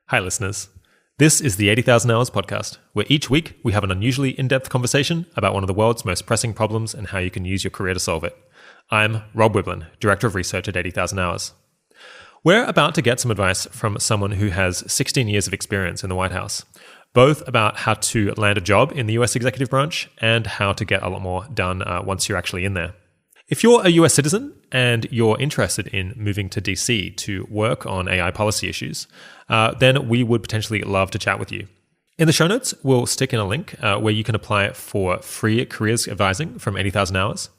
Hi, listeners. This is the 80,000 Hours podcast, where each week we have an unusually in-depth conversation about one of the world's most pressing problems and how you can use your career to solve it. I'm Rob Wiblin, Director of Research at 80,000 Hours. We're about to get some advice from someone who has 16 years of experience in the White House, both about how to land a job in the US executive branch and how to get a lot more done once you're actually in there. If you're a US citizen and you're interested in moving to DC to work on AI policy issues, then we would potentially love to chat with you. In the show notes, we'll stick in a link where you can apply for free careers advising from 80,000 Hours.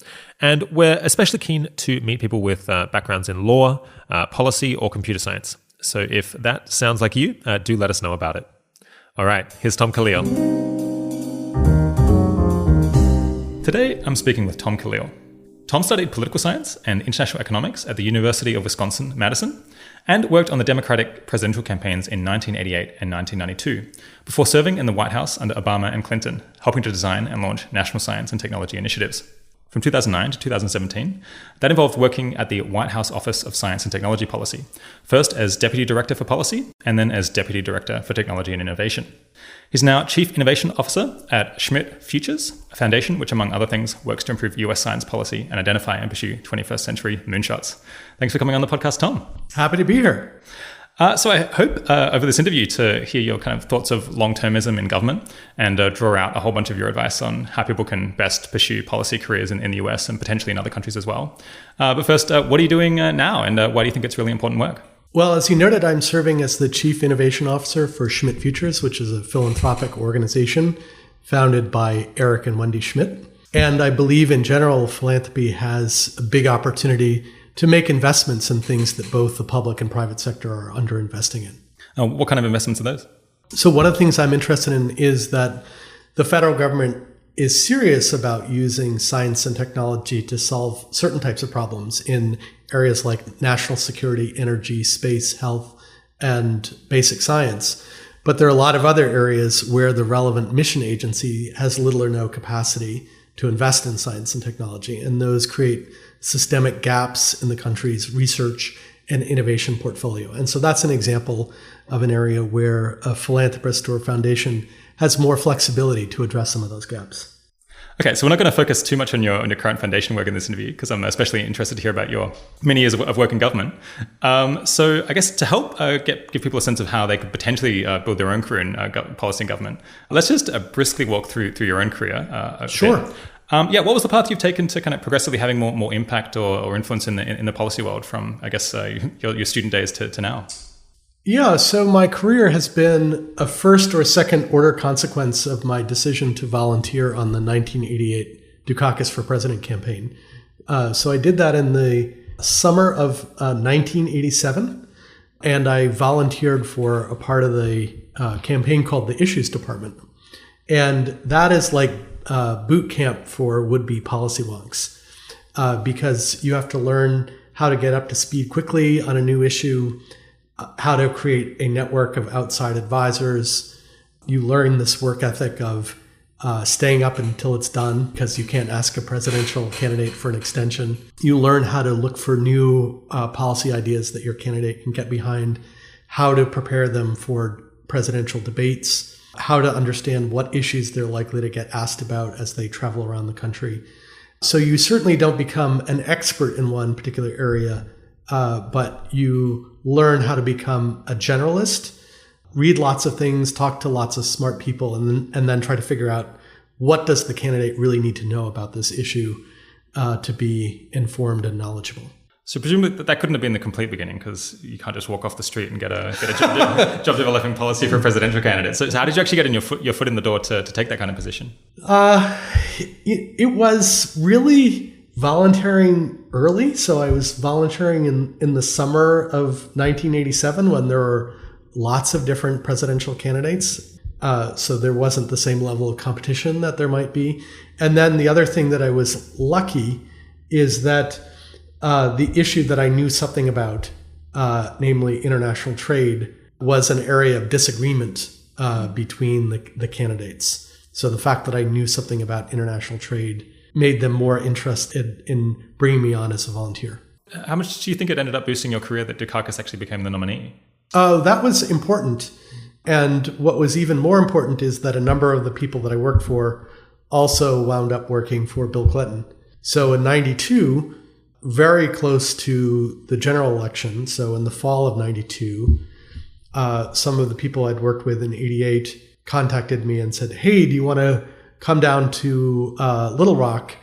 And we're especially keen to meet people with backgrounds in law, policy, or computer science. So if that sounds like you, do let us know about it. All right, here's Tom Kalil. Today, I'm speaking with Tom Kalil. Tom studied political science and international economics at the University of Wisconsin-Madison and worked on the Democratic presidential campaigns in 1988 and 1992, before serving in the White House under Obama and Clinton, helping to design and launch national science and technology initiatives. From 2009 to 2017, that involved working at the White House Office of Science and Technology Policy, first as Deputy Director for Policy and then as Deputy Director for Technology and Innovation. He's now Chief Innovation Officer at Schmidt Futures, a foundation which, among other things, works to improve US science policy and identify and pursue 21st century moonshots. Thanks for coming on the podcast, Tom. Happy to be here. So I hope over this interview to hear your kind of thoughts of long-termism in government and draw out a whole bunch of your advice on how people can best pursue policy careers in the US and potentially in other countries as well. But first, what are you doing now and why do you think it's really important work? Well, as you noted, I'm serving as the Chief Innovation Officer for Schmidt Futures, which is a philanthropic organization founded by Eric and Wendy Schmidt. And I believe in general, philanthropy has a big opportunity to make investments in things that both the public and private sector are underinvesting in. What kind of investments are those? So one of the things I'm interested in is that the federal government is serious about using science and technology to solve certain types of problems in areas like national security, energy, space, health, and basic science. But there are a lot of other areas where the relevant mission agency has little or no capacity to invest in science and technology, and those create systemic gaps in the country's research and innovation portfolio. And so that's an example of an area where a philanthropist or a foundation has more flexibility to address some of those gaps. Okay, so we're not going to focus too much on your current foundation work in this interview because I'm especially interested to hear about your many years of work in government. So I guess to help give people a sense of how they could potentially build their own career in policy and government, let's just briskly walk through your own career. Sure. What was the path you've taken to kind of progressively having more impact or influence in the policy world from, I guess, your student days to now? Yeah, so my career has been a first or second order consequence of my decision to volunteer on the 1988 caucus for President campaign. So I did that in the summer of 1987, and I volunteered for a part of the campaign called the Issues Department. And that is like boot camp for would-be policy wonks, because you have to learn how to get up to speed quickly on a new issue, how to create a network of outside advisors. You learn this work ethic of staying up until it's done because you can't ask a presidential candidate for an extension. You learn how to look for new policy ideas that your candidate can get behind, how to prepare them for presidential debates, how to understand what issues they're likely to get asked about as they travel around the country. So you certainly don't become an expert in one particular area, but you learn how to become a generalist, read lots of things, talk to lots of smart people, and then try to figure out what does the candidate really need to know about this issue to be informed and knowledgeable. So presumably that couldn't have been the complete beginning because you can't just walk off the street and get a job developing policy for a presidential candidate. So how did you actually get your foot in the door to take that kind of position? It was really volunteering early. So I was volunteering in the summer of 1987 when there were lots of different presidential candidates. So there wasn't the same level of competition that there might be. And then the other thing that I was lucky is that the issue that I knew something about, namely international trade, was an area of disagreement between the candidates. So the fact that I knew something about international trade made them more interested in bringing me on as a volunteer. How much do you think it ended up boosting your career that Dukakis actually became the nominee? Oh, that was important. And what was even more important is that a number of the people that I worked for also wound up working for Bill Clinton. So in 92, very close to the general election, so in the fall of 92, some of the people I'd worked with in 88 contacted me and said, hey, do you want to come down to Little Rock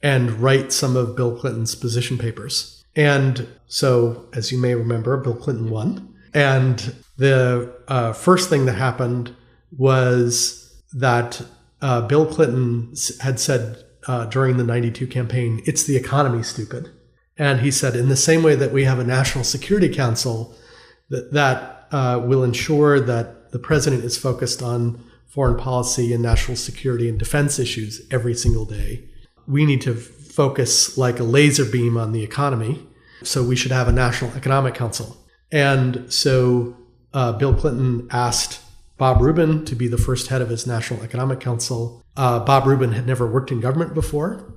and write some of Bill Clinton's position papers? And so, as you may remember, Bill Clinton won. And the first thing that happened was that Bill Clinton had said during the 92 campaign, it's the economy, stupid. And he said, in the same way that we have a National Security Council that will ensure that the president is focused on foreign policy and national security and defense issues every single day, we need to focus like a laser beam on the economy. So we should have a National Economic Council. And so Bill Clinton asked Bob Rubin to be the first head of his National Economic Council. Bob Rubin had never worked in government before.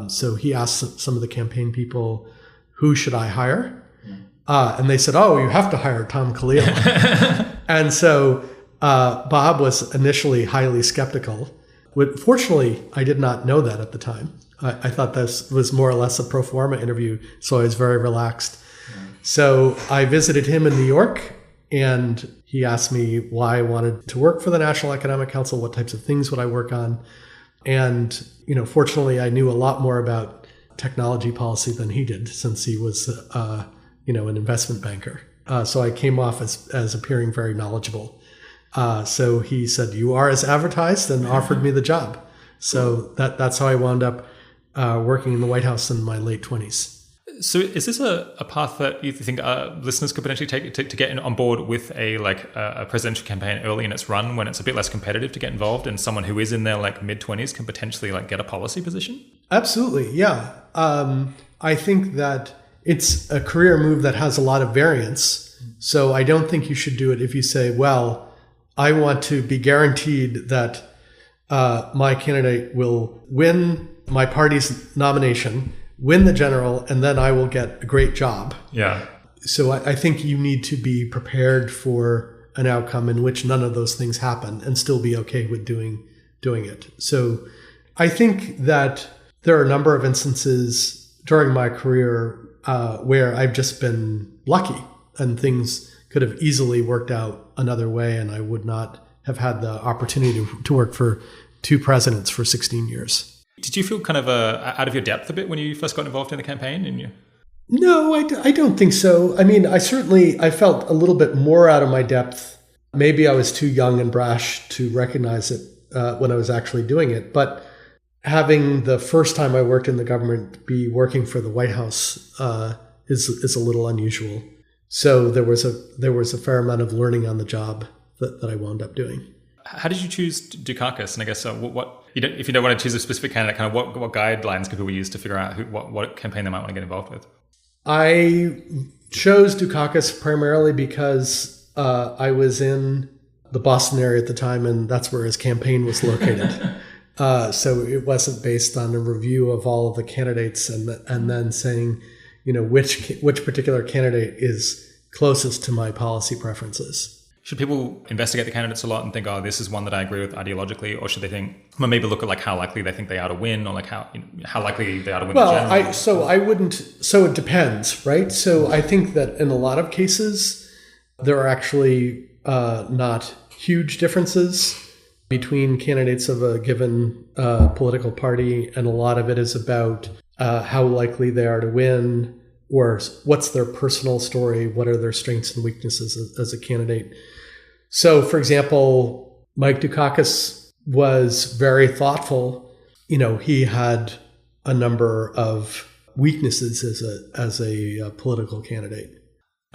So he asked some of the campaign people, who should I hire? And they said, oh, you have to hire Tom Kalil. And so Bob was initially highly skeptical. But fortunately, I did not know that at the time. I thought this was more or less a pro forma interview, so I was very relaxed. So I visited him in New York, and he asked me why I wanted to work for the National Economic Council, what types of things would I work on. And, fortunately, I knew a lot more about technology policy than he did, since he was, an investment banker. So I came off as appearing very knowledgeable. So he said, you are as advertised, and offered me the job. So that's how I wound up working in the White House in my late 20s. So is this a path that you think listeners could potentially take to get on board with a presidential campaign early in its run, when it's a bit less competitive to get involved, and someone who is in their mid-20s can potentially get a policy position? Absolutely, yeah. I think that it's a career move that has a lot of variance. So I don't think you should do it if you say, well, I want to be guaranteed that my candidate will win my party's nomination, win the general, and then I will get a great job. Yeah. So I think you need to be prepared for an outcome in which none of those things happen and still be okay with doing it. So I think that there are a number of instances during my career where I've just been lucky and things could have easily worked out another way, and I would not have had the opportunity to work for two presidents for 16 years. Did you feel kind of out of your depth a bit when you first got involved in the campaign? No, I don't think so. I mean, I felt a little bit more out of my depth. Maybe I was too young and brash to recognize it when I was actually doing it. But having the first time I worked in the government be working for the White House is a little unusual. So there was a fair amount of learning on the job that I wound up doing. How did you choose to do caucus? And I guess if you don't want to choose a specific candidate, kind of what guidelines could people use to figure out what campaign they might want to get involved with? I chose Dukakis primarily because I was in the Boston area at the time, and that's where his campaign was located. So it wasn't based on a review of all of the candidates and then saying, which particular candidate is closest to my policy preferences. Should people investigate the candidates a lot and think, oh, this is one that I agree with ideologically? Or should they think, well, maybe look at how likely they think they are to win, or how likely they are to win the general? So it depends, right? So I think that in a lot of cases, there are actually not huge differences between candidates of a given political party. And a lot of it is about how likely they are to win, or what's their personal story, what are their strengths and weaknesses as a candidate. So, for example, Mike Dukakis was very thoughtful. He had a number of weaknesses as a political candidate.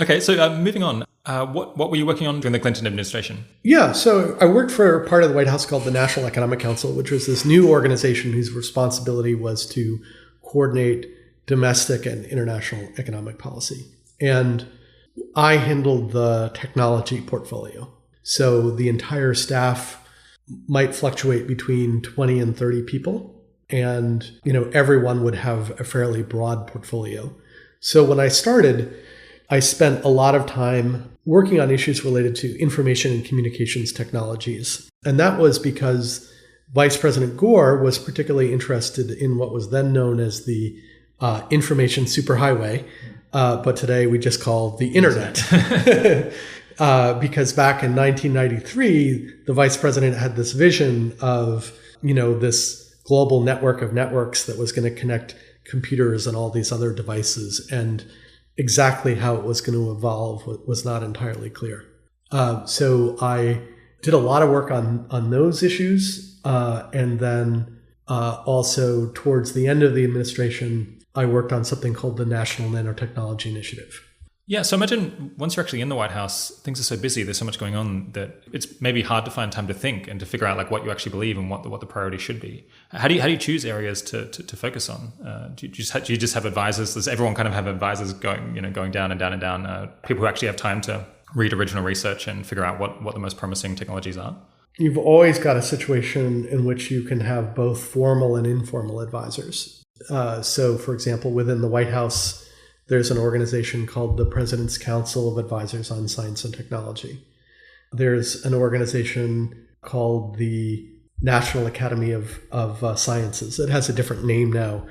Okay, so moving on, what were you working on during the Clinton administration? Yeah, so I worked for a part of the White House called the National Economic Council, which was this new organization whose responsibility was to coordinate domestic and international economic policy. And I handled the technology portfolio. So the entire staff might fluctuate between 20 and 30 people. And, everyone would have a fairly broad portfolio. So when I started, I spent a lot of time working on issues related to information and communications technologies. And that was because Vice President Gore was particularly interested in what was then known as the information superhighway, but today we just call the internet. Because back in 1993, the vice president had this vision of, this global network of networks that was going to connect computers and all these other devices. And exactly how it was going to evolve was not entirely clear. So I did a lot of work on those issues. And then also towards the end of the administration, I worked on something called the National Nanotechnology Initiative. Yeah, so imagine once you're actually in the White House, things are so busy, there's so much going on that it's maybe hard to find time to think and to figure out like what you actually believe and what the priority should be. How do you choose areas to focus on? Do you just have advisors? Does everyone kind of have advisors going down and down and down? People who actually have time to read original research and figure out what the most promising technologies are? You've always got a situation in which you can have both formal and informal advisors. So, for example, within the White House, there's an organization called the President's Council of Advisors on Science and Technology. There's an organization called the National Academy of Sciences. It has a different name now,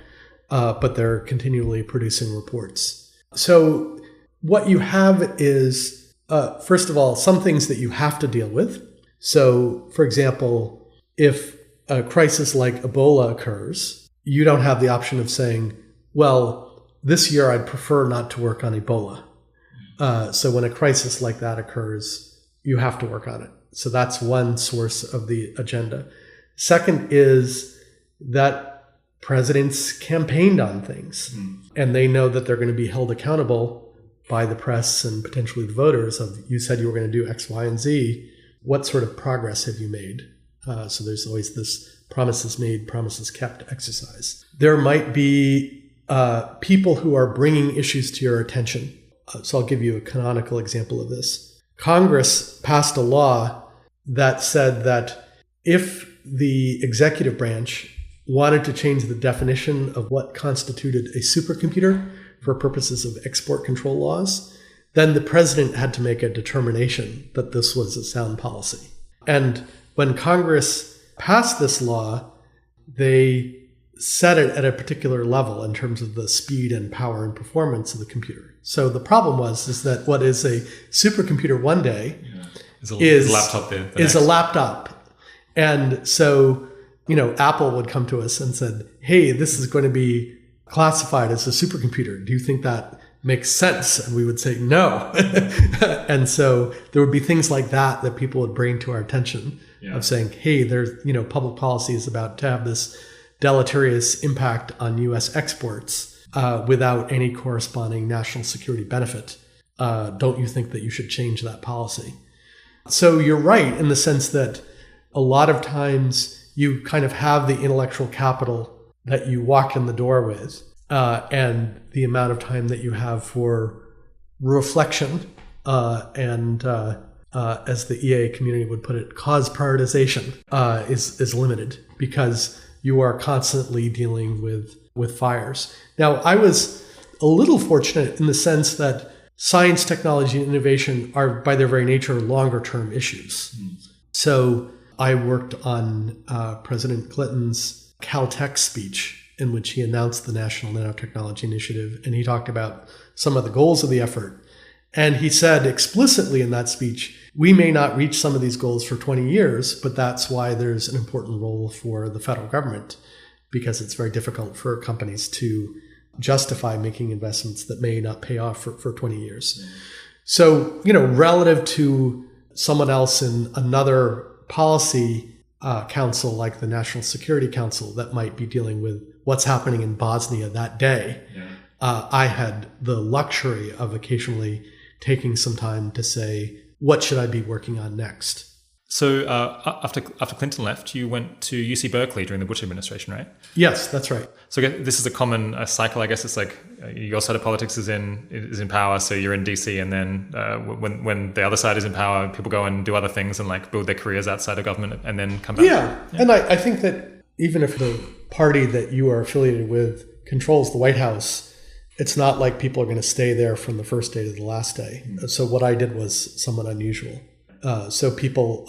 but they're continually producing reports. So what you have is, first of all, some things that you have to deal with. So, for example, if a crisis like Ebola occurs, you don't have the option of saying, well, this year I'd prefer not to work on Ebola. So when a crisis like that occurs, you have to work on it. So that's one source of the agenda. Second is that presidents campaigned on things, and they know that they're going to be held accountable by the press and potentially the voters of, you said you were going to do X, Y, and Z. What sort of progress have you made? So there's always this promises made, promises kept exercise. There might be people who are bringing issues to your attention. So I'll give you a canonical example of this. Congress passed a law that said that if the executive branch wanted to change the definition of what constituted a supercomputer for purposes of export control laws, then the president had to make a determination that this was a sound policy. And when Congress passed this law, they set it at a particular level in terms of the speed and power and performance of the computer. So the problem is that what is a supercomputer one day is a laptop. And so, Apple would come to us and said, hey, this is going to be classified as a supercomputer. Do you think that makes sense? And we would say no. And so there would be things like that people would bring to our attention of saying, hey, there's, public policy is about to have this deleterious impact on U.S. exports without any corresponding national security benefit. Don't you think that you should change that policy? So you're right in the sense that a lot of times you kind of have the intellectual capital that you walk in the door with, and the amount of time that you have for reflection and as the EA community would put it, cause prioritization is limited because you are constantly dealing with fires. Now, I was a little fortunate in the sense that science, technology, and innovation are, by their very nature, longer-term issues. So I worked on President Clinton's Caltech speech in which he announced the National Nanotechnology Initiative, and he talked about some of the goals of the effort. And he said explicitly in that speech, we may not reach some of these goals for 20 years, but that's why there's an important role for the federal government, because it's very difficult for companies to justify making investments that may not pay off for 20 years. So, relative to someone else in another policy council like the National Security Council that might be dealing with what's happening in Bosnia that day, I had the luxury of occasionally taking some time to say, what should I be working on next? So after Clinton left, you went to UC Berkeley during the Bush administration, right? Yes, that's right. So this is a common cycle, I guess. It's like your side of politics is in power, so you're in DC, and then when the other side is in power, people go and do other things and like build their careers outside of government, and then come back. Yeah. And I think that even if the party that you are affiliated with controls the White House, it's not like people are going to stay there from the first day to the last day. So what I did was somewhat unusual. So people,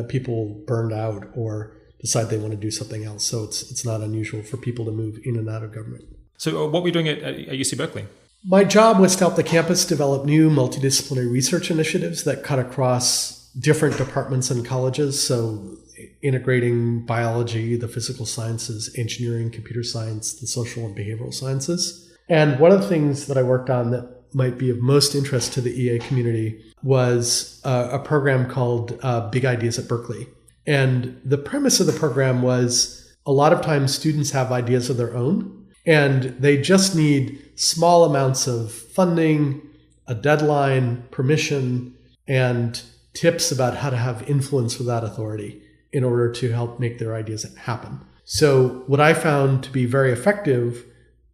people burned out or decide they want to do something else. So it's not unusual for people to move in and out of government. So what were you doing at UC Berkeley? My job was to help the campus develop new multidisciplinary research initiatives that cut across different departments and colleges. So integrating biology, the physical sciences, engineering, computer science, the social and behavioral sciences. And one of the things that I worked on that might be of most interest to the EA community was a program called Big Ideas at Berkeley. And the premise of the program was a lot of times students have ideas of their own, and they just need small amounts of funding, a deadline, permission, and tips about how to have influence with that authority in order to help make their ideas happen. So what I found to be very effective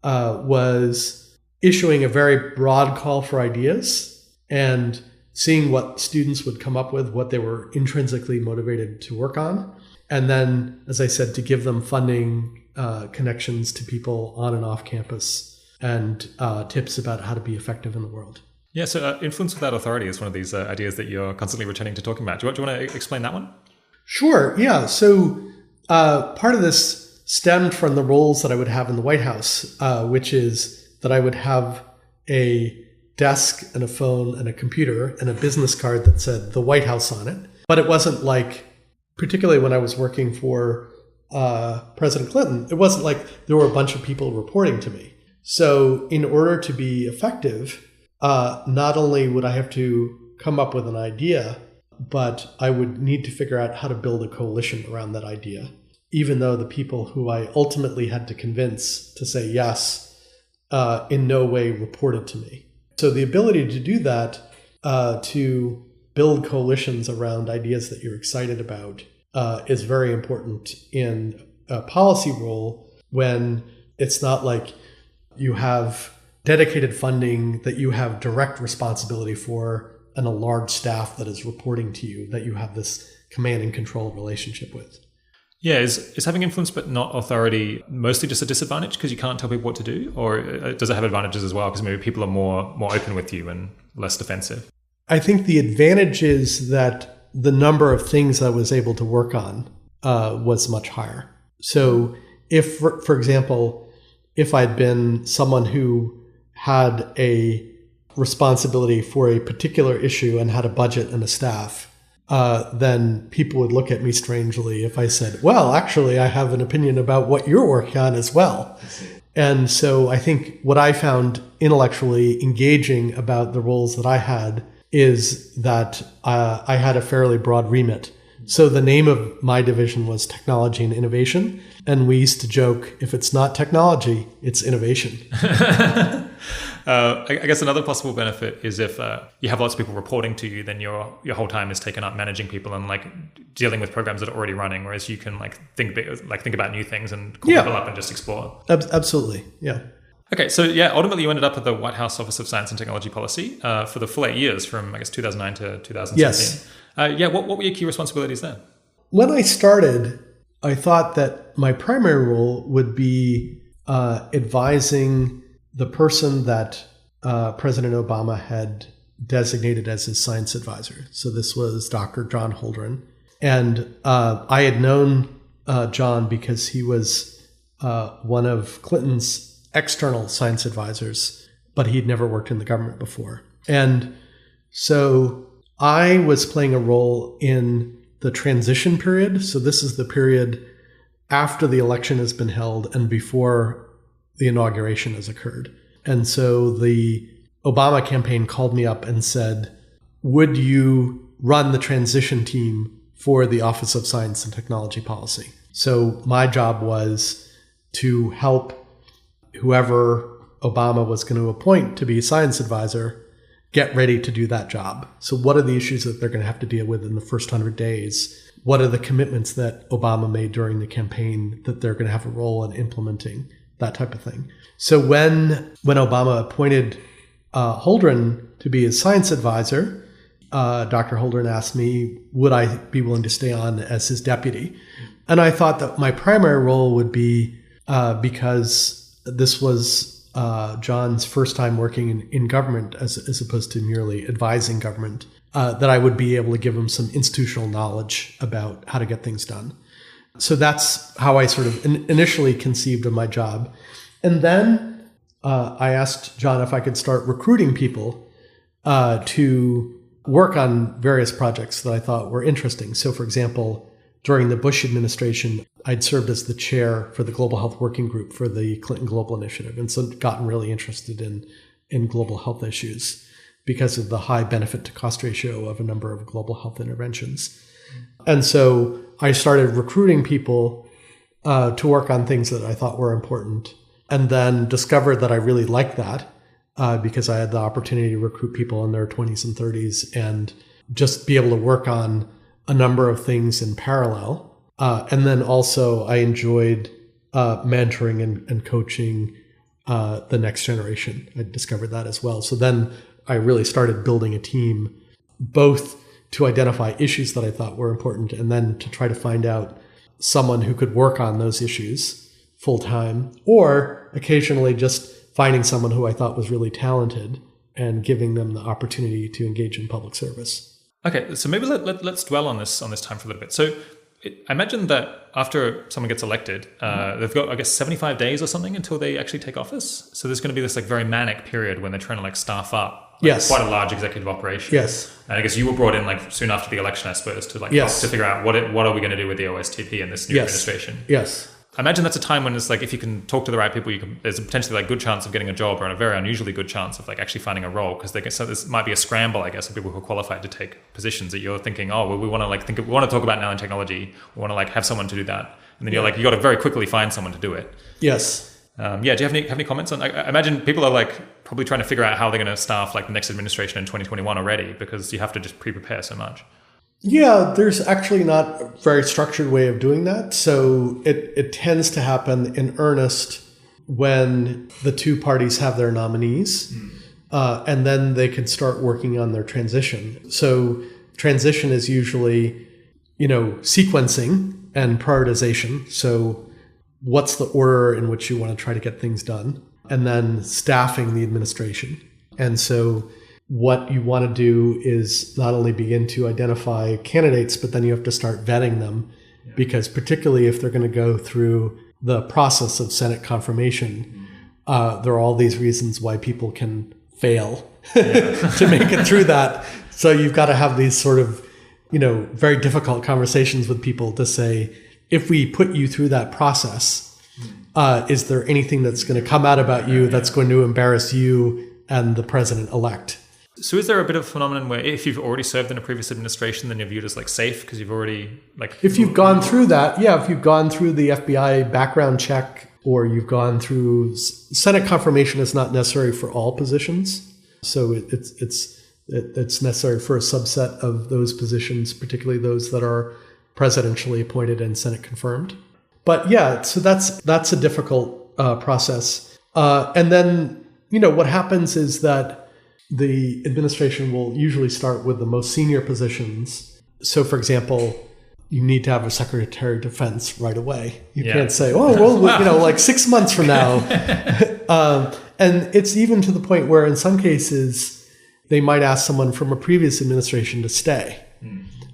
was issuing a very broad call for ideas and seeing what students would come up with, what they were intrinsically motivated to work on. And then, as I said, to give them funding, connections to people on and off campus, and tips about how to be effective in the world. Yeah, so influence without authority is one of these ideas that you're constantly returning to talking about. Do you want to explain that one? Sure, yeah. So part of this stemmed from the roles that I would have in the White House, which is that I would have a desk and a phone and a computer and a business card that said the White House on it. But it wasn't like, particularly when I was working for President Clinton, it wasn't like there were a bunch of people reporting to me. So in order to be effective, not only would I have to come up with an idea, but I would need to figure out how to build a coalition around that idea, even though the people who I ultimately had to convince to say yes in no way reported to me. So the ability to do that, to build coalitions around ideas that you're excited about, is very important in a policy role when it's not like you have dedicated funding that you have direct responsibility for and a large staff that is reporting to you that you have this command and control relationship with. Yeah, is having influence but not authority mostly just a disadvantage because you can't tell people what to do? Or does it have advantages as well because maybe people are more open with you and less defensive? I think the advantage is that the number of things I was able to work on was much higher. So if, for example, if I'd been someone who had a responsibility for a particular issue and had a budget and a staff, then people would look at me strangely if I said, well, actually, I have an opinion about what you're working on as well. And so I think what I found intellectually engaging about the roles that I had is that I had a fairly broad remit. So the name of my division was Technology and Innovation. And we used to joke, if it's not technology, it's innovation. I guess another possible benefit is if you have lots of people reporting to you, then your whole time is taken up managing people and like dealing with programs that are already running, whereas you can think about new things and call people up and just explore. Absolutely, yeah. Okay, so ultimately you ended up at the White House Office of Science and Technology Policy for the full 8 years, from I guess 2009 to 2017. Yes. What were your key responsibilities there? When I started, I thought that my primary role would be advising the person that President Obama had designated as his science advisor. So this was Dr. John Holdren. And I had known John because he was one of Clinton's external science advisors, but he'd never worked in the government before. And so I was playing a role in the transition period. So this is the period after the election has been held and before the inauguration has occurred. And so the Obama campaign called me up and said, would you run the transition team for the Office of Science and Technology Policy? So my job was to help whoever Obama was going to appoint to be a science advisor get ready to do that job. So what are the issues that they're going to have to deal with in the first 100 days? What are the commitments that Obama made during the campaign that they're going to have a role in implementing? That type of thing. So when Obama appointed Holdren to be his science advisor, Dr. Holdren asked me, would I be willing to stay on as his deputy? And I thought that my primary role would be, because this was John's first time working in government as opposed to merely advising government, that I would be able to give him some institutional knowledge about how to get things done. So that's how I sort of initially conceived of my job. And then I asked John if I could start recruiting people to work on various projects that I thought were interesting. So, for example, during the Bush administration, I'd served as the chair for the Global Health Working Group for the Clinton Global Initiative, and so gotten really interested in global health issues because of the high benefit to cost ratio of a number of global health interventions. And so I started recruiting people to work on things that I thought were important, and then discovered that I really liked that because I had the opportunity to recruit people in their 20s and 30s and just be able to work on a number of things in parallel. And then also I enjoyed mentoring and coaching the next generation. I discovered that as well. So then I really started building a team, both to identify issues that I thought were important and then to try to find out someone who could work on those issues full time, or occasionally just finding someone who I thought was really talented and giving them the opportunity to engage in public service. Okay, so maybe let's dwell on this time for a little bit. So I imagine that after someone gets elected, they've got, I guess, 75 days or something until they actually take office. So there's going to be this like very manic period when they're trying to like staff up quite a large executive operation. Yes. And I guess you were brought in like soon after the election, I suppose, to like to figure out what are we going to do with the OSTP in this new administration. Yes. I imagine that's a time when it's like, if you can talk to the right people, there's a potentially like good chance of getting a job, or a very unusually good chance of like actually finding a role, because so this might be a scramble, I guess, of people who are qualified to take positions that you're thinking, oh, well, we want to talk about nanotechnology, we want to like have someone to do that, and then you're like, you got to very quickly find someone to do it. Yes. Do you have any comments on? I imagine people are like probably trying to figure out how they're going to staff like the next administration in 2021 already, because you have to just pre-prepare so much. Yeah, there's actually not a very structured way of doing that. So it tends to happen in earnest when the two parties have their nominees, and then they can start working on their transition. So transition is usually, sequencing and prioritization. So what's the order in which you want to try to get things done? And then staffing the administration. And so what you want to do is not only begin to identify candidates, but then you have to start vetting them, because particularly if they're going to go through the process of Senate confirmation, there are all these reasons why people can fail to make it through that. So you've got to have these sort of, very difficult conversations with people to say, if we put you through that process, is there anything that's going to come out about you that's going to embarrass you and the president-elect? So is there a bit of a phenomenon where if you've already served in a previous administration, then you're viewed as like safe because you've already like... If you've gone through that, if you've gone through the FBI background check, or you've gone through... Senate confirmation is not necessary for all positions. So it's necessary for a subset of those positions, particularly those that are presidentially appointed and Senate confirmed. But so that's a difficult process. And then, what happens is that the administration will usually start with the most senior positions. So, for example, you need to have a Secretary of Defense right away. You can't say, like 6 months from now. And it's even to the point where in some cases, they might ask someone from a previous administration to stay.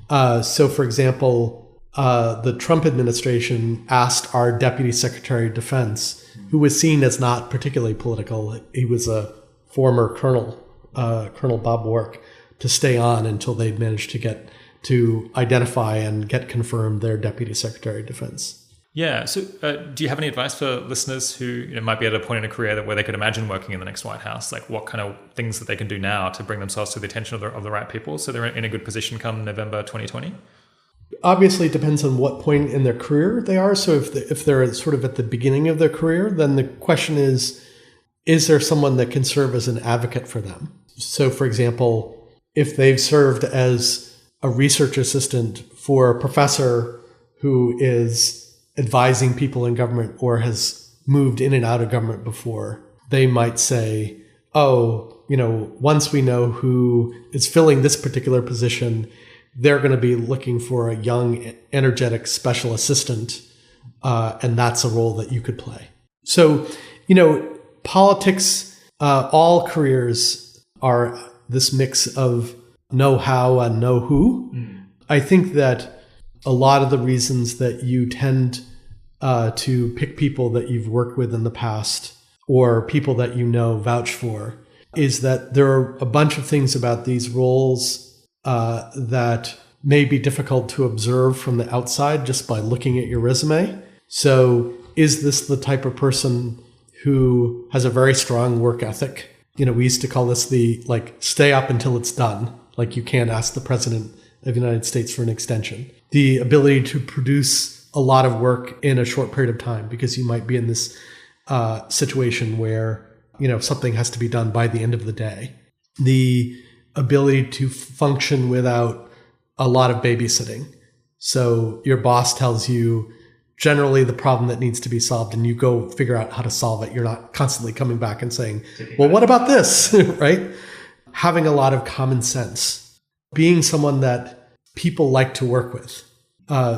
So, for example, the Trump administration asked our Deputy Secretary of Defense, who was seen as not particularly political. He was a former colonel, Colonel Bob Work, to stay on until they'd managed to identify and get confirmed their Deputy Secretary of Defense. Yeah. So do you have any advice for listeners who might be at a point in a career where they could imagine working in the next White House? Like what kind of things that they can do now to bring themselves to the attention of the right people so they're in a good position come November 2020? Obviously, it depends on what point in their career they are. So if they're sort of at the beginning of their career, then the question is there someone that can serve as an advocate for them? So, for example, if they've served as a research assistant for a professor who is advising people in government or has moved in and out of government before, they might say, once we know who is filling this particular position, they're going to be looking for a young, energetic special assistant, and that's a role that you could play. So, politics, all careers are this mix of know how and know who. I think that a lot of the reasons that you tend to pick people that you've worked with in the past or people that you know vouch for is that there are a bunch of things about these roles that may be difficult to observe from the outside just by looking at your resume. So is this the type of person who has a very strong work ethic? We used to call this the stay up until it's done. Like you can't ask the president of the United States for an extension. The ability to produce a lot of work in a short period of time because you might be in this situation where, something has to be done by the end of the day. The ability to function without a lot of babysitting. So your boss tells you generally the problem that needs to be solved and you go figure out how to solve it. You're not constantly coming back and saying, well, what about this? Right? Having a lot of common sense. Being someone that people like to work with.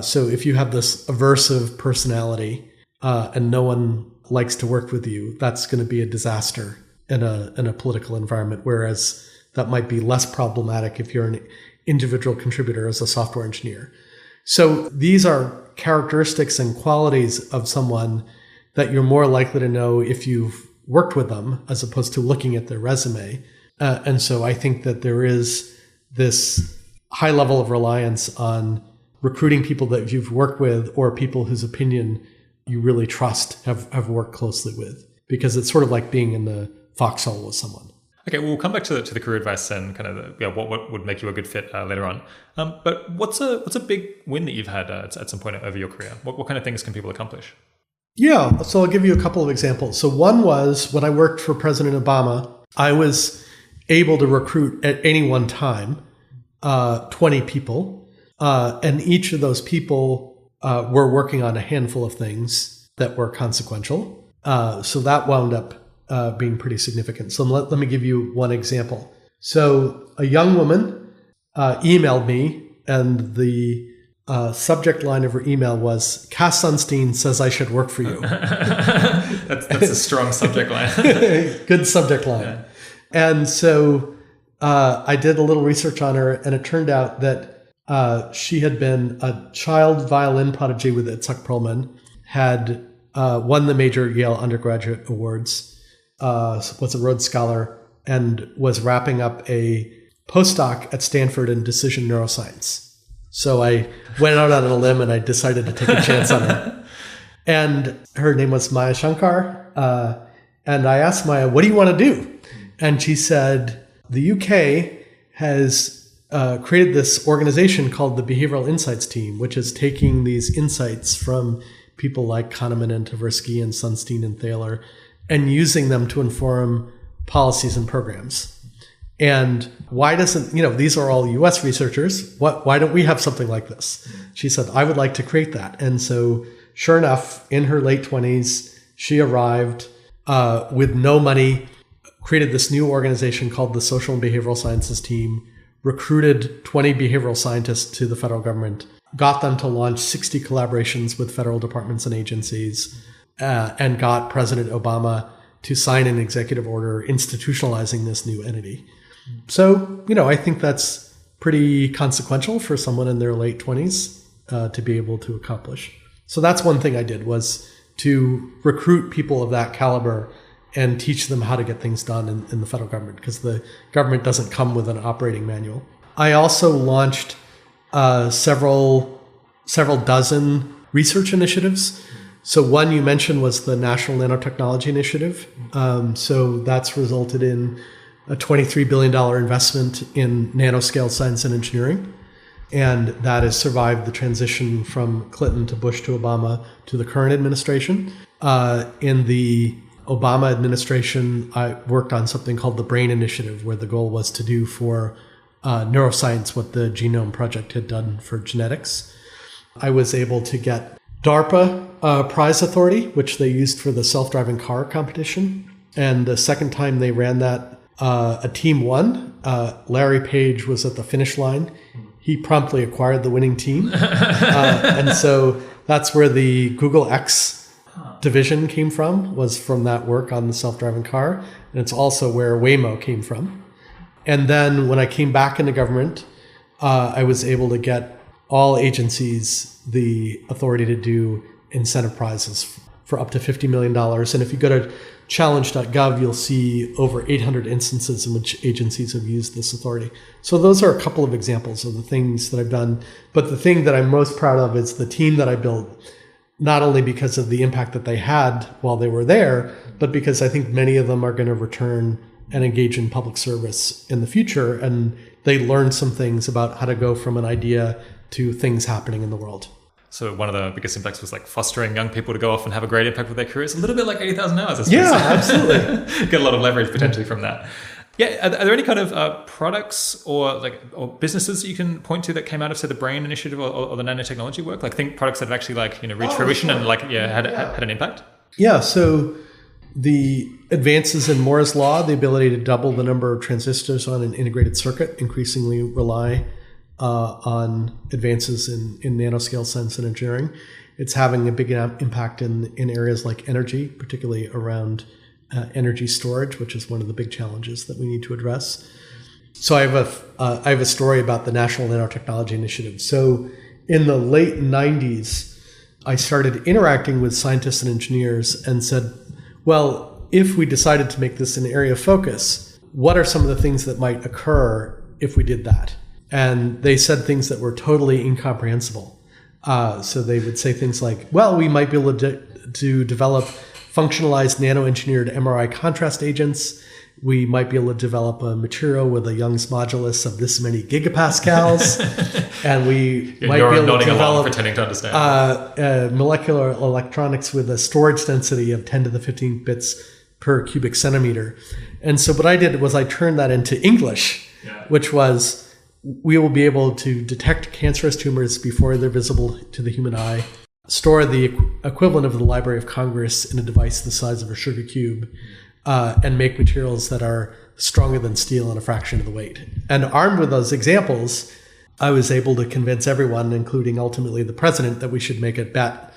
So if you have this aversive personality and no one likes to work with you, that's going to be a disaster in a political environment, whereas that might be less problematic if you're an individual contributor as a software engineer. So these are characteristics and qualities of someone that you're more likely to know if you've worked with them as opposed to looking at their resume. And so I think that there is this high level of reliance on recruiting people that you've worked with or people whose opinion you really trust, have worked closely with, because it's sort of like being in the foxhole with someone. Okay, well, we'll come back to the career advice and kind of what would make you a good fit later on. But what's a big win that you've had at some point over your career? What kind of things can people accomplish? Yeah, so I'll give you a couple of examples. So one was when I worked for President Obama, I was able to recruit at any one time 20 people, and each of those people were working on a handful of things that were consequential. So that wound up being pretty significant. So let me give you one example. So a young woman emailed me, and the subject line of her email was, Cass Sunstein says I should work for you. That's a strong subject line. Good subject line. Yeah. And so I did a little research on her, and it turned out that she had been a child violin prodigy with Itzhak Perlman, had won the major Yale undergraduate awards, was a Rhodes Scholar, and was wrapping up a postdoc at Stanford in decision neuroscience. So I went out on a limb and I decided to take a chance on her. And her name was Maya Shankar. And I asked Maya, what do you want to do? And she said, the UK has created this organization called the Behavioral Insights Team, which is taking these insights from people like Kahneman and Tversky and Sunstein and Thaler and using them to inform policies and programs. And why doesn't, these are all US researchers. Why don't we have something like this? She said, I would like to create that. And so sure enough, in her late 20s, she arrived with no money, created this new organization called the Social and Behavioral Sciences Team, recruited 20 behavioral scientists to the federal government, got them to launch 60 collaborations with federal departments and agencies, and got President Obama to sign an executive order institutionalizing this new entity. So, I think that's pretty consequential for someone in their late 20s to be able to accomplish. So that's one thing I did, was to recruit people of that caliber and teach them how to get things done in the federal government, because the government doesn't come with an operating manual. I also launched several dozen research initiatives. So one you mentioned was the National Nanotechnology Initiative. So that's resulted in a $23 billion investment in nanoscale science and engineering. And that has survived the transition from Clinton to Bush to Obama to the current administration. In the Obama administration, I worked on something called the BRAIN Initiative, where the goal was to do for neuroscience what the Genome Project had done for genetics. I was able to get DARPA prize authority, which they used for the self-driving car competition. And the second time they ran that, a team won. Larry Page was at the finish line. He promptly acquired the winning team. And so that's where the Google X division came from, was from that work on the self-driving car. And it's also where Waymo came from. And then when I came back into government, I was able to get all agencies the authority to do incentive prizes for up to $50 million. And if you go to challenge.gov, you'll see over 800 instances in which agencies have used this authority. So those are a couple of examples of the things that I've done. But the thing that I'm most proud of is the team that I built, not only because of the impact that they had while they were there, but because I think many of them are going to return and engage in public service in the future. And they learned some things about how to go from an idea to things happening in the world. So one of the biggest impacts was like fostering young people to go off and have a great impact with their careers. A little bit like 80,000 hours, I suppose. Yeah, absolutely. Get a lot of leverage potentially from that. Yeah, are there any kind of products or businesses that you can point to that came out of, say, the BRAIN initiative or the nanotechnology work? Like, think products that have actually reached fruition and had an impact. Yeah. So the advances in Moore's law, the ability to double the number of transistors on an integrated circuit, increasingly rely on advances in nanoscale science and engineering. It's having a big impact in areas like energy, particularly around energy storage, which is one of the big challenges that we need to address. So I have a story about the National Nanotechnology Initiative. So in the late 90s, I started interacting with scientists and engineers and said, well, if we decided to make this an area of focus, what are some of the things that might occur if we did that? And they said things that were totally incomprehensible. So they would say things like, well, we might be able to develop functionalized nano-engineered MRI contrast agents. We might be able to develop a material with a Young's modulus of this many gigapascals. And we might be able to develop pretending to understand. Molecular electronics with a storage density of 10 to the 15 bits per cubic centimeter. And so what I did was I turned that into English, which was, we will be able to detect cancerous tumors before they're visible to the human eye, store the equivalent of the Library of Congress in a device the size of a sugar cube, and make materials that are stronger than steel and a fraction of the weight. And armed with those examples, I was able to convince everyone, including ultimately the president, that we should make a bet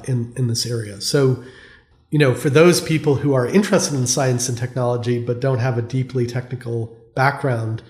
in this area. So, for those people who are interested in science and technology but don't have a deeply technical background,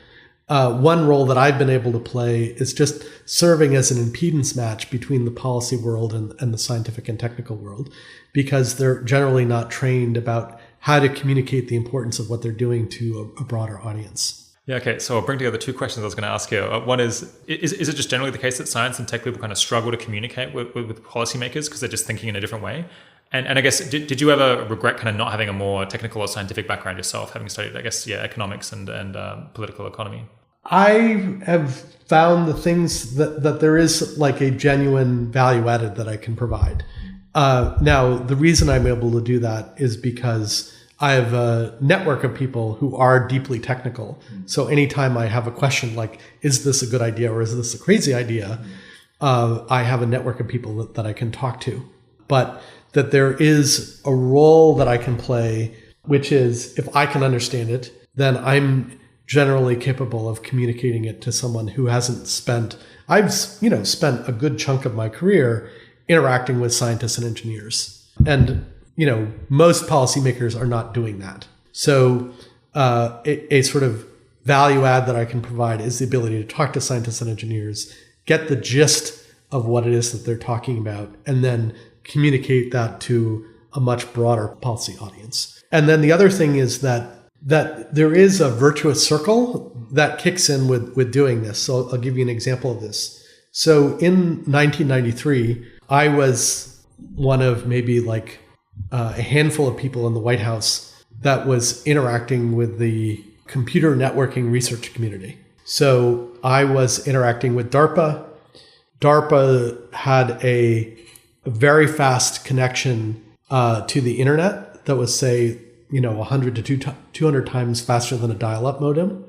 one role that I've been able to play is just serving as an impedance match between the policy world and the scientific and technical world, because they're generally not trained about how to communicate the importance of what they're doing to a broader audience. Yeah, okay. So I'll bring together two questions I was going to ask here. One is it just generally the case that science and tech people kind of struggle to communicate with policymakers because they're just thinking in a different way? And I guess, did you ever regret kind of not having a more technical or scientific background yourself, having studied, I guess, economics and political economy? I have found the things that there is like a genuine value added that I can provide. Now, the reason I'm able to do that is because I have a network of people who are deeply technical. So anytime I have a question like, is this a good idea or is this a crazy idea? I have a network of people that I can talk to. But that there is a role that I can play, which is if I can understand it, then I'm generally capable of communicating it to someone who hasn't spent, I've spent a good chunk of my career interacting with scientists and engineers. And, most policymakers are not doing that. So a sort of value add that I can provide is the ability to talk to scientists and engineers, get the gist of what it is that they're talking about, and then communicate that to a much broader policy audience. And then the other thing is that there is a virtuous circle that kicks in with doing this. So I'll give you an example of this. So in 1993, I was one of maybe like a handful of people in the White House that was interacting with the computer networking research community. So I was interacting with DARPA. DARPA had a very fast connection to the internet that was, say, 100 to 200 times faster than a dial-up modem.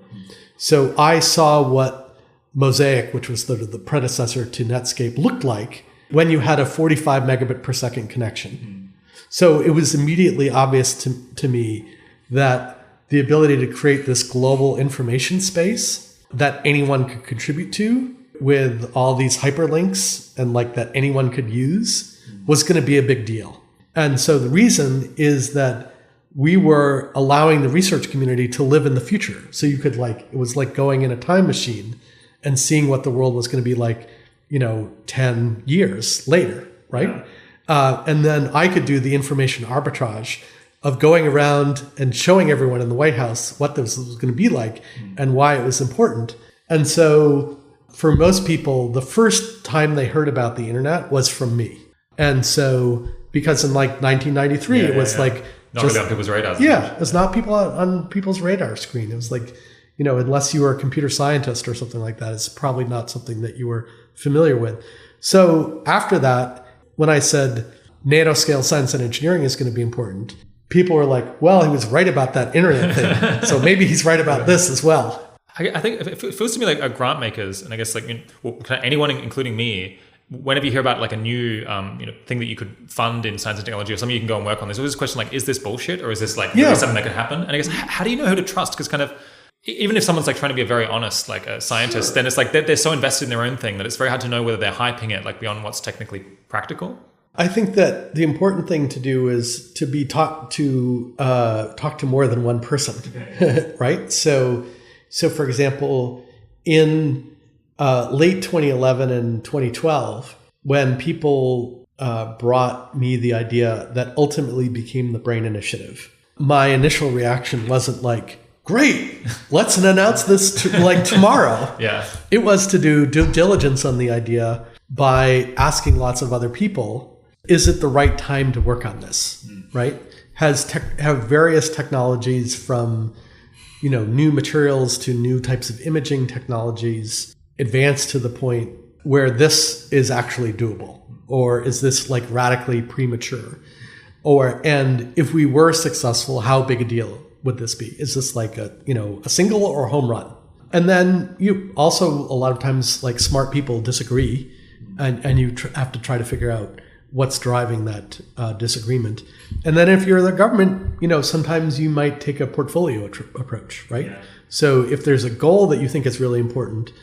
So I saw what Mosaic, which was the predecessor to Netscape, looked like when you had a 45 megabit per second connection. So it was immediately obvious to me that the ability to create this global information space that anyone could contribute to with all these hyperlinks and like that anyone could use was going to be a big deal. And so the reason is that we were allowing the research community to live in the future. So you could it was like going in a time machine and seeing what the world was going to be like, 10 years later, right? Yeah. And then I could do the information arbitrage of going around and showing everyone in the White House what this was going to be like and why it was important. And so for most people, the first time they heard about the internet was from me. And so because in 1993, it was like... Not really on people's radars. Yeah, it's not people on people's radar screen. It was like, unless you were a computer scientist or something like that, it's probably not something that you were familiar with. So after that, when I said nanoscale science and engineering is going to be important, people were like, well, he was right about that internet thing. So maybe he's right about this as well. I think it feels to me like grant makers, and I guess anyone, including me, whenever you hear about a new thing that you could fund in science and technology or something you can go and work on, there's always this question is this bullshit or is this really something that could happen? And I guess how do you know who to trust? Because even if someone's trying to be a very honest a scientist, then it's they're so invested in their own thing that it's very hard to know whether they're hyping it beyond what's technically practical. I think that the important thing to do is to be talk to more than one person, right? So for example, in late 2011 and 2012, when people brought me the idea that ultimately became the Brain Initiative, my initial reaction wasn't great, let's announce this tomorrow. Yeah. It was to do due diligence on the idea by asking lots of other people, is it the right time to work on this, right? Have various technologies from, new materials to new types of imaging technologies advanced to the point where this is actually doable? Or is this radically premature? And if we were successful, how big a deal would this be? Is this a single or home run? And then you also, a lot of times, smart people disagree and you have to try to figure out what's driving that disagreement. And then if you're the government, sometimes you might take a portfolio approach, right? Yeah. So if there's a goal that you think is really important,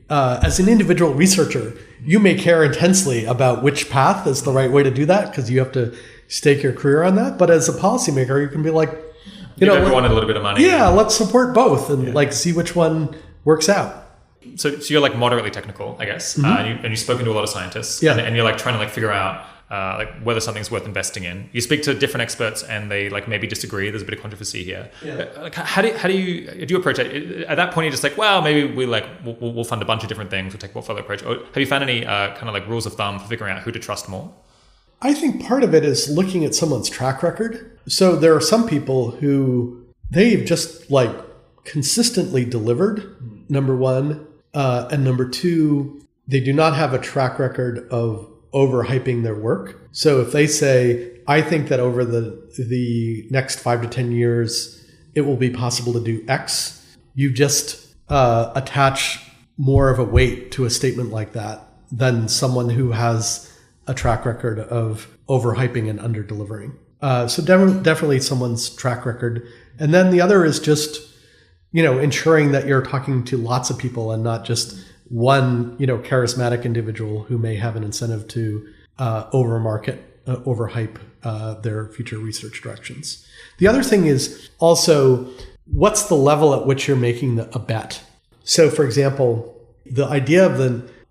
as an individual researcher, you may care intensely about which path is the right way to do that because you have to stake your career on that. But as a policymaker, you can be give everyone a little bit of money. Yeah, let's support both and see which one works out. So you're moderately technical, I guess, and you've spoken to a lot of scientists, and you're trying to figure out whether something's worth investing in. You speak to different experts, and they maybe disagree. There's a bit of controversy here. Yeah. How do you approach it? At that point, you're just well, maybe we'll fund a bunch of different things. We'll take a portfolio approach. Or have you found any rules of thumb for figuring out who to trust more? I think part of it is looking at someone's track record. So there are some people who they've just consistently delivered. Number one. And number two, they do not have a track record of overhyping their work. So if they say, I think that over the next 5 to 10 years, it will be possible to do X, you just attach more of a weight to a statement like that than someone who has a track record of overhyping and under-delivering. So definitely someone's track record. And then the other is just ensuring that you're talking to lots of people and not just one, charismatic individual who may have an incentive to overhype their future research directions. The other thing is also, what's the level at which you're making a bet? So, for example, the idea of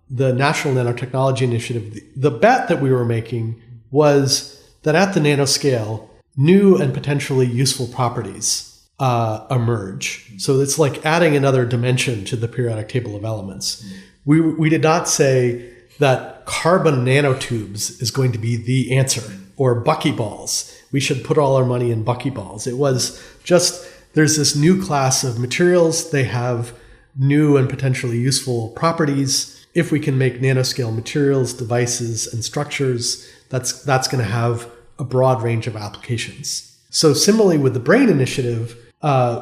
the National Nanotechnology Initiative, the bet that we were making was that at the nanoscale, new and potentially useful properties emerge. So it's adding another dimension to the periodic table of elements. We did not say that carbon nanotubes is going to be the answer or buckyballs. We should put all our money in buckyballs. It was just there's this new class of materials. They have new and potentially useful properties. If we can make nanoscale materials, devices, and structures, that's going to have a broad range of applications. So similarly with the Brain Initiative,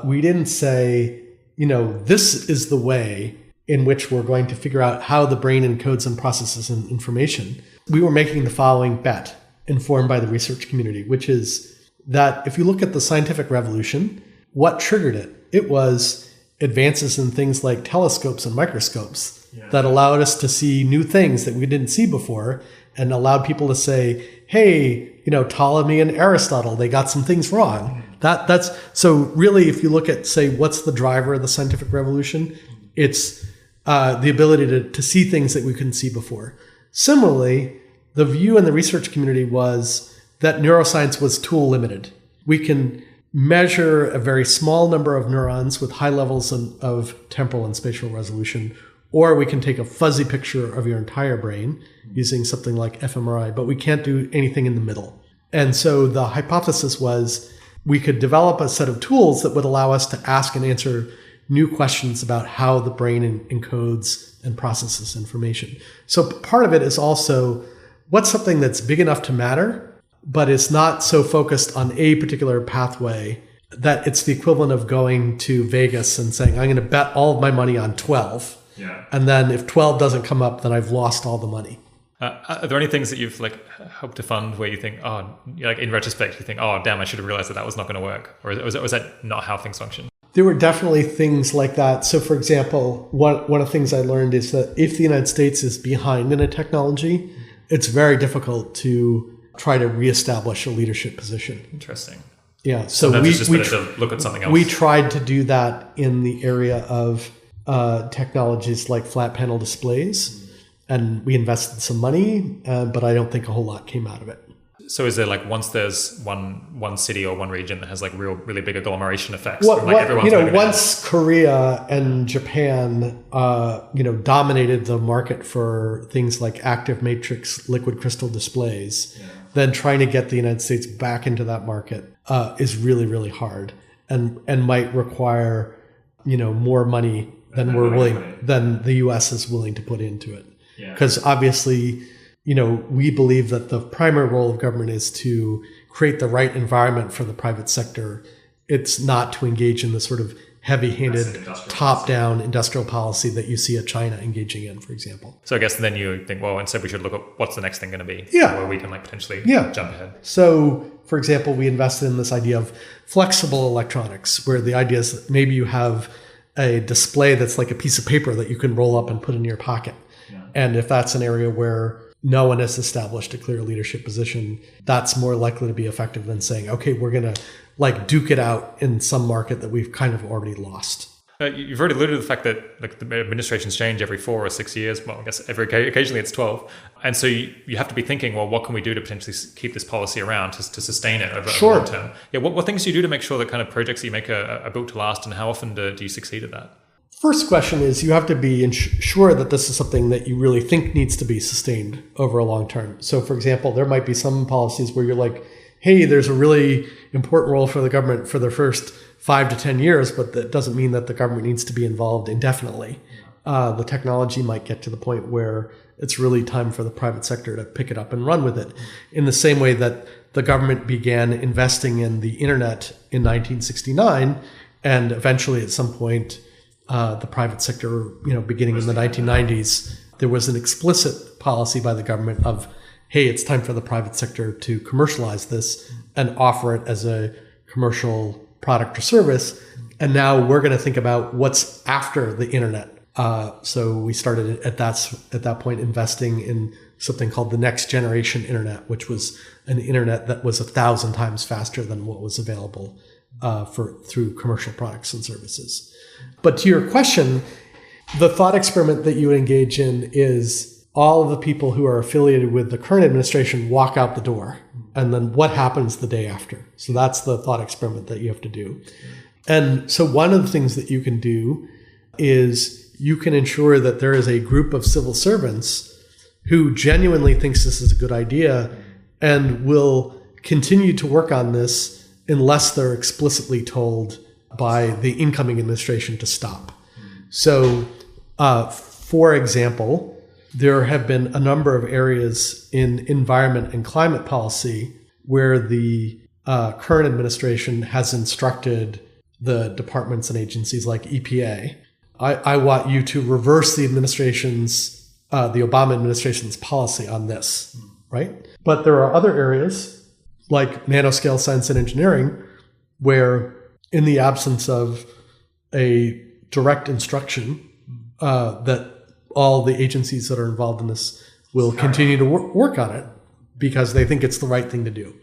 we didn't say, this is the way in which we're going to figure out how the brain encodes and processes information. We were making the following bet, informed by the research community, which is that if you look at the scientific revolution, what triggered it? It was advances in things like telescopes and microscopes that allowed us to see new things that we didn't see before, and allowed people to say, hey, Ptolemy and Aristotle, they got some things wrong. That's so really, if you look at, say, what's the driver of the scientific revolution, it's the ability to see things that we couldn't see before. Similarly, the view in the research community was that neuroscience was tool limited. We can measure a very small number of neurons with high levels of temporal and spatial resolution, or we can take a fuzzy picture of your entire brain using something like fMRI, but we can't do anything in the middle. And so the hypothesis was we could develop a set of tools that would allow us to ask and answer new questions about how the brain encodes and processes information. So part of it is also, what's something that's big enough to matter, but it's not so focused on a particular pathway that it's the equivalent of going to Vegas and saying, I'm going to bet all of my money on 12. Yeah. And then if 12 doesn't come up, then I've lost all the money. Are there any things that you've hoped to fund where you think, in retrospect, you think, oh, damn, I should have realized that was not going to work? Or was that not how things function? There were definitely things like that. So, for example, one of the things I learned is that if the United States is behind in a technology, it's very difficult to try to reestablish a leadership position. Interesting. Yeah. So just better to look at something else. We tried to do that in the area of technologies like flat panel displays. And we invested some money, but I don't think a whole lot came out of it. So is there once there's one city or one region that has really big agglomeration effects? Once Korea and Japan, dominated the market for things like active matrix liquid crystal displays, then trying to get the United States back into that market is really, really hard, and might require more money than than the U.S. is willing to put into it. Because obviously, we believe that the primary role of government is to create the right environment for the private sector. It's not to engage in the sort of heavy-handed, top-down industrial policy that you see China engaging in, for example. So I guess then you think, well, instead we should look at what's the next thing going to be, where we can potentially jump ahead. So, for example, we invested in this idea of flexible electronics, where the idea is that maybe you have a display that's like a piece of paper that you can roll up and put in your pocket. And if that's an area where no one has established a clear leadership position, that's more likely to be effective than saying, okay, we're going to duke it out in some market that we've kind of already lost. You've already alluded to the fact that the administrations change every 4 or 6 years. Well, I guess occasionally it's 12. And so you have to be thinking, well, what can we do to potentially keep this policy around to sustain it over the long term? Yeah, what things do you do to make sure that kind of projects that you make are built to last, and how often do you succeed at that? First question is, you have to be sure that this is something that you really think needs to be sustained over a long term. So, for example, there might be some policies where you're like, hey, there's a really important role for the government for the first 5 to 10 years, but that doesn't mean that the government needs to be involved indefinitely. The technology might get to the point where it's really time for the private sector to pick it up and run with it. In the same way that the government began investing in the internet in 1969, and eventually at some point, the private sector, beginning in the 1990s, there was an explicit policy by the government of, hey, it's time for the private sector to commercialize this and offer it as a commercial product or service. And now we're going to think about what's after the internet. So we started at that point investing in something called the next generation internet, which was an internet that was 1,000 times faster than what was available through commercial products and services. But to your question, the thought experiment that you would engage in is all of the people who are affiliated with the current administration walk out the door. And then what happens the day after? So that's the thought experiment that you have to do. And so one of the things that you can do is you can ensure that there is a group of civil servants who genuinely thinks this is a good idea and will continue to work on this unless they're explicitly told by the incoming administration to stop. So, for example, there have been a number of areas in environment and climate policy where the current administration has instructed the departments and agencies like EPA, I want you to reverse the Obama administration's policy on this, right? But there are other areas like nanoscale science and engineering where, in the absence of a direct instruction that all the agencies that are involved in this will continue to work on it because they think it's the right thing to do.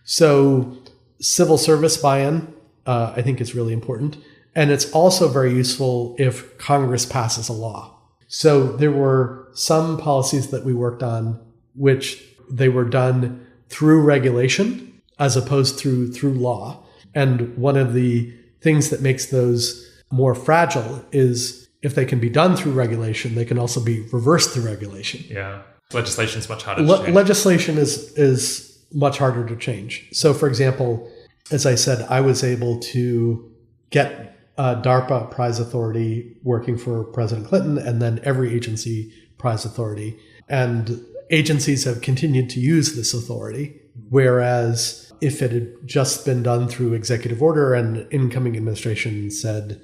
So civil service buy-in, I think, is really important. And it's also very useful if Congress passes a law. So there were some policies that we worked on which they were done through regulation as opposed through law. And one of the things that makes those more fragile is if they can be done through regulation, they can also be reversed through regulation. Yeah. Legislation is much harder to change. Legislation is much harder to change. So, for example, as I said, I was able to get DARPA prize authority working for President Clinton, and then every agency prize authority. And agencies have continued to use this authority, whereas if it had just been done through executive order and incoming administration said,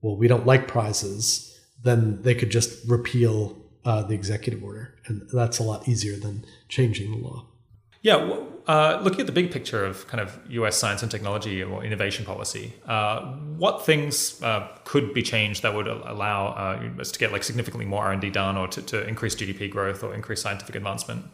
well, we don't like prizes, then they could just repeal the executive order. And that's a lot easier than changing the law. Yeah, looking at the big picture of kind of US science and technology or innovation policy, what things could be changed that would allow us to get like significantly more R&D done or to increase GDP growth or increase scientific advancement?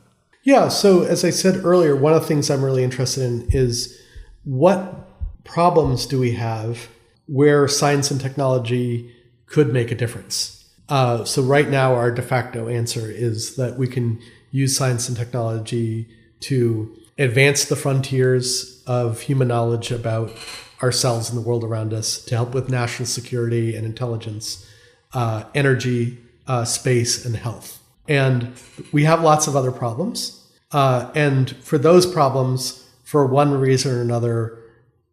Yeah, so as I said earlier, one of the things I'm really interested in is what problems do we have where science and technology could make a difference? So right now, our de facto answer is that we can use science and technology to advance the frontiers of human knowledge about ourselves and the world around us, to help with national security and intelligence, energy, space, and health. And we have lots of other problems. And for those problems, for one reason or another,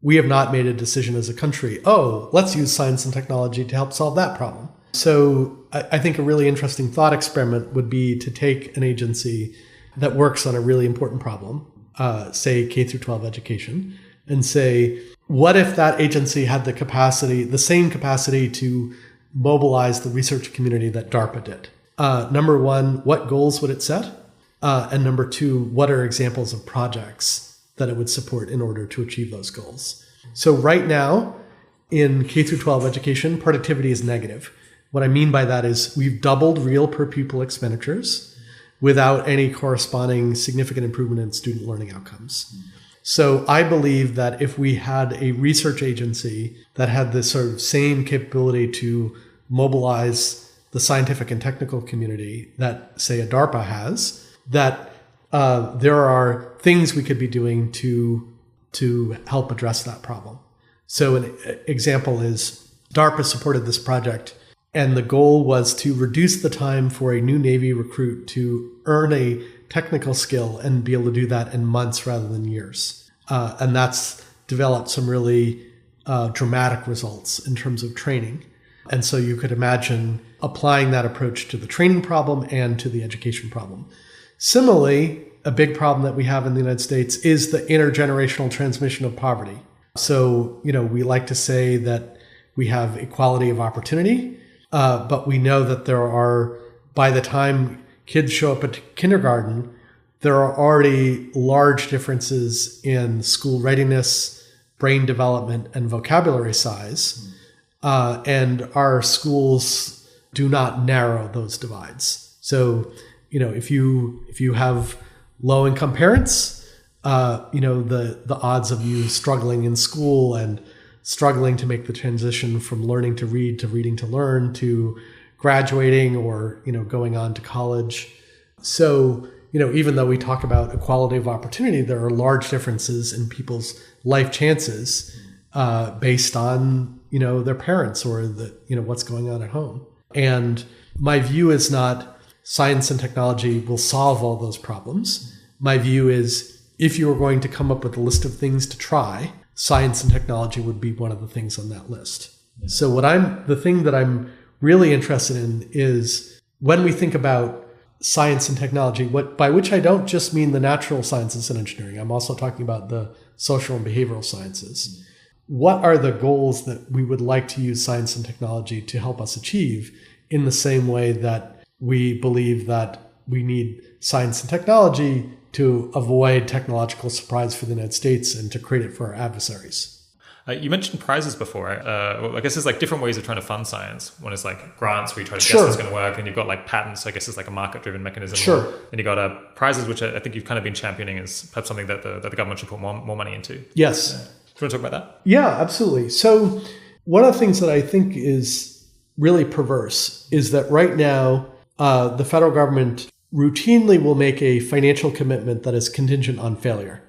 we have not made a decision as a country, let's use science and technology to help solve that problem. So I think a really interesting thought experiment would be to take an agency that works on a really important problem, say K through 12 education, and say, what if that agency had the same capacity to mobilize the research community that DARPA did? Number one, what goals would it set? And number two, what are examples of projects that it would support in order to achieve those goals? So right now, in K through 12 education, productivity is negative. What I mean by that is we've doubled real per pupil expenditures without any corresponding significant improvement in student learning outcomes. So I believe that if we had a research agency that had this sort of same capability to mobilize the scientific and technical community that, say, a DARPA has, that there are things we could be doing to help address that problem. So an example is DARPA supported this project, and the goal was to reduce the time for a new Navy recruit to earn a technical skill and be able to do that in months rather than years. And that's developed some really dramatic results in terms of training. And so you could imagine applying that approach to the training problem and to the education problem. Similarly, a big problem that we have in the United States is the intergenerational transmission of poverty. So, we like to say that we have equality of opportunity, but we know that there are, by the time kids show up at kindergarten, there are already large differences in school readiness, brain development, and vocabulary size. And our schools do not narrow those divides. So, if you have low-income parents, the odds of you struggling in school and struggling to make the transition from learning to read to reading to learn to graduating or, going on to college. So, even though we talk about equality of opportunity, there are large differences in people's life chances based on, their parents or what's going on at home. And my view is not science and technology will solve all those problems. My view is if you were going to come up with a list of things to try, science and technology would be one of the things on that list. So the thing that I'm really interested in is when we think about science and technology, by which I don't just mean the natural sciences and engineering, I'm also talking about the social and behavioral sciences. What are the goals that we would like to use science and technology to help us achieve in the same way that we believe that we need science and technology to avoid technological surprise for the United States and to create it for our adversaries? You mentioned prizes before. Well, I guess there's like different ways of trying to fund science. One is like grants where you try to guess what's going to work, and you've got like patents. I guess it's like a market-driven mechanism. Sure. And you got prizes, which I think you've kind of been championing as perhaps something that the government should put more money into. Yes. Do you want to talk about that? Yeah, absolutely. So one of the things that I think is really perverse is that right now the federal government routinely will make a financial commitment that is contingent on failure.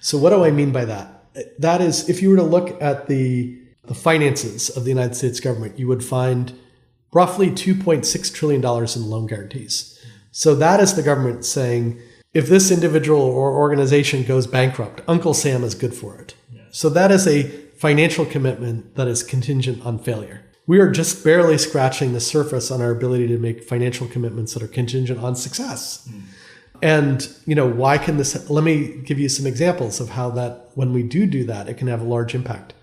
So what do I mean by that? That is, if you were to look at the finances of the United States government, you would find roughly $2.6 trillion in loan guarantees. So that is the government saying, if this individual or organization goes bankrupt, Uncle Sam is good for it. Yeah. So that is a financial commitment that is contingent on failure. We are just barely scratching the surface on our ability to make financial commitments that are contingent on success. And, why can this, let me give you some examples of how that, when we do that, it can have a large impact.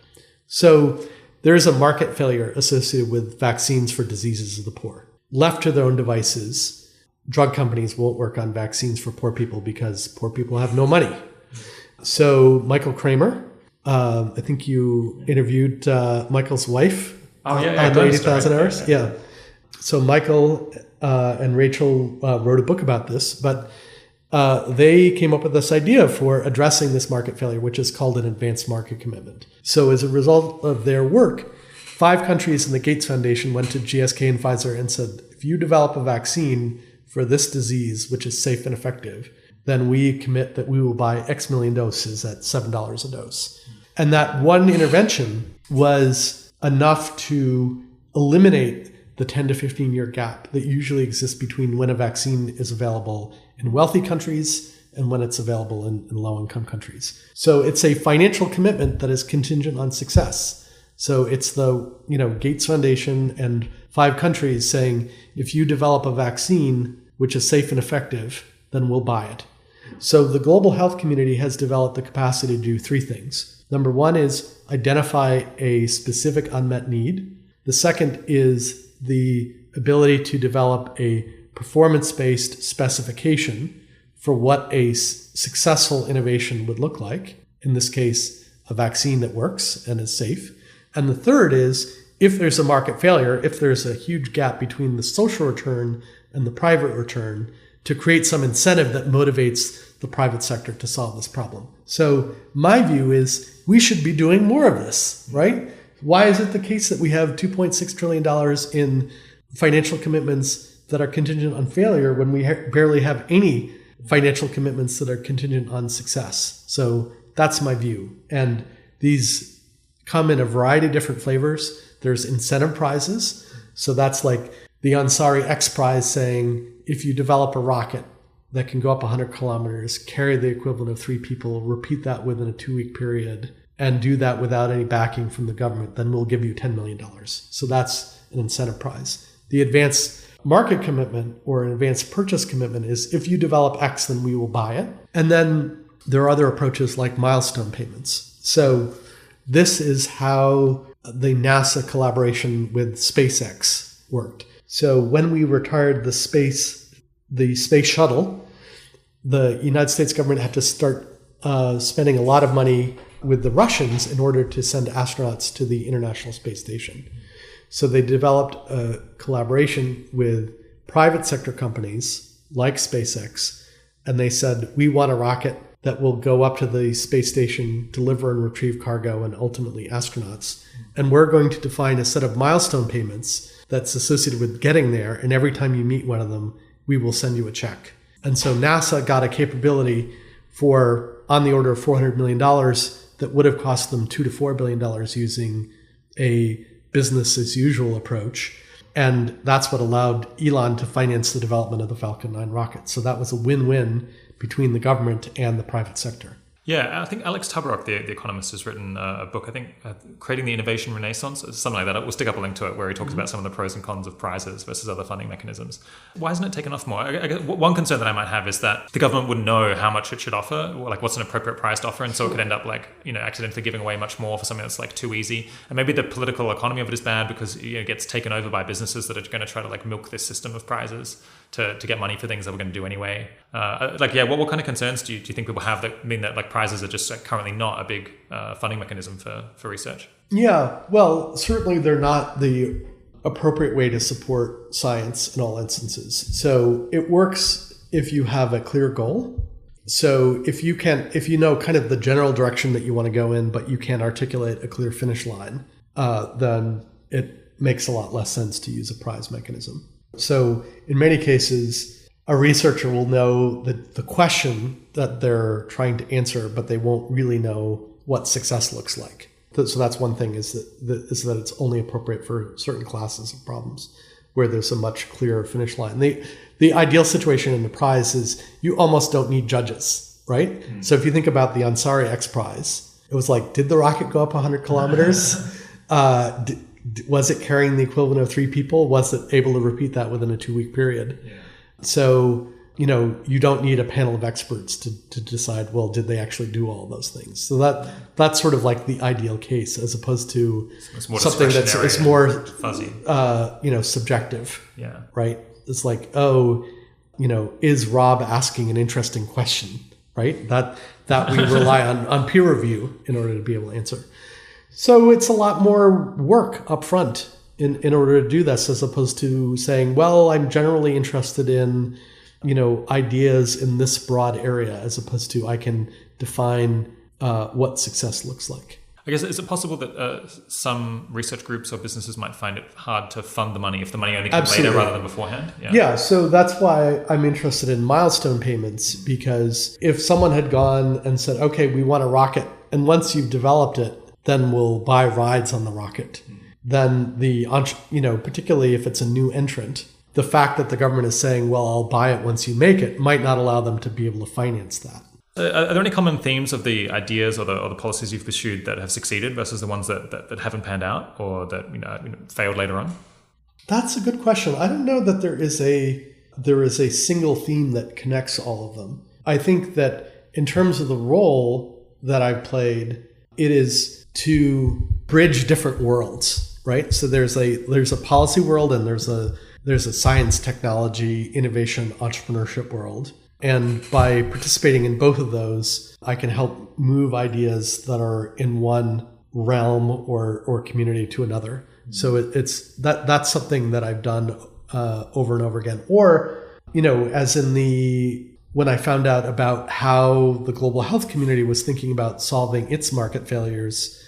So there's a market failure associated with vaccines for diseases of the poor. Left to their own devices, drug companies won't work on vaccines for poor people because poor people have no money. So Michael Kramer, I think you interviewed Michael's wife on 80,000 Hours. Yeah. So Michael and Rachel wrote a book about this, but they came up with this idea for addressing this market failure, which is called an advanced market commitment. So as a result of their work, 5 countries in the Gates Foundation went to GSK and Pfizer and said, if you develop a vaccine for this disease, which is safe and effective, then we commit that we will buy X million doses at $7 a dose. And that one intervention was enough to eliminate the 10 to 15 year gap that usually exists between when a vaccine is available in wealthy countries and when it's available in low-income countries. So it's a financial commitment that is contingent on success. So it's the Gates Foundation and 5 countries saying, if you develop a vaccine which is safe and effective, then we'll buy it. So the global health community has developed the capacity to do 3 things. Number 1 is identify a specific unmet need. The second is the ability to develop a performance-based specification for what a successful innovation would look like. In this case, a vaccine that works and is safe. And the third is, if there's a market failure, if there's a huge gap between the social return and the private return, to create some incentive that motivates the private sector to solve this problem. So my view is we should be doing more of this, right? Why is it the case that we have $2.6 trillion in financial commitments that are contingent on failure when we barely have any financial commitments that are contingent on success? So that's my view. And these come in a variety of different flavors. There's incentive prizes. So that's like the Ansari X Prize saying, if you develop a rocket that can go up 100 kilometers, carry the equivalent of 3 people, repeat that within a 2-week period, and do that without any backing from the government, then we'll give you $10 million. So that's an incentive prize. The advanced market commitment or an advanced purchase commitment is, if you develop X, then we will buy it. And then there are other approaches like milestone payments. So this is how the NASA collaboration with SpaceX worked. So when we retired the space shuttle, the United States government had to start spending a lot of money with the Russians in order to send astronauts to the International Space Station. So they developed a collaboration with private sector companies like SpaceX, and they said, we want a rocket that will go up to the space station, deliver and retrieve cargo, and ultimately astronauts. And we're going to define a set of milestone payments that's associated with getting there, and every time you meet one of them, we will send you a check. And so NASA got a capability for on the order of $400 million that would have cost them $2 to $4 billion using a business as usual approach. And that's what allowed Elon to finance the development of the Falcon 9 rocket. So that was a win-win between the government and the private sector. Yeah, I think Alex Tabarrok, the economist, has written a book, I think, Creating the Innovation Renaissance, something like that. We'll stick up a link to it where he talks about some of the pros and cons of prizes versus other funding mechanisms. Why hasn't it taken off more? I guess one concern that I might have is that the government wouldn't know how much it should offer, or like what's an appropriate price to offer, and so it could end up like, accidentally giving away much more for something that's like too easy. And maybe the political economy of it is bad because it gets taken over by businesses that are going to try to like milk this system of prizes to get money for things that we're going to do anyway. What kind of concerns do you think people have that mean that like prizes are just currently not a big funding mechanism for research? Yeah, well, certainly they're not the appropriate way to support science in all instances. So it works if you have a clear goal. So if you know kind of the general direction that you want to go in, but you can't articulate a clear finish line, then it makes a lot less sense to use a prize mechanism. So in many cases, a researcher will know the question that they're trying to answer, but they won't really know what success looks like. So that's one thing is that it's only appropriate for certain classes of problems where there's a much clearer finish line. The ideal situation in the prize is you almost don't need judges, right? Mm-hmm. So if you think about the Ansari X Prize, it was like, did the rocket go up 100 kilometers? Was it carrying the equivalent of 3 people? Was it able to repeat that within a 2-week period? Yeah. So, you don't need a panel of experts to decide, well, did they actually do all those things? So that's sort of like the ideal case as opposed to something that's more fuzzy, subjective. Yeah. Right. It's like, is Rob asking an interesting question? Right. That we rely on peer review in order to be able to answer. So it's a lot more work up front in order to do this, as opposed to saying, well, I'm generally interested in, ideas in this broad area, as opposed to I can define what success looks like. I guess, is it possible that some research groups or businesses might find it hard to fund the money if the money only comes later rather than beforehand? Yeah, so that's why I'm interested in milestone payments, because if someone had gone and said, okay, we want a rocket, and once you've developed it, then we'll buy rides on the rocket. Then particularly if it's a new entrant, the fact that the government is saying, well, I'll buy it once you make it, might not allow them to be able to finance that. Are there any common themes of the ideas or the policies you've pursued that have succeeded versus the ones that haven't panned out or that failed later on? That's a good question. I don't know that there is a single theme that connects all of them. I think that in terms of the role that I've played, it is to bridge different worlds, right? So there's a policy world and there's a science, technology, innovation, entrepreneurship world. And by participating in both of those, I can help move ideas that are in one realm or community to another. So that's something that I've done over and over again. Or, as in when I found out about how the global health community was thinking about solving its market failures,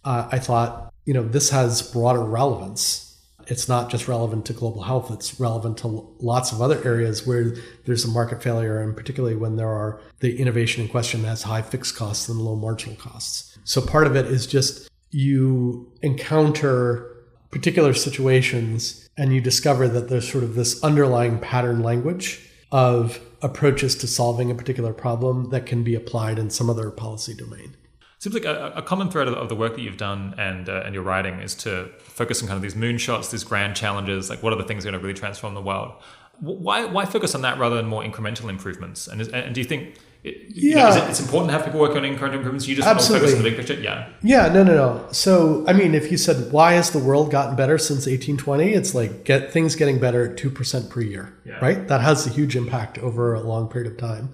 I thought, this has broader relevance. It's not just relevant to global health. It's relevant to lots of other areas where there's a market failure, and particularly when the innovation in question has high fixed costs and low marginal costs. So part of it is just you encounter particular situations and you discover that there's sort of this underlying pattern language of approaches to solving a particular problem that can be applied in some other policy domain. Seems like a common thread of the work that you've done and your writing is to focus on kind of these moonshots, these grand challenges, like what are the things that are going to really transform the world? Why focus on that rather than more incremental improvements? And do you think it's important to have people working on incremental improvements? You just want to focus on the big picture? Yeah, no. So, if you said, why has the world gotten better since 1820? It's like things getting better at 2% per year, right? That has a huge impact over a long period of time.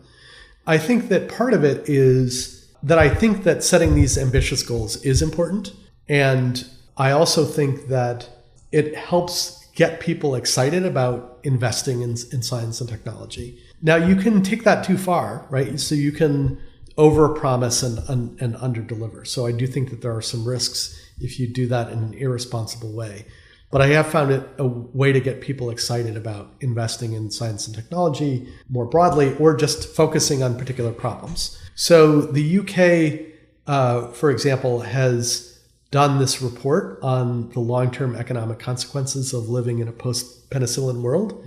I think that part of it is that I think that setting these ambitious goals is important. And I also think that it helps get people excited about investing in science and technology. Now, you can take that too far, right? So you can overpromise and underdeliver. So I do think that there are some risks if you do that in an irresponsible way. But I have found it a way to get people excited about investing in science and technology more broadly, or just focusing on particular problems. So the UK, for example, has done this report on the long-term economic consequences of living in a post-penicillin world.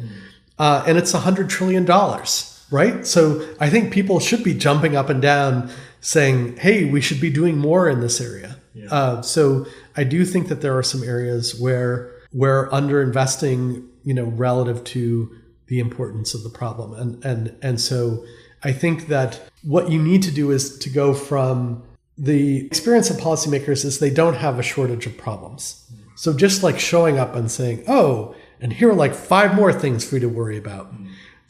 And it's $100 trillion, right? So I think people should be jumping up and down saying, hey, we should be doing more in this area. Yeah. So I do think that there are some areas where we're underinvesting, relative to the importance of the problem. And so I think that what you need to do is to go from the experience of policymakers is they don't have a shortage of problems. So just like showing up and saying, oh, and here are like 5 more things for you to worry about.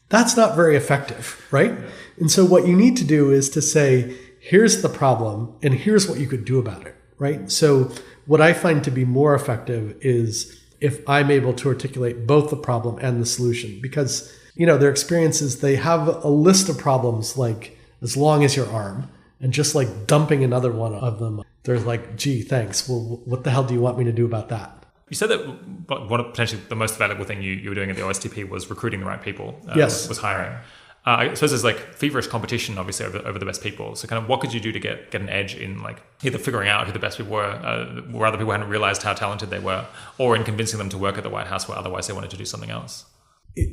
That's not very effective, right? Yeah. And so what you need to do is to say, here's the problem and here's what you could do about it, right? So what I find to be more effective is if I'm able to articulate both the problem and the solution, because, their experience is they have a list of problems like as long as your arm, and just like dumping another one of them, they're like, gee, thanks. Well, what the hell do you want me to do about that? You said that one of potentially the most valuable thing you were doing at the OSTP was recruiting the right people. Yes. Was hiring. I suppose there's like feverish competition, obviously, over the best people. So kind of what could you do to get an edge in like either figuring out who the best people were other people hadn't realized how talented they were, or in convincing them to work at the White House where otherwise they wanted to do something else?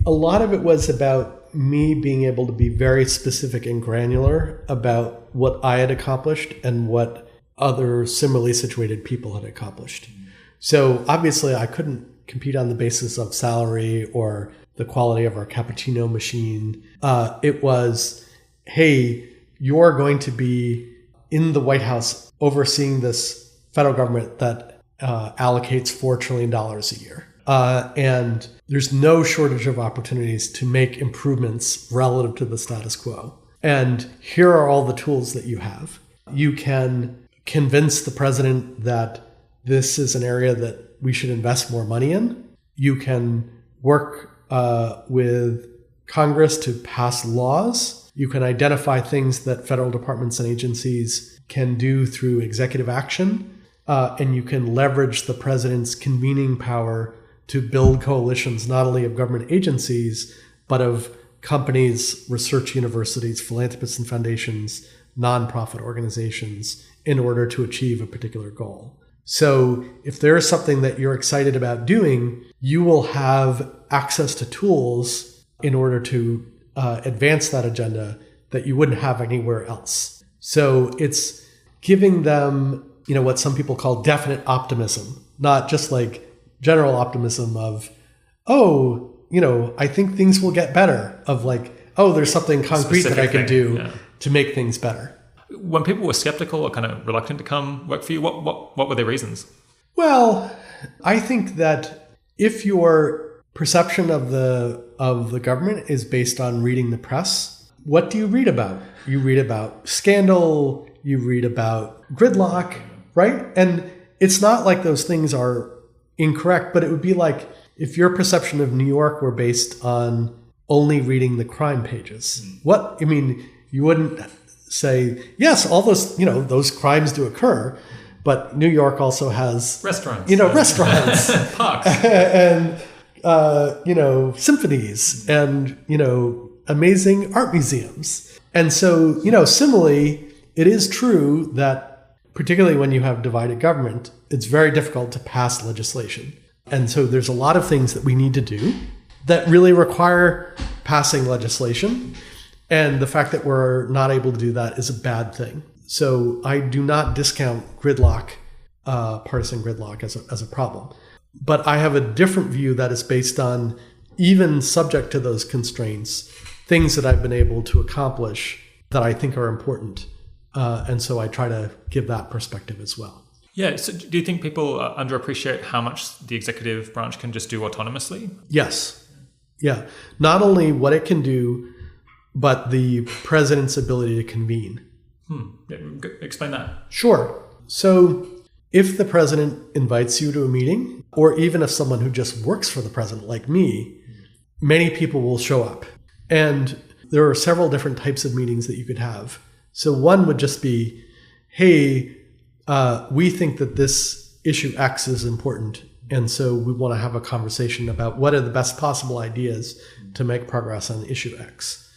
A lot of it was about me being able to be very specific and granular about what I had accomplished and what other similarly situated people had accomplished. So obviously I couldn't compete on the basis of salary or the quality of our cappuccino machine. It was, hey, you're going to be in the White House overseeing this federal government that allocates $4 trillion a year. And there's no shortage of opportunities to make improvements relative to the status quo. And here are all the tools that you have. You can convince the president that this is an area that we should invest more money in. You can work with Congress to pass laws. You can identify things that federal departments and agencies can do through executive action. And you can leverage the president's convening power to build coalitions, not only of government agencies, but of companies, research universities, philanthropists and foundations, nonprofit organizations, in order to achieve a particular goal. So if there is something that you're excited about doing, you will have access to tools in order to advance that agenda that you wouldn't have anywhere else. So it's giving them, what some people call definite optimism, not just like general optimism of, I think things will get better, of like, there's something concrete that I can do to make things better. When people were skeptical or kind of reluctant to come work for you, what were their reasons? Well, I think that if your perception of the government is based on reading the press, what do you read about? You read about scandal, you read about gridlock, right? And it's not like those things are incorrect, but it would be like if your perception of New York were based on only reading the crime pages. You wouldn't say, yes, all those, those crimes do occur, but New York also has restaurants, restaurants, parks, and symphonies, and amazing art museums. And so, similarly, it is true that particularly when you have divided government, it's very difficult to pass legislation. And so there's a lot of things that we need to do that really require passing legislation. And the fact that we're not able to do that is a bad thing. So I do not discount gridlock, partisan gridlock as a problem. But I have a different view that is based on, even subject to those constraints, things that I've been able to accomplish that I think are important. And so I try to give that perspective as well. Yeah. So do you think people underappreciate how much the executive branch can just do autonomously? Yes. Yeah. Not only what it can do, but the president's ability to convene. Explain that. Sure. So if the president invites you to a meeting, or even if someone who just works for the president like me, many people will show up. And there are several different types of meetings that you could have. So one would just be, hey, we think that this issue X is important. And so we want to have a conversation about what are the best possible ideas to make progress on issue X.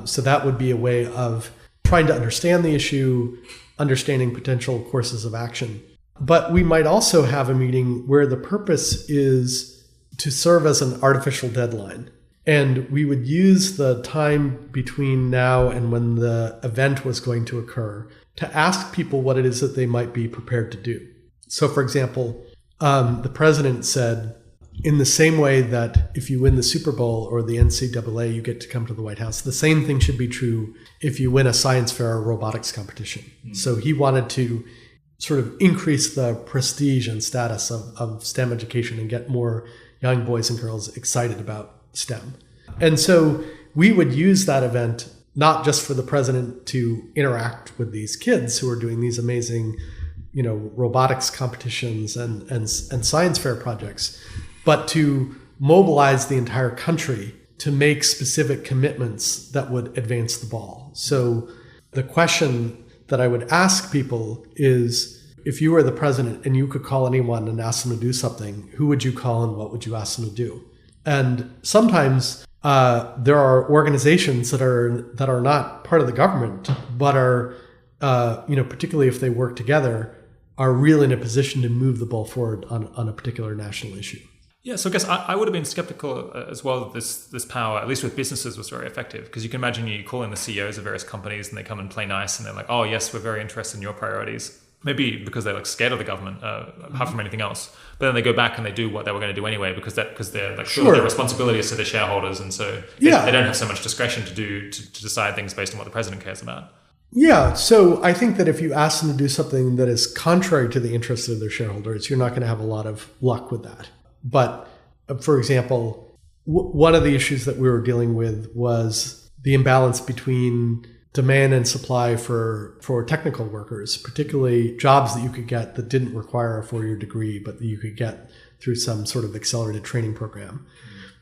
So that would be a way of trying to understand the issue, understanding potential courses of action. But we might also have a meeting where the purpose is to serve as an artificial deadline. And we would use the time between now and when the event was going to occur to ask people what it is that they might be prepared to do. So, for example, the president said, in the same way that if you win the Super Bowl or the NCAA, you get to come to the White House, the same thing should be true if you win a science fair or robotics competition. So he wanted to sort of increase the prestige and status of STEM education and get more young boys and girls excited about STEM. And so we would use that event not just for the president to interact with these kids who are doing these amazing, robotics competitions and science fair projects, but to mobilize the entire country to make specific commitments that would advance the ball. So the question that I would ask people is, if you were the president and you could call anyone and ask them to do something, who would you call and what would you ask them to do? And sometimes there are organizations that are not part of the government, but are, particularly if they work together, are really in a position to move the ball forward on a particular national issue. Yeah, so I guess I would have been skeptical as well that this power, at least with businesses, was very effective. Because you can imagine you call in the CEOs of various companies and they come and play nice and they're like, oh, yes, we're very interested in your priorities. Maybe because they're scared of the government, apart from anything else. But then they go back and they do what they were going to do anyway because they're sure their responsibility is to their shareholders, and so they don't have so much discretion to decide things based on what the president cares about. Yeah, so I think that if you ask them to do something that is contrary to the interests of their shareholders, you're not going to have a lot of luck with that. But for example, one of the issues that we were dealing with was the imbalance between demand and supply for technical workers, particularly jobs that you could get that didn't require a 4-year degree, but that you could get through some sort of accelerated training program.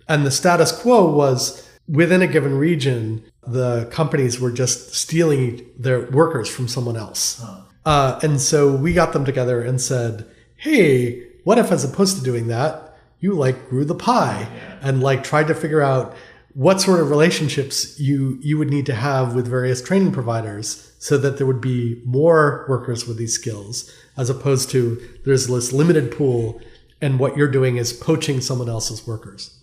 And the status quo was within a given region, the companies were just stealing their workers from someone else. And so we got them together and said, hey, what if as opposed to doing that, you grew the pie and tried to figure out what sort of relationships you would need to have with various training providers so that there would be more workers with these skills, as opposed to there's this limited pool and what you're doing is poaching someone else's workers.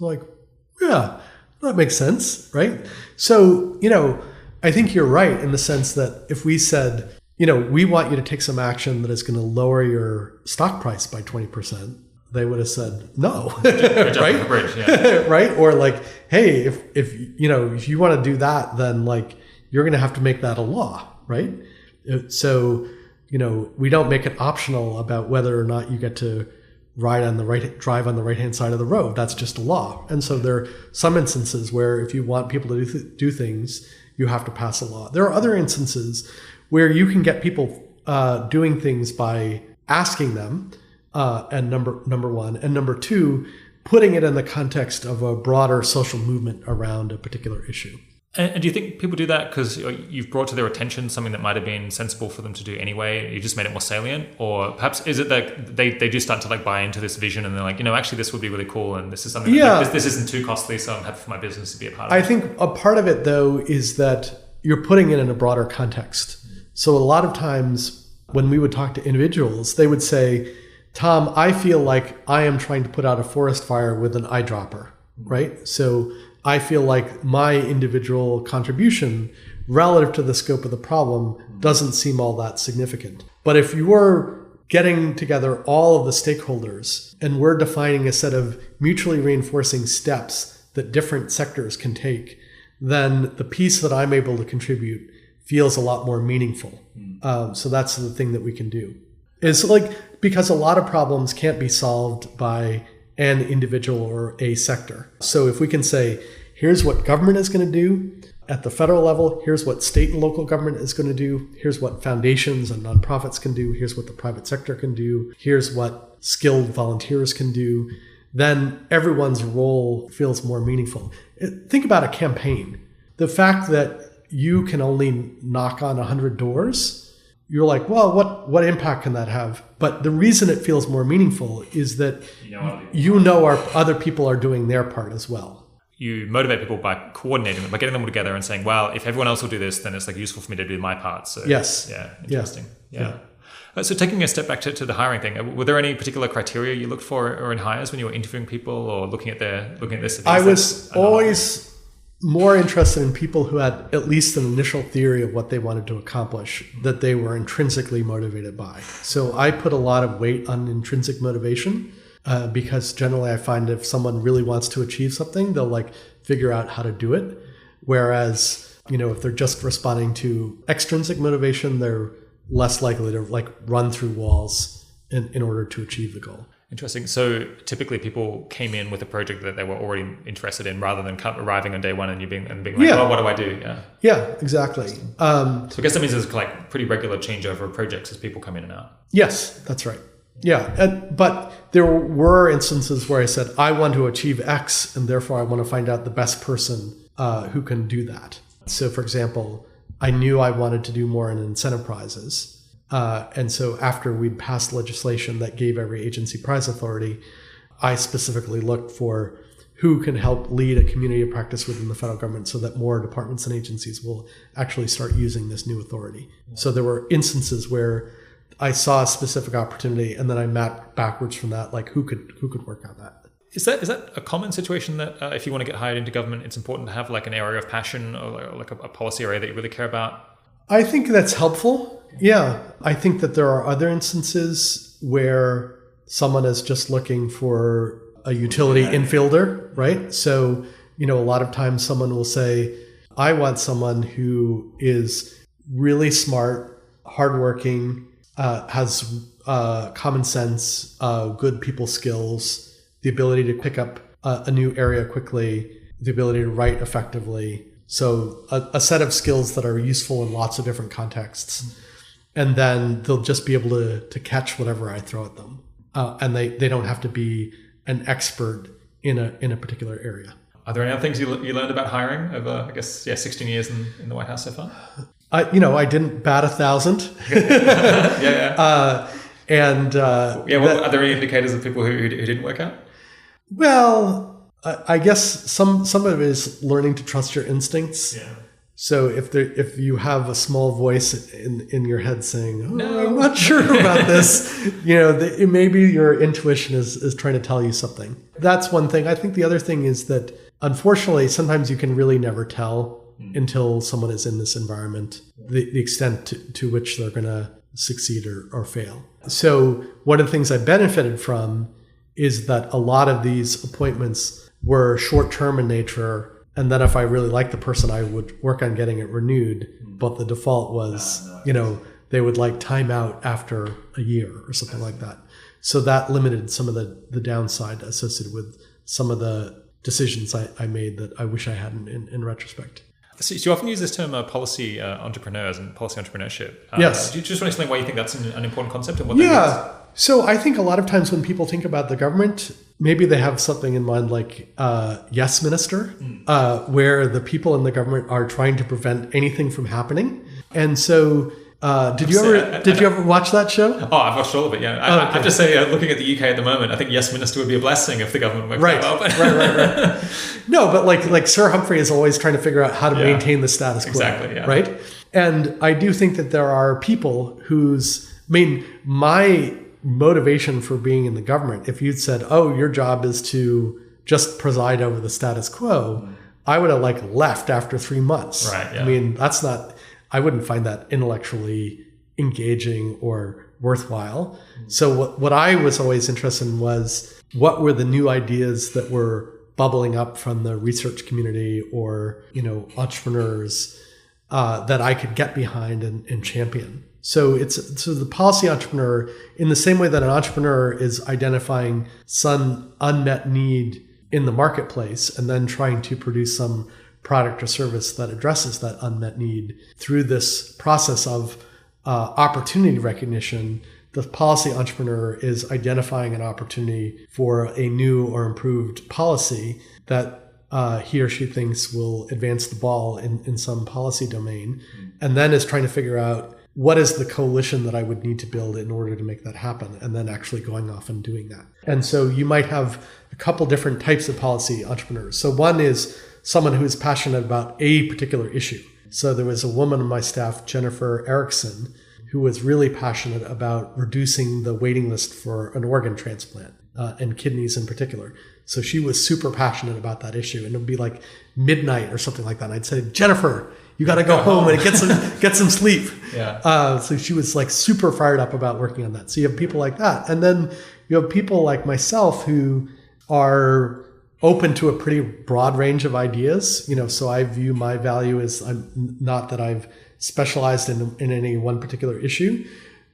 Yeah, that makes sense, right? So, I think you're right in the sense that if we said, we want you to take some action that is going to lower your stock price by 20%, they would have said no, right? Bridge, yeah. Right? Or hey, if you want to do that, then you're going to have to make that a law, right? So, we don't make it optional about whether or not you get to drive on the right-hand side of the road. That's just a law. And so there are some instances where if you want people to do things, you have to pass a law. There are other instances where you can get people doing things by asking them. And number one, and number two, putting it in the context of a broader social movement around a particular issue. And do you think people do that because you've brought to their attention something that might have been sensible for them to do anyway? You just made it more salient, or perhaps is it that they do start to buy into this vision and they're actually this would be really cool, and this is something this isn't too costly, so I'm happy for my business to be a part of it. I think a part of it though is that you're putting it in a broader context. So a lot of times when we would talk to individuals, they would say, Tom, I feel like I am trying to put out a forest fire with an eyedropper, right? So I feel like my individual contribution relative to the scope of the problem doesn't seem all that significant. But if you were getting together all of the stakeholders and we're defining a set of mutually reinforcing steps that different sectors can take, then the piece that I'm able to contribute feels a lot more meaningful. So that's the thing that we can do. It's because a lot of problems can't be solved by an individual or a sector. So if we can say, here's what government is going to do at the federal level, here's what state and local government is going to do, here's what foundations and nonprofits can do, here's what the private sector can do, here's what skilled volunteers can do, then everyone's role feels more meaningful. Think about a campaign. The fact that you can only knock on 100 doors, you're well, what impact can that have? But the reason it feels more meaningful is that other people are doing their part as well. You motivate people by coordinating them, by getting them all together and saying, well, if everyone else will do this, then it's useful for me to do my part. So yes. Yeah, interesting. Yeah. So taking a step back to the hiring thing, were there any particular criteria you looked for or in hires when you were interviewing people or looking at this? I was always more interested in people who had at least an initial theory of what they wanted to accomplish that they were intrinsically motivated by. So I put a lot of weight on intrinsic motivation because generally I find if someone really wants to achieve something, they'll figure out how to do it. Whereas, if they're just responding to extrinsic motivation, they're less likely to run through walls in order to achieve the goal. Interesting. So typically people came in with a project that they were already interested in rather than arriving on day one and being like, well, what do I do? Yeah, exactly. So I guess that means there's like pretty regular changeover of projects as people come in and out. Yes, that's right. Yeah. But there were instances where I said, I want to achieve X and therefore I want to find out the best person who can do that. So for example, I knew I wanted to do more in incentive prizes. And so after we passed legislation that gave every agency prize authority, I specifically looked for who can help lead a community of practice within the federal government so that more departments and agencies will actually start using this new authority. So there were instances where I saw a specific opportunity and then I mapped backwards from that, like who could work on that. Is that a common situation that if you want to get hired into government, it's important to have like an area of passion or like a policy area that you really care about? I think that's helpful. Yeah. I think that there are other instances where someone is just looking for a utility infielder, right? So, a lot of times someone will say, I want someone who is really smart, hardworking, has common sense, good people skills, the ability to pick up a new area quickly, the ability to write effectively. So a set of skills that are useful in lots of different contexts. And then they'll just be able to catch whatever I throw at them. And they don't have to be an expert in a particular area. Are there any other things you learned about hiring over, 16 years in the White House so far? I didn't bat 1,000. Yeah. Are there any indicators of people who didn't work out? Well, I guess some of it is learning to trust your instincts. Yeah. So if you have a small voice in your head saying, no, I'm not sure about this, maybe your intuition is trying to tell you something. That's one thing. I think the other thing is that unfortunately, sometimes you can really never tell until someone is in this environment, the extent to which they're going to succeed or fail. So one of the things I benefited from is that a lot of these appointments were short-term in nature. And then if I really liked the person, I would work on getting it renewed. But the default was, they would like time out after a year or something like that. So that limited some of the downside associated with some of the decisions I made that I wish I hadn't in retrospect. So you often use this term policy entrepreneurs and policy entrepreneurship. Yes. Do you just want to explain why you think that's an important concept and what that means? So I think a lot of times when people think about the government, maybe they have something in mind like yes minister, where the people in the government are trying to prevent anything from happening. And so did you ever watch that show? Oh, I've watched all of it, yeah. I have to say, looking at the UK at the moment, I think yes minister would be a blessing if the government worked well. Right. No, but like Sir Humphrey is always trying to figure out how to maintain the status quo. Exactly, yeah. Right? And I do think that there are people my motivation for being in the government, if you'd said, oh, your job is to just preside over the status quo, I would have left after 3 months. Right, yeah. I wouldn't find that intellectually engaging or worthwhile. So what I was always interested in was what were the new ideas that were bubbling up from the research community or, entrepreneurs that I could get behind and champion. So the policy entrepreneur, in the same way that an entrepreneur is identifying some unmet need in the marketplace and then trying to produce some product or service that addresses that unmet need through this process of opportunity recognition, the policy entrepreneur is identifying an opportunity for a new or improved policy that he or she thinks will advance the ball in some policy domain, and then is trying to figure out what is the coalition that I would need to build in order to make that happen, and then actually going off and doing that. And so you might have a couple different types of policy entrepreneurs. So one is someone who is passionate about a particular issue. So there was a woman on my staff, Jennifer Erickson, who was really passionate about reducing the waiting list for an organ transplant, and kidneys in particular. So she was super passionate about that issue, and it would be like midnight or something like that. And I'd say, Jennifer, you got to go home and get some sleep. Yeah. So she was super fired up about working on that. So you have people like that. And then you have people like myself who are open to a pretty broad range of ideas. So I view my value as not that I've specialized in any one particular issue,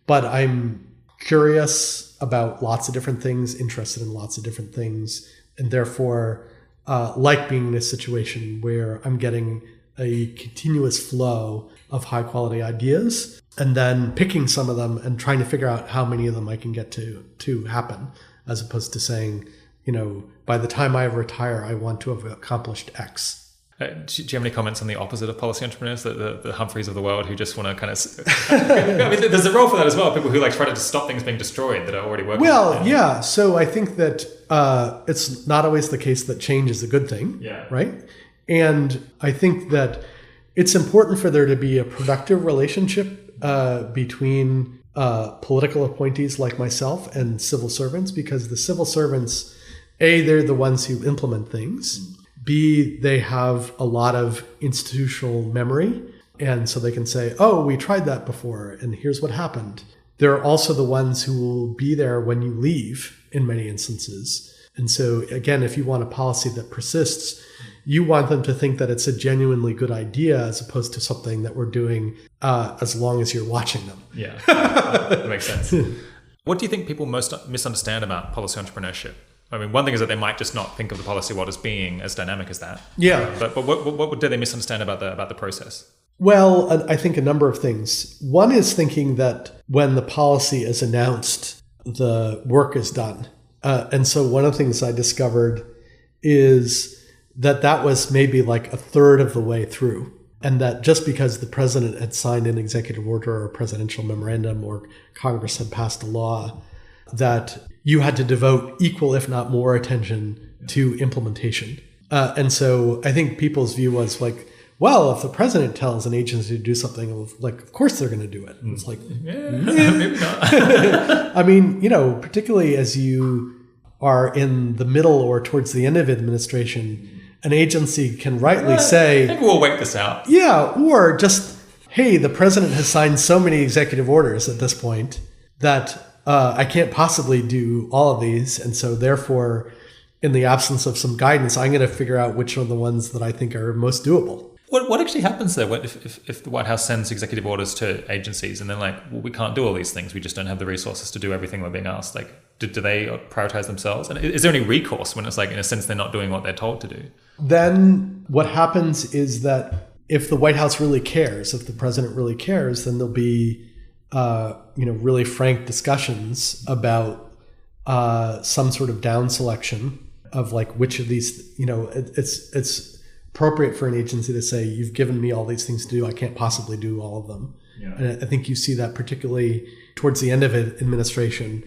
but I'm curious about lots of different things, interested in lots of different things, and therefore like being in a situation where I'm getting a continuous flow of high quality ideas and then picking some of them and trying to figure out how many of them I can get to happen, as opposed to saying, by the time I retire, I want to have accomplished X. Do you have any comments on the opposite of policy entrepreneurs, the Humphreys of the world who just want to kind of... I mean, there's a role for that as well, people who try to stop things being destroyed that are already working. Well, yeah. So I think that it's not always the case that change is a good thing, right? And I think that it's important for there to be a productive relationship between political appointees like myself and civil servants, because the civil servants, A, they're the ones who implement things. B, they have a lot of institutional memory. And so they can say, oh, we tried that before, and here's what happened. They're also the ones who will be there when you leave in many instances. And so, again, if you want a policy that persists, you want them to think that it's a genuinely good idea as opposed to something that we're doing as long as you're watching them. Yeah, that makes sense. What do you think people most misunderstand about policy entrepreneurship? I mean, one thing is that they might just not think of the policy world as being as dynamic as that. Yeah. But what do they misunderstand about the process? Well, I think a number of things. One is thinking that when the policy is announced, the work is done. And so one of the things I discovered is that was maybe like a third of the way through. And that just because the president had signed an executive order or a presidential memorandum or Congress had passed a law, that you had to devote equal, if not more, attention to implementation. And so I think people's view was well, if the president tells an agency to do something, of course they're going to do it. And it's maybe not. I mean, particularly as you are in the middle or towards the end of administration, an agency can rightly say, maybe we'll wait this out. Yeah, or just, hey, the president has signed so many executive orders at this point that I can't possibly do all of these. And so therefore, in the absence of some guidance, I'm going to figure out which are the ones that I think are most doable. What actually happens there if the White House sends executive orders to agencies and they're we can't do all these things, we just don't have the resources to do everything we're being asked? Do they prioritize themselves? And is there any recourse when it's in a sense they're not doing what they're told to do? Then what happens is that if the White House really cares, if the president really cares, then there'll be really frank discussions about some sort of down selection of which of these, it's appropriate for an agency to say, you've given me all these things to do, I can't possibly do all of them. Yeah. And I think you see that particularly towards the end of administration,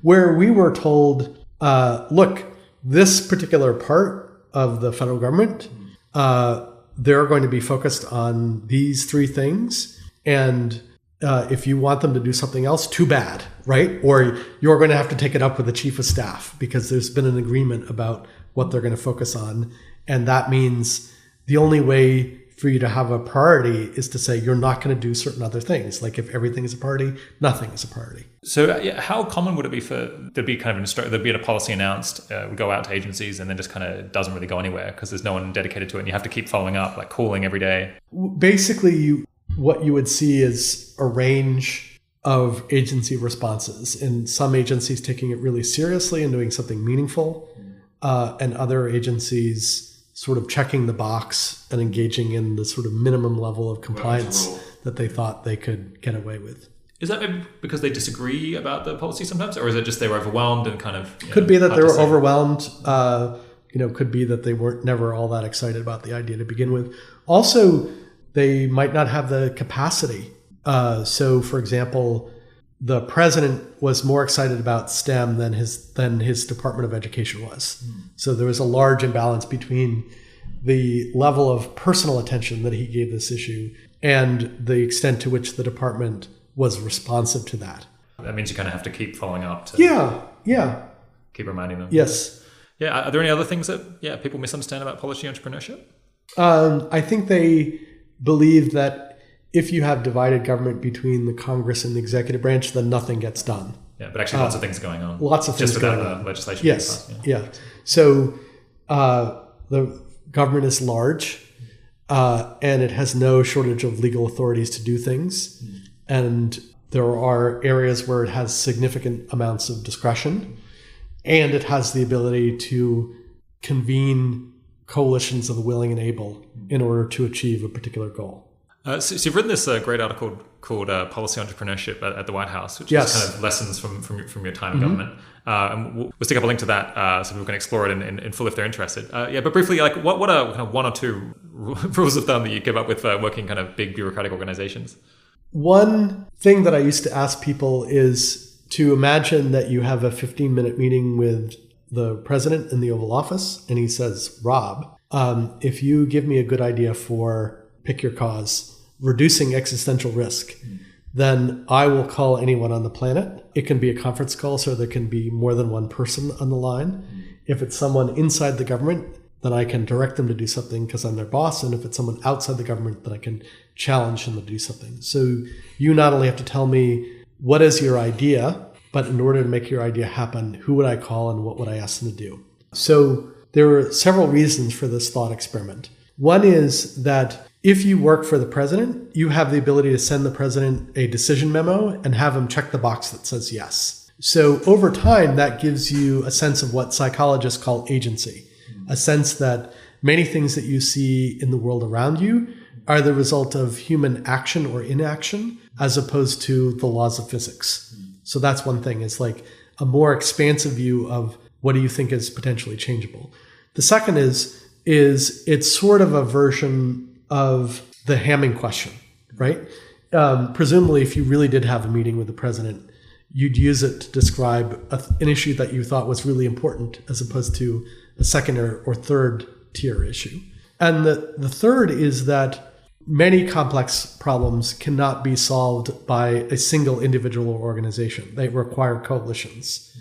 where we were told, look, this particular part of the federal government, they're going to be focused on these three things. And if you want them to do something else, too bad, right? Or you're going to have to take it up with the chief of staff because there's been an agreement about what they're going to focus on. And that means the only way for you to have a priority is to say you're not going to do certain other things. Like if everything is a priority, nothing is a priority. So how common would it be for there'd be a policy announced, we go out to agencies and then just kind of doesn't really go anywhere because there's no one dedicated to it and you have to keep following up, calling every day? Basically, what you would see is a range of agency responses, and some agencies taking it really seriously and doing something meaningful, and other agencies sort of checking the box and engaging in the sort of minimum level of compliance that they thought they could get away with. Is that maybe because they disagree about the policy sometimes, or is it just they were overwhelmed and kind of... Could be that they were overwhelmed. Could be that they weren't never all that excited about the idea to begin with. Also, they might not have the capacity. So, for example, the president was more excited about STEM than his Department of Education was. So there was a large imbalance between the level of personal attention that he gave this issue and the extent to which the department was responsive to that. That means you kind of have to keep following up to keep reminding them. Yes. Yeah. Are there any other things that people misunderstand about policy entrepreneurship? I think they believe that if you have divided government between the Congress and the executive branch, then nothing gets done. Yeah, but actually lots of things going on. Lots of things going on. Just without legislation. Yes, yeah. So the government is large, and it has no shortage of legal authorities to do things. And There are areas where it has significant amounts of discretion, and it has the ability to convene coalitions of the willing and able in order to achieve a particular goal. So you've written this great article called Policy Entrepreneurship at the White House, which Yes. is kind of lessons from your time in government. And we'll stick up a link to that so people can explore it in full if they're interested. But briefly, like what are kind of one or two rules of thumb that you give up with working kind of big bureaucratic organizations? One thing that I used to ask people is to imagine that you have a 15-minute meeting with the president in the Oval Office, and he says, Rob, if you give me a good idea for, pick your cause, reducing existential risk, then I will call anyone on the planet. It can be a conference call, so there can be more than one person on the line. If it's someone inside the government, then I can direct them to do something because I'm their boss. And if it's someone outside the government, then I can challenge them to do something. So you not only have to tell me what is your idea, but in order to make your idea happen, who would I call and what would I ask them to do? So there are several reasons for this thought experiment. One is that if you work for the president, you have the ability to send the president a decision memo and have him check the box that says yes. So over time, that gives you a sense of what psychologists call agency, a sense that many things that you see in the world around you are the result of human action or inaction, as opposed to the laws of physics. So that's one thing, is like a more expansive view of what do you think is potentially changeable. The second is it's sort of a version of the Hamming question, right? Presumably, if you really did have a meeting with the president, you'd use it to describe an issue that you thought was really important, as opposed to a second or third tier issue. And the third is that many complex problems cannot be solved by a single individual or organization. They require coalitions.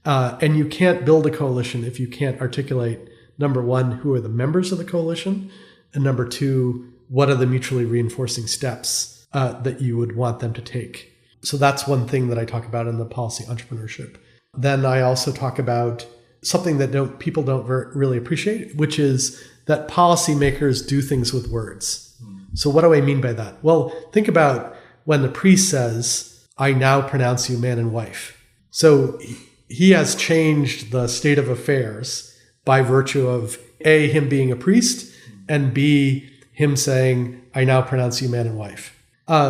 And you can't build a coalition if you can't articulate, number one, who are the members of the coalition, and number two, what are the mutually reinforcing steps that you would want them to take? So that's one thing that I talk about in the policy entrepreneurship. Then I also talk about something that people don't really appreciate, which is that policymakers do things with words. So what do I mean by that? Well, think about when the priest says, I now pronounce you man and wife. So he has changed the state of affairs by virtue of A, him being a priest, and B, him saying, I now pronounce you man and wife.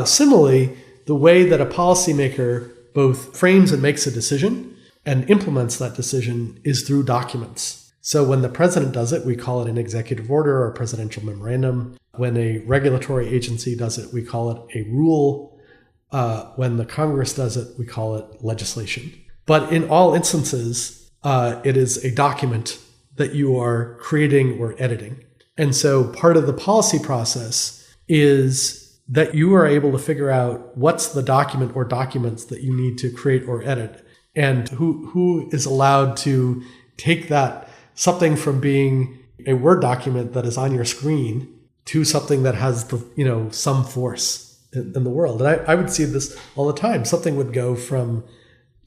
Similarly, the way that a policymaker both frames and makes a decision and implements that decision is through documents. So when the president does it, we call it an executive order or a presidential memorandum. When a regulatory agency does it, we call it a rule. When the Congress does it, we call it legislation. But in all instances, it is a document that you are creating or editing. And so part of the policy process is that you are able to figure out what's the document or documents that you need to create or edit, and who is allowed to take that something from being a Word document that is on your screen to something that has some force in the world. And I would see this all the time. Something would go from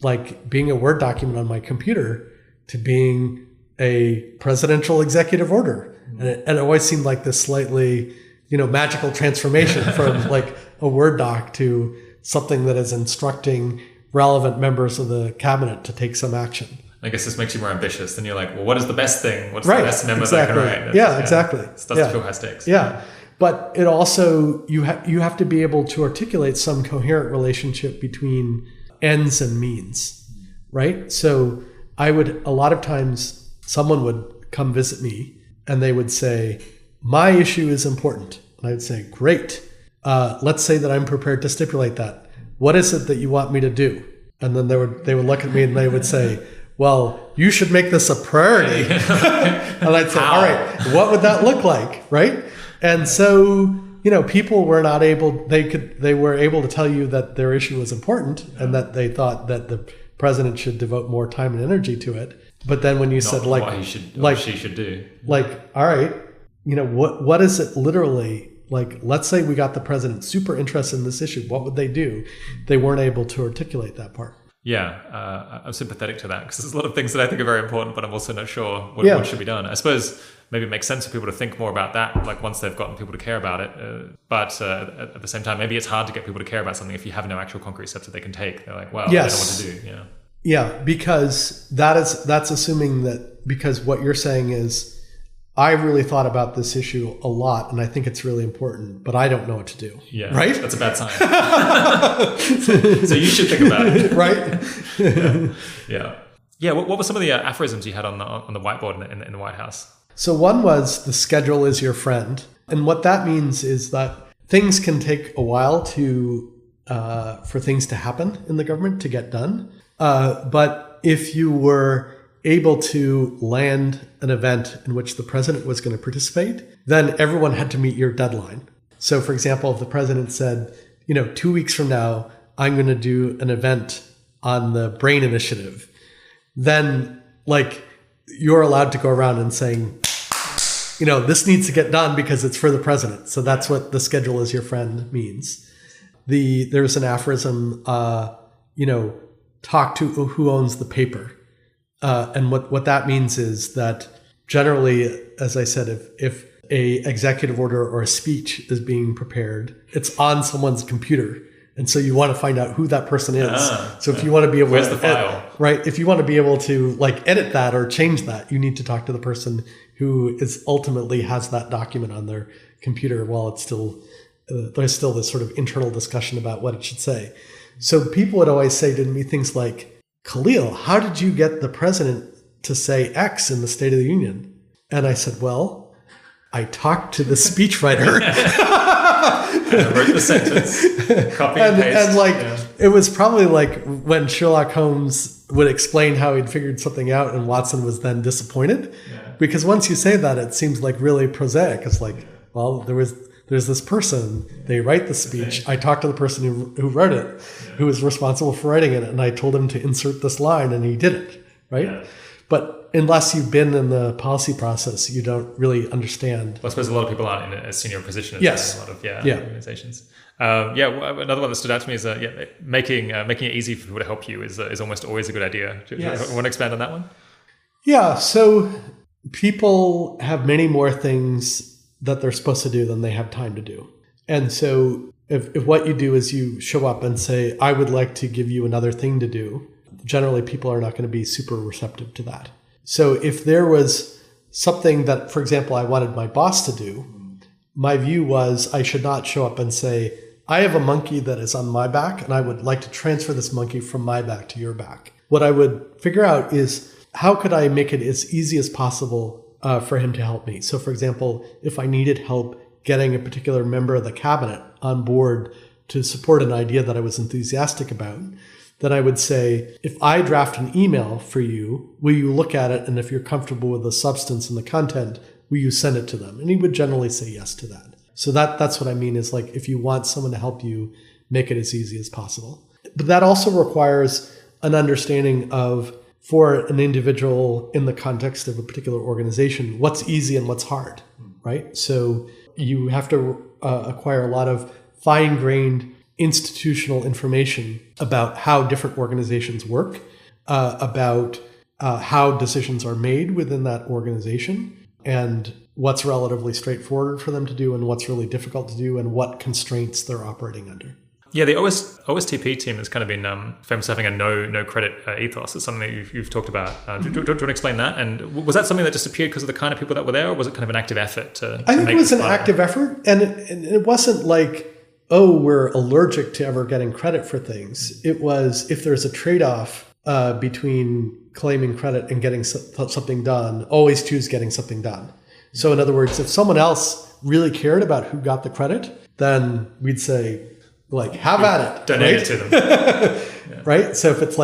like being a Word document on my computer to being a presidential executive order. And it always seemed like this slightly, magical transformation from like a Word doc to something that is instructing relevant members of the cabinet to take some action. I guess this makes you more ambitious. Then you're like, well, what is the best thing? What's the best memo that I can write? Exactly. It starts to feel high stakes. Yeah. But it also, you have to be able to articulate some coherent relationship between ends and means, right? So a lot of times someone would come visit me and they would say, my issue is important. And I would say, great. Let's say that I'm prepared to stipulate that. What is it that you want me to do? And then they would look at me and they would say, well, you should make this a priority. And I'd say, all right, what would that look like? Right. And so, people were not able, they were able to tell you that their issue was important and that they thought that the president should devote more time and energy to it. But then when you said what she should do, all right, what is it literally? Like, let's say we got the president super interested in this issue. What would they do? They weren't able to articulate that part. Yeah, I'm sympathetic to that because there's a lot of things that I think are very important, but I'm also not sure what should be done. I suppose maybe it makes sense for people to think more about that, like once they've gotten people to care about it. But at the same time, maybe it's hard to get people to care about something if you have no actual concrete steps that they can take. They're like, well, yes. I don't know what to do. Yeah, because that's assuming that, because what you're saying is, I really thought about this issue a lot, and I think it's really important, but I don't know what to do. Yeah, right? That's a bad sign. So you should think about it, right? Yeah. What were some of the aphorisms you had on the whiteboard in the White House? So one was, the schedule is your friend, and what that means is that things can take a while for things to happen in the government, to get done. But if you were able to land an event in which the president was going to participate, then everyone had to meet your deadline. So for example, if the president said, 2 weeks from now, I'm going to do an event on the brain initiative, then you're allowed to go around and saying, this needs to get done because it's for the president. So that's what the schedule is your friend means. There's an aphorism, talk to who owns the paper. And what that means is that generally, as I said, if a executive order or a speech is being prepared, it's on someone's computer. And so you want to find out who that person is. So if you want to be able where's the file? Right. If you want to be able to edit that or change that, you need to talk to the person who ultimately has that document on their computer while it's still, there's still this sort of internal discussion about what it should say. So people would always say to me things like, Kalil, how did you get the president to say X in the State of the Union? And I said, well, I talked to the speechwriter. I wrote the sentence, copy and paste. And it was probably like when Sherlock Holmes would explain how he'd figured something out and Watson was then disappointed. Yeah. Because once you say that, it seems like really prosaic. It's like, well, there's this person, they write the speech. I talked to the person who wrote it, who was responsible for writing it, and I told him to insert this line, and he did it, right? Yeah. But unless you've been in the policy process, you don't really understand. Well, I suppose a lot of people aren't in a senior position as yes. a lot of organizations. Another one that stood out to me is making it easy for people to help you is almost always a good idea. Do you want to expand on that one? Yeah, so people have many more things that they're supposed to do than they have time to do. And so if what you do is you show up and say, I would like to give you another thing to do, generally people are not going to be super receptive to that. So if there was something that, for example, I wanted my boss to do, my view was I should not show up and say, I have a monkey that is on my back and I would like to transfer this monkey from my back to your back. What I would figure out is, how could I make it as easy as possible for him to help me? So for example, if I needed help getting a particular member of the cabinet on board to support an idea that I was enthusiastic about, then I would say, if I draft an email for you, will you look at it? And if you're comfortable with the substance and the content, will you send it to them? And he would generally say yes to that. So that's what I mean is if you want someone to help you, make it as easy as possible. But that also requires an understanding of, for an individual in the context of a particular organization, what's easy and what's hard, right? So you have to acquire a lot of fine-grained institutional information about how different organizations work, about how decisions are made within that organization, and what's relatively straightforward for them to do and what's really difficult to do and what constraints they're operating under. Yeah, the OSTP team has kind of been famous for having a no credit ethos. It's something that you've talked about. Do you want to explain that? And was that something that just appeared because of the kind of people that were there, or was it kind of an active effort to I think make it was an viable? active effort, and it wasn't like, oh, we're allergic to ever getting credit for things. It was, if there's a trade-off between claiming credit and getting something done, always choose getting something done. So in other words, if someone else really cared about who got the credit, then we'd say, have at it. Donate it to them. Yeah. Right? So if it's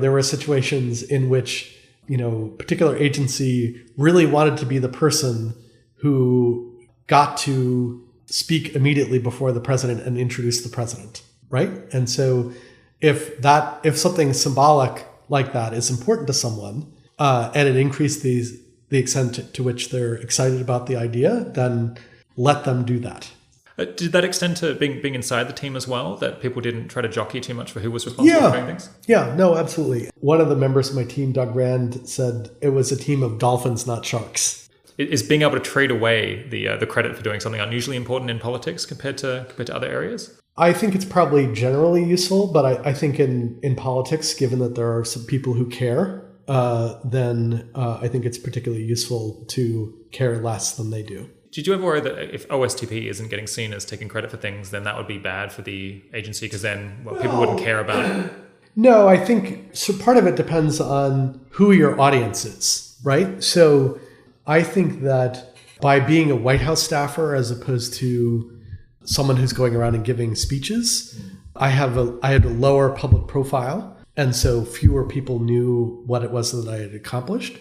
there were situations in which, particular agency really wanted to be the person who got to speak immediately before the president and introduce the president, right? And so if something symbolic like that is important to someone, and it increased the extent to which they're excited about the idea, then let them do that. Did that extend to being inside the team as well? That people didn't try to jockey too much for who was responsible for doing things? Yeah, no, absolutely. One of the members of my team, Doug Rand, said it was a team of dolphins, not sharks. Is being able to trade away the credit for doing something unusually important in politics compared to other areas? I think it's probably generally useful, but I think in politics, given that there are some people who care, then I think it's particularly useful to care less than they do. Did you ever worry that if OSTP isn't getting seen as taking credit for things, then that would be bad for the agency because then people wouldn't care about it? No, I think so. Part of it depends on who your audience is, right? So I think that by being a White House staffer as opposed to someone who's going around and giving speeches, I had a lower public profile. And so fewer people knew what it was that I had accomplished.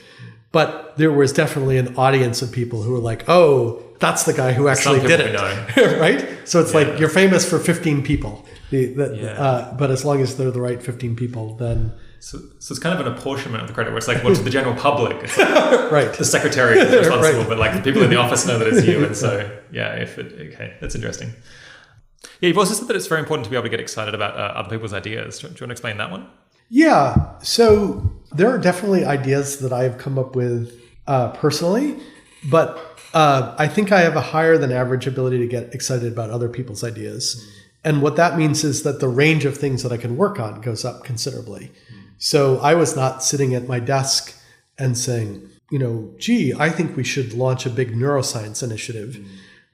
But there was definitely an audience of people who were like, oh, that's the guy who actually did it. Right? So it's like, you're famous for 15 people. But as long as they're the right 15 people, then... So it's kind of an apportionment of the credit where it's like, well, to the general public, it's like right. The secretary is responsible, but like the people in the office know that it's you. And so, okay, that's interesting. Yeah, you've also said that it's very important to be able to get excited about other people's ideas. Do you want to explain that one? Yeah. So there are definitely ideas that I've come up with personally, but I think I have a higher than average ability to get excited about other people's ideas. And what that means is that the range of things that I can work on goes up considerably. So I was not sitting at my desk and saying, gee, I think we should launch a big neuroscience initiative.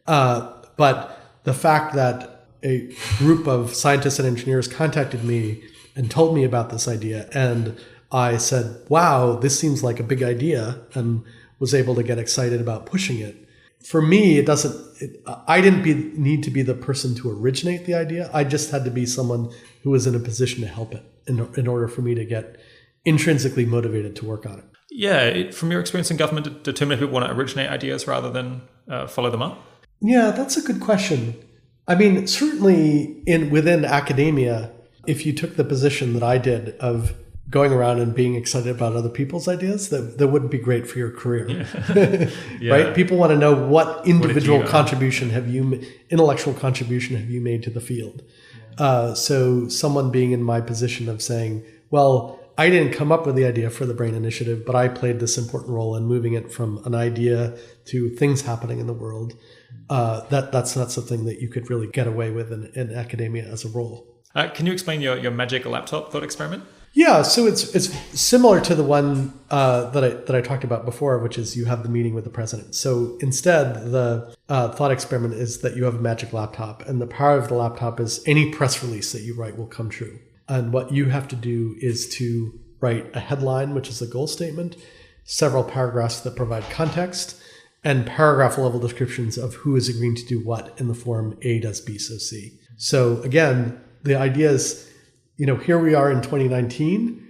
But the fact that a group of scientists and engineers contacted me and told me about this idea, and I said, wow, this seems like a big idea, and was able to get excited about pushing it. For me, I didn't need to be the person to originate the idea. I just had to be someone who was in a position to help it in order for me to get intrinsically motivated to work on it. Yeah, from your experience in government, do too many people want to originate ideas rather than follow them up? Yeah, that's a good question. I mean, certainly within academia, if you took the position that I did of going around and being excited about other people's ideas, that wouldn't be great for your career. Yeah. Right? People want to know what individual intellectual contribution have you made to the field? Yeah. So someone being in my position of saying, well, I didn't come up with the idea for the Brain Initiative, but I played this important role in moving it from an idea to things happening in the world. That's not something that you could really get away with in academia as a role. Can you explain your magic laptop thought experiment? Yeah, so it's similar to the one that I talked about before, which is you have the meeting with the president. So instead, the thought experiment is that you have a magic laptop, and the power of the laptop is any press release that you write will come true. And what you have to do is to write a headline, which is a goal statement, several paragraphs that provide context, and paragraph level descriptions of who is agreeing to do what in the form A does B, so C. So again, the idea is, here we are in 2019.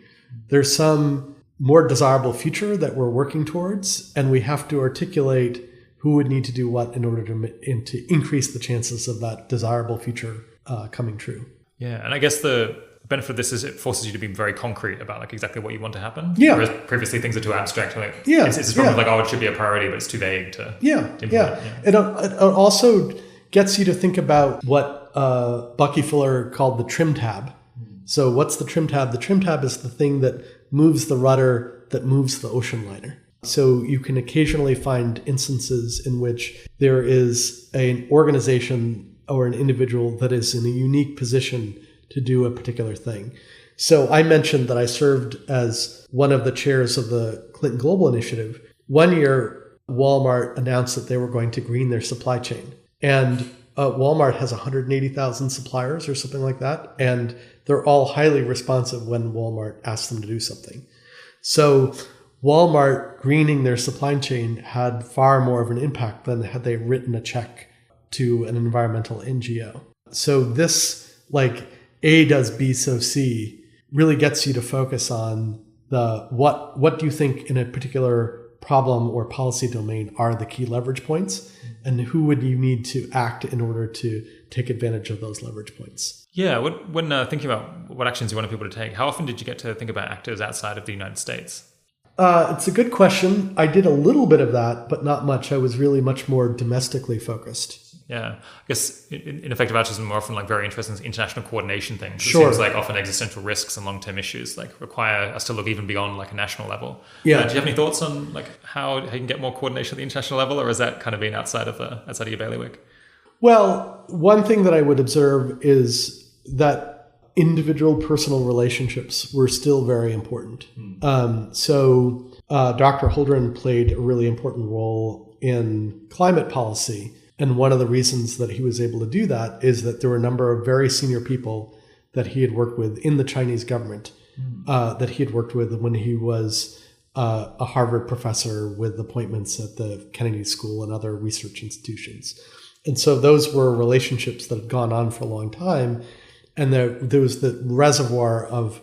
There's some more desirable future that we're working towards, and we have to articulate who would need to do what in order to increase the chances of that desirable future coming true. Yeah, and I guess the benefit of this is it forces you to be very concrete about like exactly what you want to happen. Yeah. Whereas previously things are too abstract. Like, yeah. It's probably like, it should be a priority, but it's too vague to implement. Yeah. It also gets you to think about what Bucky Fuller called the trim tab. So what's the trim tab? The trim tab is the thing that moves the rudder that moves the ocean liner. So you can occasionally find instances in which there is an organization or an individual that is in a unique position to do a particular thing. So I mentioned that I served as one of the chairs of the Clinton Global Initiative. One year, Walmart announced that they were going to green their supply chain. And Walmart has 180,000 suppliers or something like that. And they're all highly responsive when Walmart asks them to do something. So Walmart greening their supply chain had far more of an impact than had they written a check to an environmental NGO. So this, like, A does B, so C, really gets you to focus on the what do you think in a particular problem or policy domain are the key leverage points, and who would you need to act in order to take advantage of those leverage points. Yeah, when thinking about what actions you wanted people to take, how often did you get to think about actors outside of the United States? It's a good question. I did a little bit of that, but not much. I was really much more domestically focused. Yeah, I guess in effective altruism, we're often like very interested in international coordination things. It Sure. seems like often existential risks and long-term issues like require us to look even beyond like a national level. Yeah. Do you have any thoughts on like how you can get more coordination at the international level, or is that kind of been outside of your bailiwick? Well, one thing that I would observe is that individual personal relationships were still very important. So Dr. Holdren played a really important role in climate policy. And one of the reasons that he was able to do that is that there were a number of very senior people that he had worked with in the Chinese government, that he had worked with when he was a Harvard professor with appointments at the Kennedy School and other research institutions. And so those were relationships that had gone on for a long time. And there was the reservoir of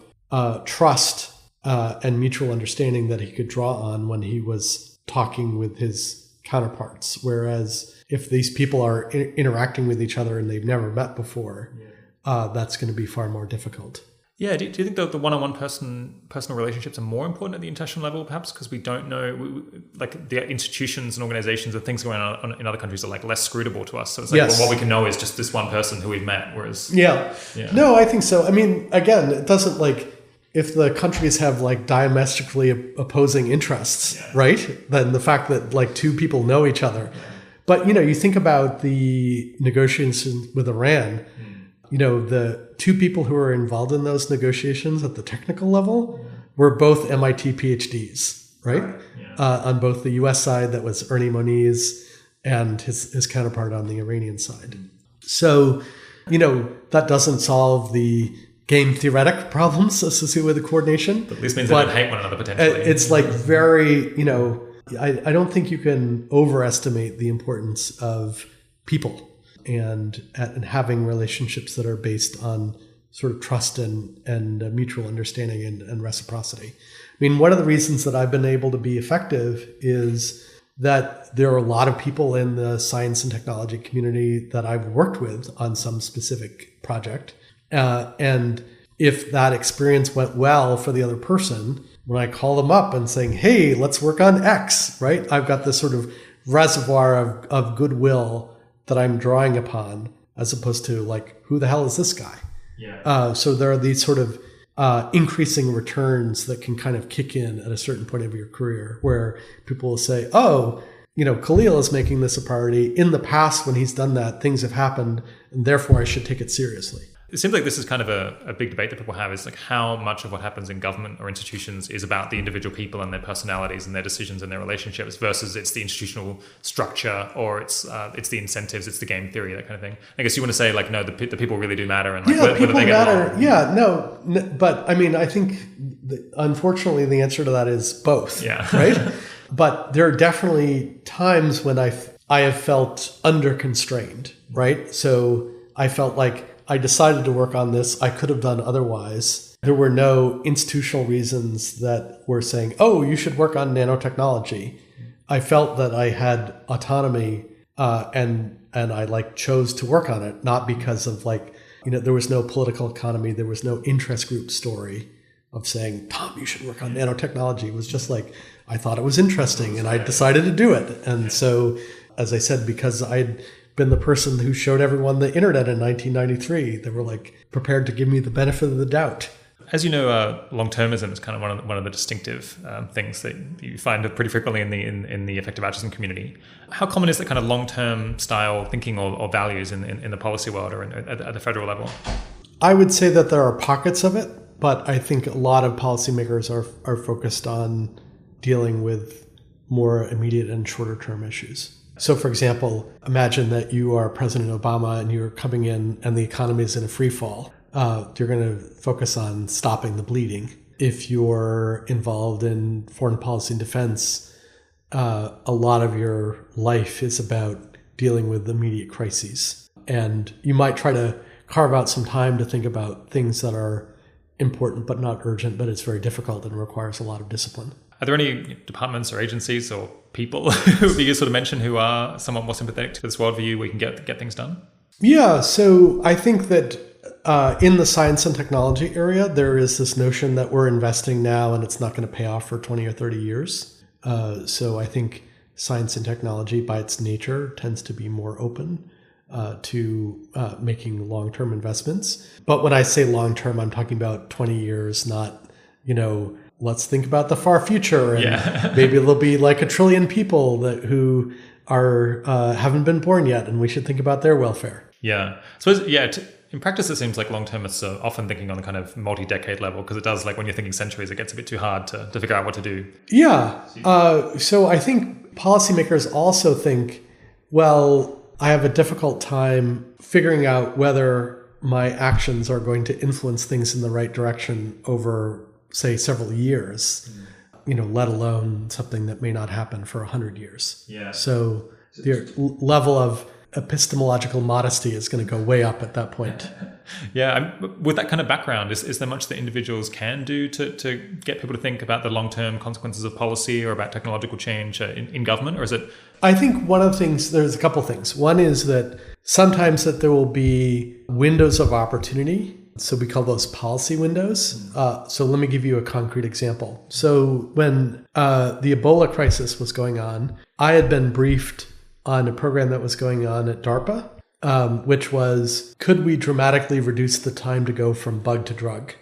trust and mutual understanding that he could draw on when he was talking with his counterparts. Whereas if these people are interacting with each other and they've never met before, that's going to be far more difficult. Yeah, do you think that the one-on-one personal relationships are more important at the international level, perhaps because we don't know, like the institutions and organizations and things going on in other countries are like less scrutable to us. So it's like, well, what we can know is just this one person who we've met, whereas... Yeah. No, I think so. I mean, again, it doesn't like, if the countries have like diametrically opposing interests, right? Then the fact that like two people know each other. But, you think about the negotiations with Iran, the two people who were involved in those negotiations at the technical level were both MIT PhDs, right? On both the US side, that was Ernie Moniz, and his counterpart on the Iranian side. So, that doesn't solve the game theoretic problems associated with the coordination. But at least means they don't hate one another potentially. It's like very, I don't think you can overestimate the importance of people and having relationships that are based on sort of trust and mutual understanding and reciprocity. I mean, one of the reasons that I've been able to be effective is that there are a lot of people in the science and technology community that I've worked with on some specific project. And if that experience went well for the other person, when I call them up and saying, hey, let's work on X, right? I've got this sort of reservoir of goodwill that I'm drawing upon, as opposed to like, who the hell is this guy? So there are these sort of increasing returns that can kind of kick in at a certain point of your career, where people will say, oh, Kalil is making this a priority. In the past, when he's done that, things have happened, and therefore I should take it seriously. It seems like this is kind of a big debate that people have, is like how much of what happens in government or institutions is about the individual people and their personalities and their decisions and their relationships versus it's the institutional structure, or it's the incentives, it's the game theory, that kind of thing. I guess you want to say like, no, the people really do matter. And like, whether people they matter. But I mean, I think unfortunately the answer to that is both, right? But there are definitely times when I have felt under constrained, right? So I felt like I decided to work on this. I could have done otherwise. There were no institutional reasons that were saying, oh, you should work on nanotechnology. I felt that I had autonomy and I like chose to work on it, not because of like, there was no political economy. There was no interest group story of saying, Tom, you should work on nanotechnology. It was just like, I thought it was interesting and I decided to do it. And so, as I said, because I'd been the person who showed everyone the internet in 1993, they were like prepared to give me the benefit of the doubt. As you know, long-termism is kind of one of the distinctive things that you find pretty frequently in the effective altruism community. How common is that kind of long-term style thinking or values in the policy world or at the federal level? I would say that there are pockets of it, but I think a lot of policymakers are focused on dealing with more immediate and shorter-term issues. So, for example, imagine that you are President Obama and you're coming in and the economy is in a free fall. You're going to focus on stopping the bleeding. If you're involved in foreign policy and defense, a lot of your life is about dealing with immediate crises. And you might try to carve out some time to think about things that are important but not urgent, but it's very difficult and requires a lot of discipline. Are there any departments or agencies or people who would be useful to mention who are somewhat more sympathetic to this worldview where you can get things done? Yeah, so I think that in the science and technology area, there is this notion that we're investing now and it's not going to pay off for 20 or 30 years. So I think science and technology by its nature tends to be more open. to making long-term investments. But when I say long-term, I'm talking about 20 years, not, let's think about the far future. And maybe there'll be like 1 trillion people who are haven't been born yet, and we should think about their welfare. Yeah. So, in practice, it seems like long-termists are often thinking on the kind of multi-decade level, because it does, like when you're thinking centuries, it gets a bit too hard to figure out what to do. Yeah. So I think policymakers also think, well, I have a difficult time figuring out whether my actions are going to influence things in the right direction over, say, several years, let alone something that may not happen for 100 years. Yeah. So the level of epistemological modesty is going to go way up at that point. Yeah. With that kind of background, is there much that individuals can do to get people to think about the long-term consequences of policy or about technological change in government? Or is it... I think one of the things, there's a couple things. One is that sometimes that there will be windows of opportunity. So we call those policy windows. So let me give you a concrete example. So when the Ebola crisis was going on, I had been briefed on a program that was going on at DARPA, which was, could we dramatically reduce the time to go from bug to drug?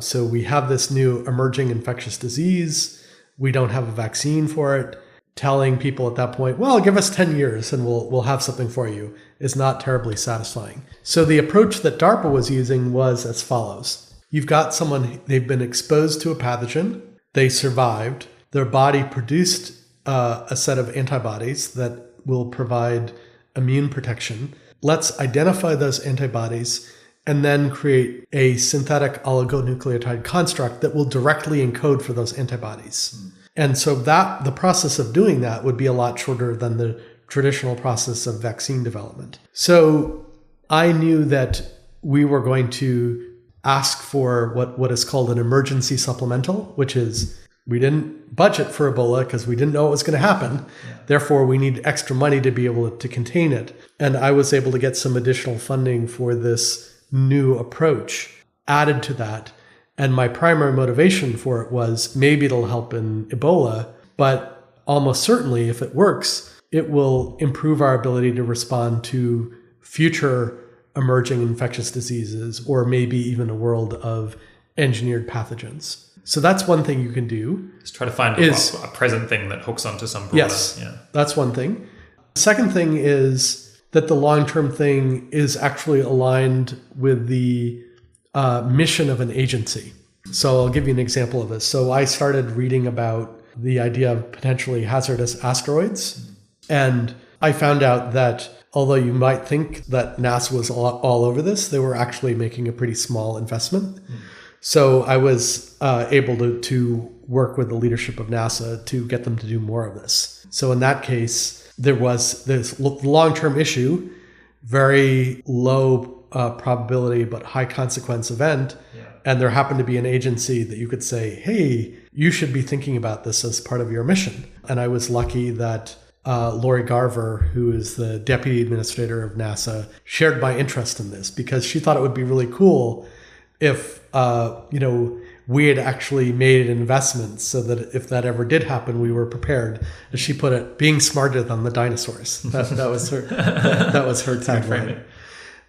So we have this new emerging infectious disease. We don't have a vaccine for it. Telling people at that point, well, give us 10 years and we'll have something for you, is not terribly satisfying. So the approach that DARPA was using was as follows. You've got someone, they've been exposed to a pathogen, they survived, their body produced a set of antibodies that will provide immune protection. Let's identify those antibodies and then create a synthetic oligonucleotide construct that will directly encode for those antibodies. And so the process of doing that would be a lot shorter than the traditional process of vaccine development. So I knew that we were going to ask for what is called an emergency supplemental, which is we didn't budget for Ebola because we didn't know what was going to happen. Yeah. Therefore, we need extra money to be able to contain it. And I was able to get some additional funding for this new approach added to that. And my primary motivation for it was maybe it'll help in Ebola, but almost certainly if it works, it will improve our ability to respond to future emerging infectious diseases, or maybe even a world of engineered pathogens. So that's one thing you can do. Just try to find a present thing that hooks onto some broader. Yes, that's one thing. The second thing is that the long-term thing is actually aligned with the mission of an agency. So I'll give you an example of this. So I started reading about the idea of potentially hazardous asteroids. And I found out that although you might think that NASA was all over this, they were actually making a pretty small investment. So I was able to work with the leadership of NASA to get them to do more of this. So in that case, there was this long-term issue, very low probability but high consequence event. Yeah. And there happened to be an agency that you could say, hey, you should be thinking about this as part of your mission. And I was lucky that Lori Garver, who is the deputy administrator of NASA, shared my interest in this because she thought it would be really cool if we had actually made investments so that if that ever did happen, we were prepared. As she put it, being smarter than the dinosaurs. That was her. That was her tagline.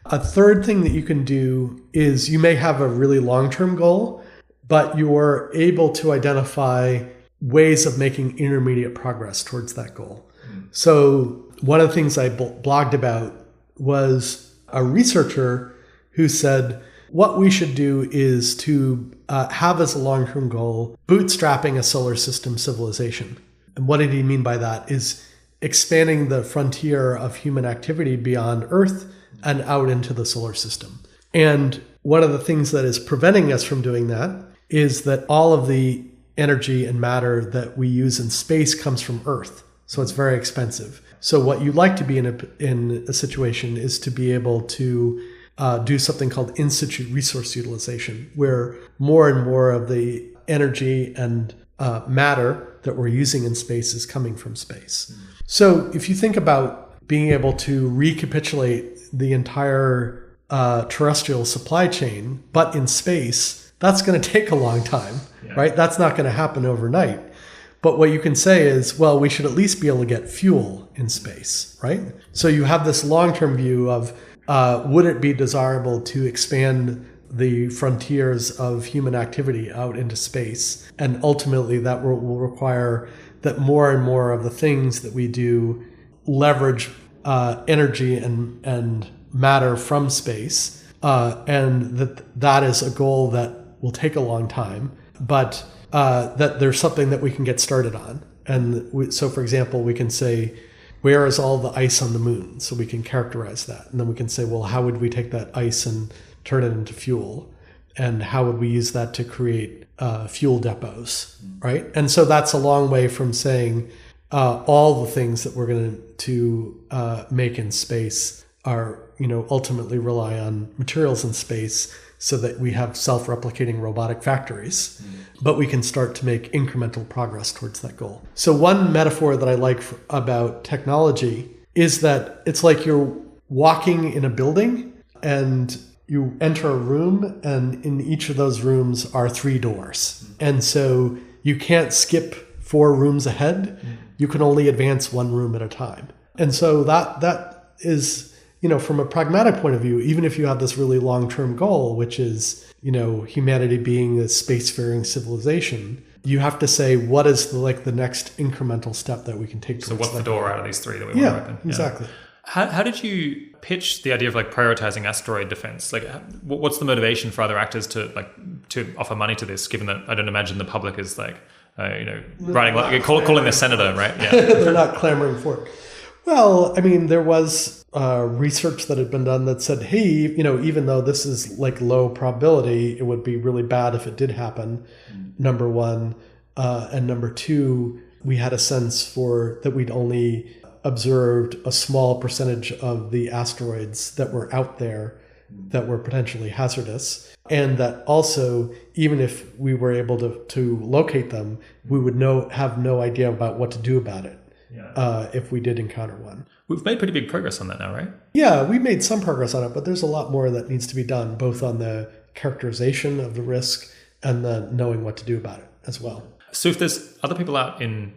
A third thing that you can do is you may have a really long-term goal, but you are able to identify ways of making intermediate progress towards that goal. So one of the things I blogged about was a researcher who said, what we should do is to have as a long-term goal bootstrapping a solar system civilization. And what did he mean by that? Is expanding the frontier of human activity beyond Earth and out into the solar system. And one of the things that is preventing us from doing that is that all of the energy and matter that we use in space comes from Earth. So it's very expensive. So what you'd like to be in a situation is to be able to do something called in-situ resource utilization, where more and more of the energy and matter that we're using in space is coming from space. So if you think about being able to recapitulate the entire terrestrial supply chain, but in space, that's going to take a long time, right? That's not going to happen overnight. But what you can say is, well, we should at least be able to get fuel in space, right? So you have this long-term view of would it be desirable to expand the frontiers of human activity out into space? And ultimately that will require that more and more of the things that we do leverage energy and matter from space. And that is a goal that will take a long time, but that there's something that we can get started on. And so, for example, we can say, where is all the ice on the moon? So we can characterize that. And then we can say, well, how would we take that ice and turn it into fuel? And how would we use that to create fuel depots, right? And so that's a long way from saying all the things that we're going to make in space are, ultimately rely on materials in space so that we have self-replicating robotic factories. But we can start to make incremental progress towards that goal. So one metaphor that I like about technology is that it's like you're walking in a building and you enter a room, and in each of those rooms are 3 doors. And so you can't skip 4 rooms ahead. You can only advance 1 room at a time. And so that is, from a pragmatic point of view, even if you have this really long-term goal, which is, humanity being a spacefaring civilization, you have to say, what is the next incremental step that we can take towards So what's the door out of these 3 that we want to open? Yeah, exactly. How did you pitch the idea of prioritizing asteroid defense? What's the motivation for other actors to offer money to this, given that I don't imagine the public is writing, calling the senator, right? Yeah. They're not clamoring for it. Well, there was research that had been done that said, hey, even though this is low probability, it would be really bad if it did happen, number one. And number two, we had a sense that we'd only observed a small percentage of the asteroids that were out there that were potentially hazardous. And that also, even if we were able to locate them, we would have no idea about what to do about it. If we did encounter one. We've made pretty big progress on that now, right? Yeah, we made some progress on it, but there's a lot more that needs to be done, both on the characterization of the risk and the knowing what to do about it as well. So if there's other people out in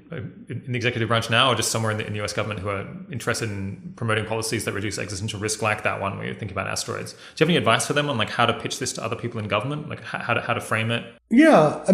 the executive branch now, or just somewhere in the US government who are interested in promoting policies that reduce existential risk like that one where you're thinking about asteroids, do you have any advice for them on how to pitch this to other people in government, how to frame it? Yeah,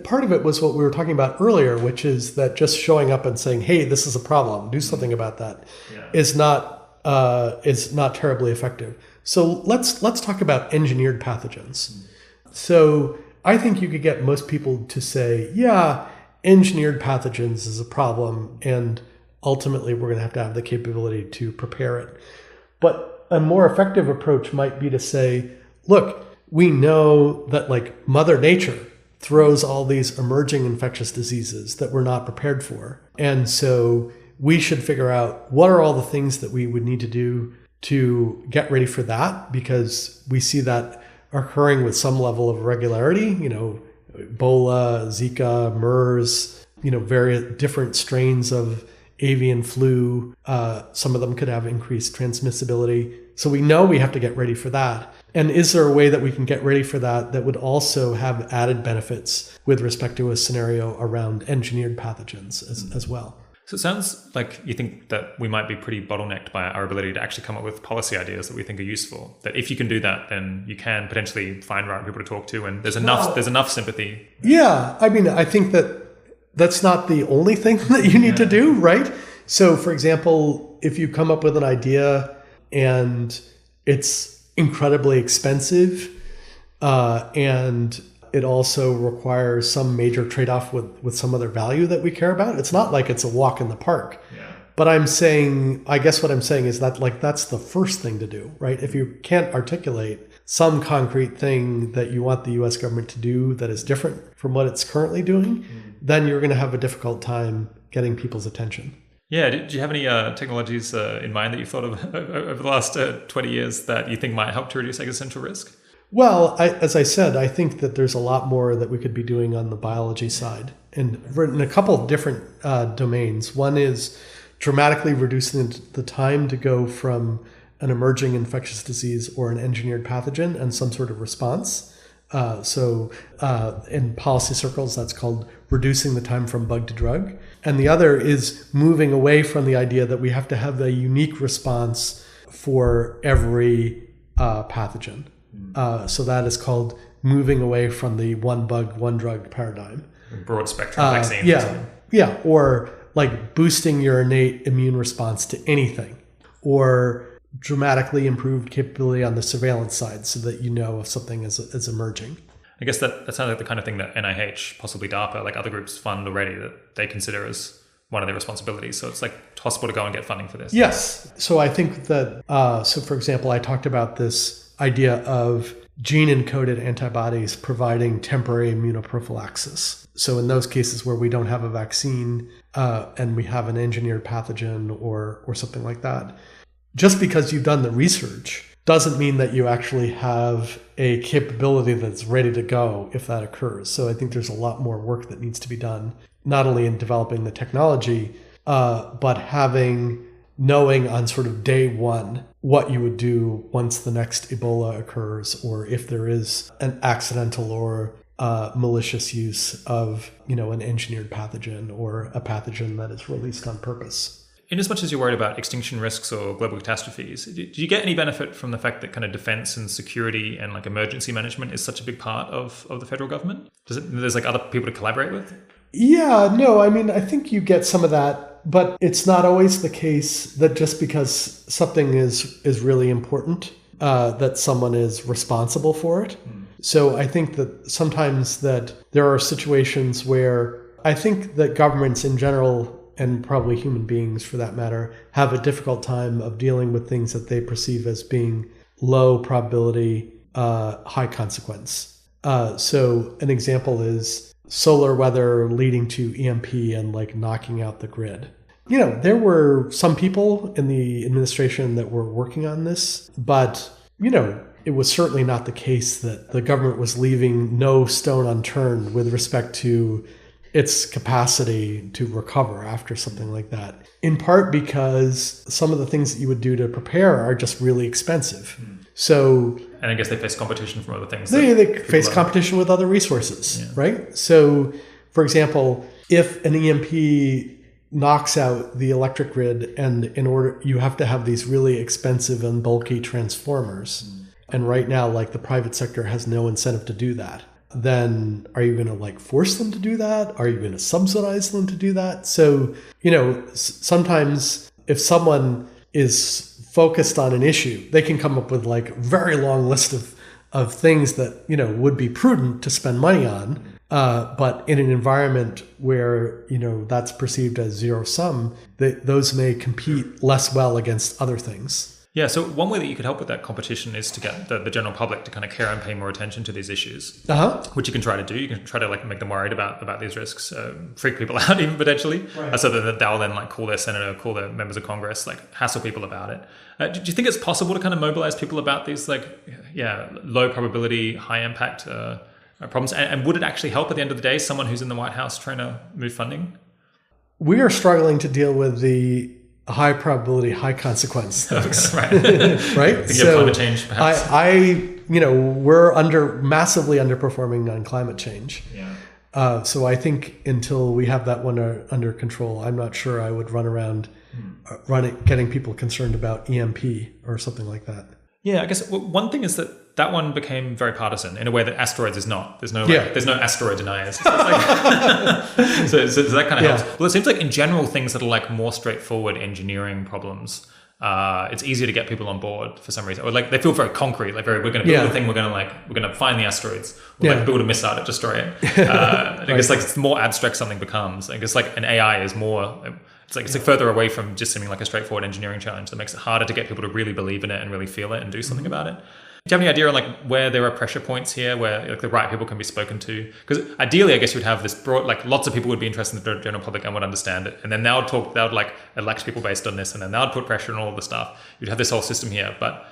part of it was what we were talking about earlier, which is that just showing up and saying, hey, this is a problem, do something about that, is not terribly effective. So let's talk about engineered pathogens. So I think you could get most people to say, yeah, engineered pathogens is a problem, and ultimately we're going to have the capability to prepare it. But a more effective approach might be to say, look, we know that Mother Nature throws all these emerging infectious diseases that we're not prepared for. And so we should figure out what are all the things that we would need to do to get ready for that, because we see that occurring with some level of regularity, Ebola, Zika, MERS, various different strains of avian flu. Some of them could have increased transmissibility. So we know we have to get ready for that. And is there a way that we can get ready for that would also have added benefits with respect to a scenario around engineered pathogens as well? So it sounds like you think that we might be pretty bottlenecked by our ability to actually come up with policy ideas that we think are useful. That if you can do that, then you can potentially find right people to talk to, and there's enough sympathy. Yeah, I think that's not the only thing that you need to do, right? So, for example, if you come up with an idea and it's incredibly expensive, and it also requires some major trade-off with some other value that we care about. It's not like it's a walk in the park. Yeah. But I guess what I'm saying is that that's the first thing to do, right? If you can't articulate some concrete thing that you want the US government to do that is different from what it's currently doing, then you're going to have a difficult time getting people's attention. Yeah. Do you have any technologies in mind that you've thought of over the last 20 years that you think might help to reduce existential risk? Well, as I said, I think that there's a lot more that we could be doing on the biology side, and in a couple of different domains. One is dramatically reducing the time to go from an emerging infectious disease or an engineered pathogen and some sort of response In policy circles, that's called reducing the time from bug to drug. And the other is moving away from the idea that we have to have a unique response for every pathogen. So that is called moving away from the one bug, one drug paradigm. Broad spectrum vaccines. Yeah. Or like boosting your innate immune response to anything, or dramatically improved capability on the surveillance side so that you know if something is emerging. I guess that sounds like the kind of thing that NIH, possibly DARPA, like other groups fund already that they consider as one of their responsibilities. So it's like possible to go and get funding for this. Yes. So I think that, for example, I talked about this idea of gene-encoded antibodies providing temporary immunoprophylaxis. So in those cases where we don't have a vaccine and we have an engineered pathogen or something like that, just because you've done the research doesn't mean that you actually have a capability that's ready to go if that occurs. So I think there's a lot more work that needs to be done, not only in developing the technology, but knowing on sort of day one what you would do once the next Ebola occurs, or if there is an accidental or malicious use of, an engineered pathogen or a pathogen that is released on purpose. In as much as you're worried about extinction risks or global catastrophes, do you get any benefit from the fact that kind of defense and security and like emergency management is such a big part of the federal government? There's like other people to collaborate with? Yeah, no, I mean, I think you get some of that, but it's not always the case that just because something is really important, that someone is responsible for it. So I think that sometimes that there are situations where I think that governments in general, and probably human beings for that matter, have a difficult time of dealing with things that they perceive as being low probability, high consequence. So an example is solar weather leading to EMP and like knocking out the grid. There were some people in the administration that were working on this, but, it was certainly not the case that the government was leaving no stone unturned with respect to its capacity to recover after something like that. In part because some of the things that you would do to prepare are just really expensive. So, and I guess they face competition from other things. They face competition with other resources, right? So, for example, if an EMP knocks out the electric grid, and in order you have to have these really expensive and bulky transformers, and right now, like the private sector has no incentive to do that. Then are you going to like force them to do that? Are you going to subsidize them to do that? So, sometimes if someone is focused on an issue, they can come up with like a very long list of things that, would be prudent to spend money on. But in an environment where, that's perceived as zero sum, those may compete less well against other things. Yeah, so one way that you could help with that competition is to get the general public to kind of care and pay more attention to these issues, which you can try to do. You can try to like make them worried about these risks, freak people out even potentially, right. So that they'll then like call their senator, call their members of Congress, like hassle people about it. Do you think it's possible to kind of mobilize people about these low probability, high impact problems? And would it actually help at the end of the day, someone who's in the White House trying to move funding? We are struggling to deal with the high probability, high consequence things. Right. Right? So climate change, perhaps. We're massively underperforming on climate change. Yeah. So I think until we have that one under control, I'm not sure I would run around getting people concerned about EMP or something like that. Yeah, I guess one thing is that one became very partisan in a way that asteroids is not. There's no asteroid deniers. So, so that kind of helps. Well, it seems like in general things that are like more straightforward engineering problems, it's easier to get people on board for some reason. Or like they feel very concrete, like we're going to build a thing, we're going to find the asteroids, or like build a missile to destroy it. I guess like it's the more abstract something becomes. I guess like an AI is more. It's like further away from just seeming like a straightforward engineering challenge that makes it harder to get people to really believe in it and really feel it and do something about it. Do you have any idea on like where there are pressure points here where like the right people can be spoken to? Because ideally, I guess you would have this broad, like lots of people would be interested in the general public and would understand it. And then they would like elect people based on this, and then they would put pressure on all the stuff. You'd have this whole system here, but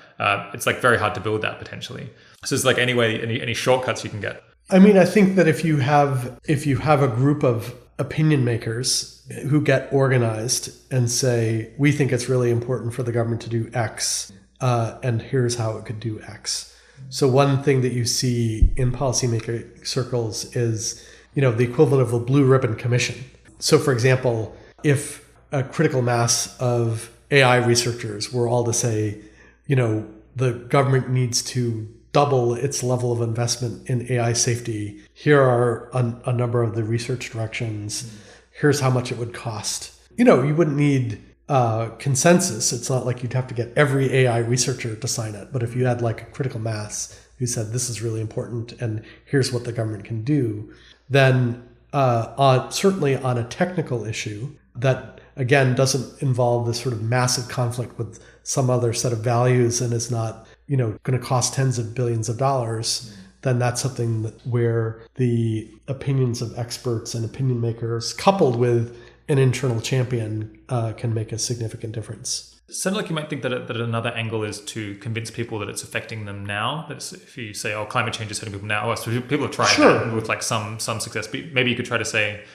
it's like very hard to build that potentially. So is like any shortcuts you can get? I mean, I think that if you have a group of opinion makers who get organized and say, we think it's really important for the government to do X, and here's how it could do X. So one thing that you see in policymaker circles is, the equivalent of a blue ribbon commission. So for example, if a critical mass of AI researchers were all to say, the government needs to double its level of investment in AI safety. Here are a number of the research directions. Here's how much it would cost. You wouldn't need consensus. It's not like you'd have to get every AI researcher to sign it. But if you had like a critical mass who said this is really important and here's what the government can do, then certainly on a technical issue that, again, doesn't involve this sort of massive conflict with some other set of values and is not, going to cost tens of billions of dollars, then that's something where the opinions of experts and opinion makers coupled with an internal champion can make a significant difference. It sounds like you might think that another angle is to convince people that it's affecting them now. That if you say, climate change is hitting people now, so people have tried that with like some success. But maybe you could try to say,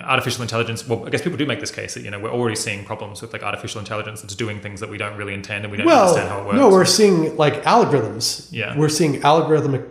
artificial intelligence. Well, I guess people do make this case that, we're already seeing problems with like artificial intelligence that's doing things that we don't really intend and we don't understand how it works. No, we're seeing like algorithms. Yeah. We're seeing algorithmic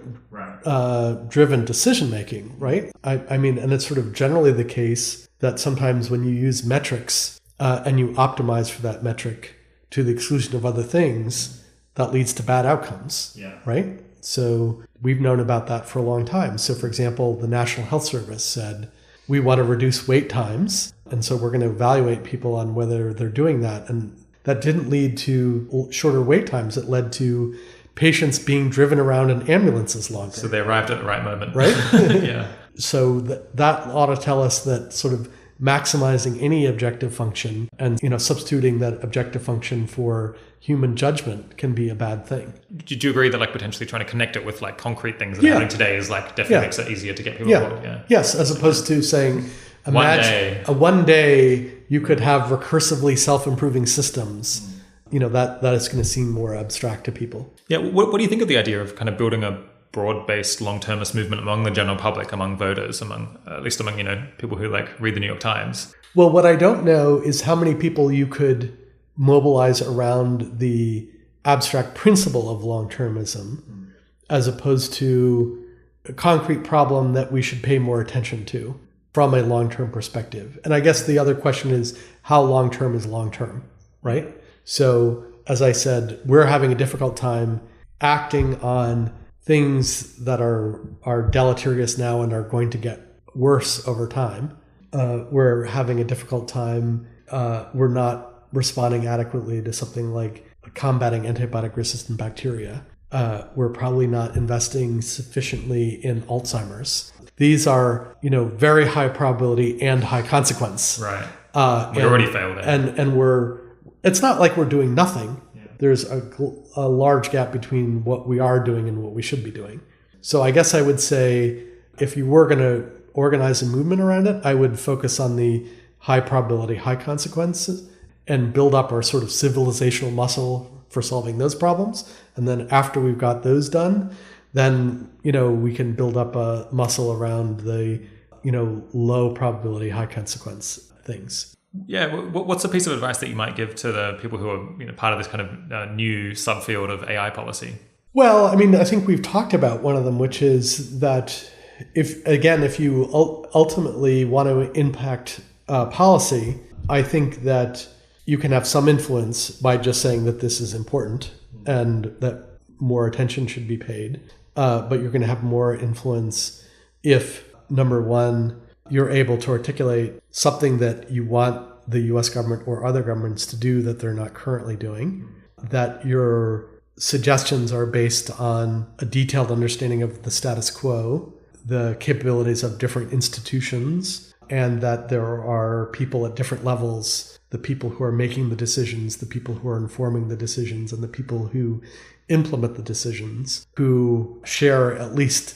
driven decision making, right? I mean, and it's sort of generally the case that sometimes when you use metrics and you optimize for that metric to the exclusion of other things, that leads to bad outcomes, right? So we've known about that for a long time. So for example, the National Health Service said, we want to reduce wait times. And so we're going to evaluate people on whether they're doing that. And that didn't lead to shorter wait times. It led to patients being driven around in ambulances longer. So they arrived at the right moment. Right? Yeah. So that ought to tell us that sort of maximizing any objective function and substituting that objective function for human judgment can be a bad thing. Do you agree that like potentially trying to connect it with like concrete things that are happening today is like definitely makes it easier to get people involved? Yeah. Yes, as opposed to saying imagine one day you could have recursively self-improving systems. That is going to seem more abstract to people. Yeah. What do you think of the idea of kind of building a broad-based long-termist movement among the general public, among voters, at least among people who like read the New York Times? Well, what I don't know is how many people you could mobilize around the abstract principle of long-termism as opposed to a concrete problem that we should pay more attention to from a long-term perspective. And I guess the other question is how long-term is long-term, right? So as I said, we're having a difficult time acting on things that are deleterious now and are going to get worse over time. We're having a difficult time. We're not responding adequately to something like combating antibiotic-resistant bacteria. We're probably not investing sufficiently in Alzheimer's. These are, very high probability and high consequence. Right. We already failed it. And it's not like we're doing nothing. There's a large gap between what we are doing and what we should be doing. So I guess I would say if you were going to organize a movement around it, I would focus on the high probability, high consequences and build up our sort of civilizational muscle for solving those problems. And then after we've got those done, then, we can build up a muscle around the, low probability, high consequence things. Yeah, what's a piece of advice that you might give to the people who are part of this kind of new subfield of AI policy? Well, I mean, I think we've talked about one of them, which is that if you ultimately want to impact policy, I think that you can have some influence by just saying that this is important and that more attention should be paid. But you're going to have more influence if, number one, you're able to articulate something that you want the US government or other governments to do that they're not currently doing, that your suggestions are based on a detailed understanding of the status quo, the capabilities of different institutions, and that there are people at different levels, the people who are making the decisions, the people who are informing the decisions, and the people who implement the decisions, who share at least,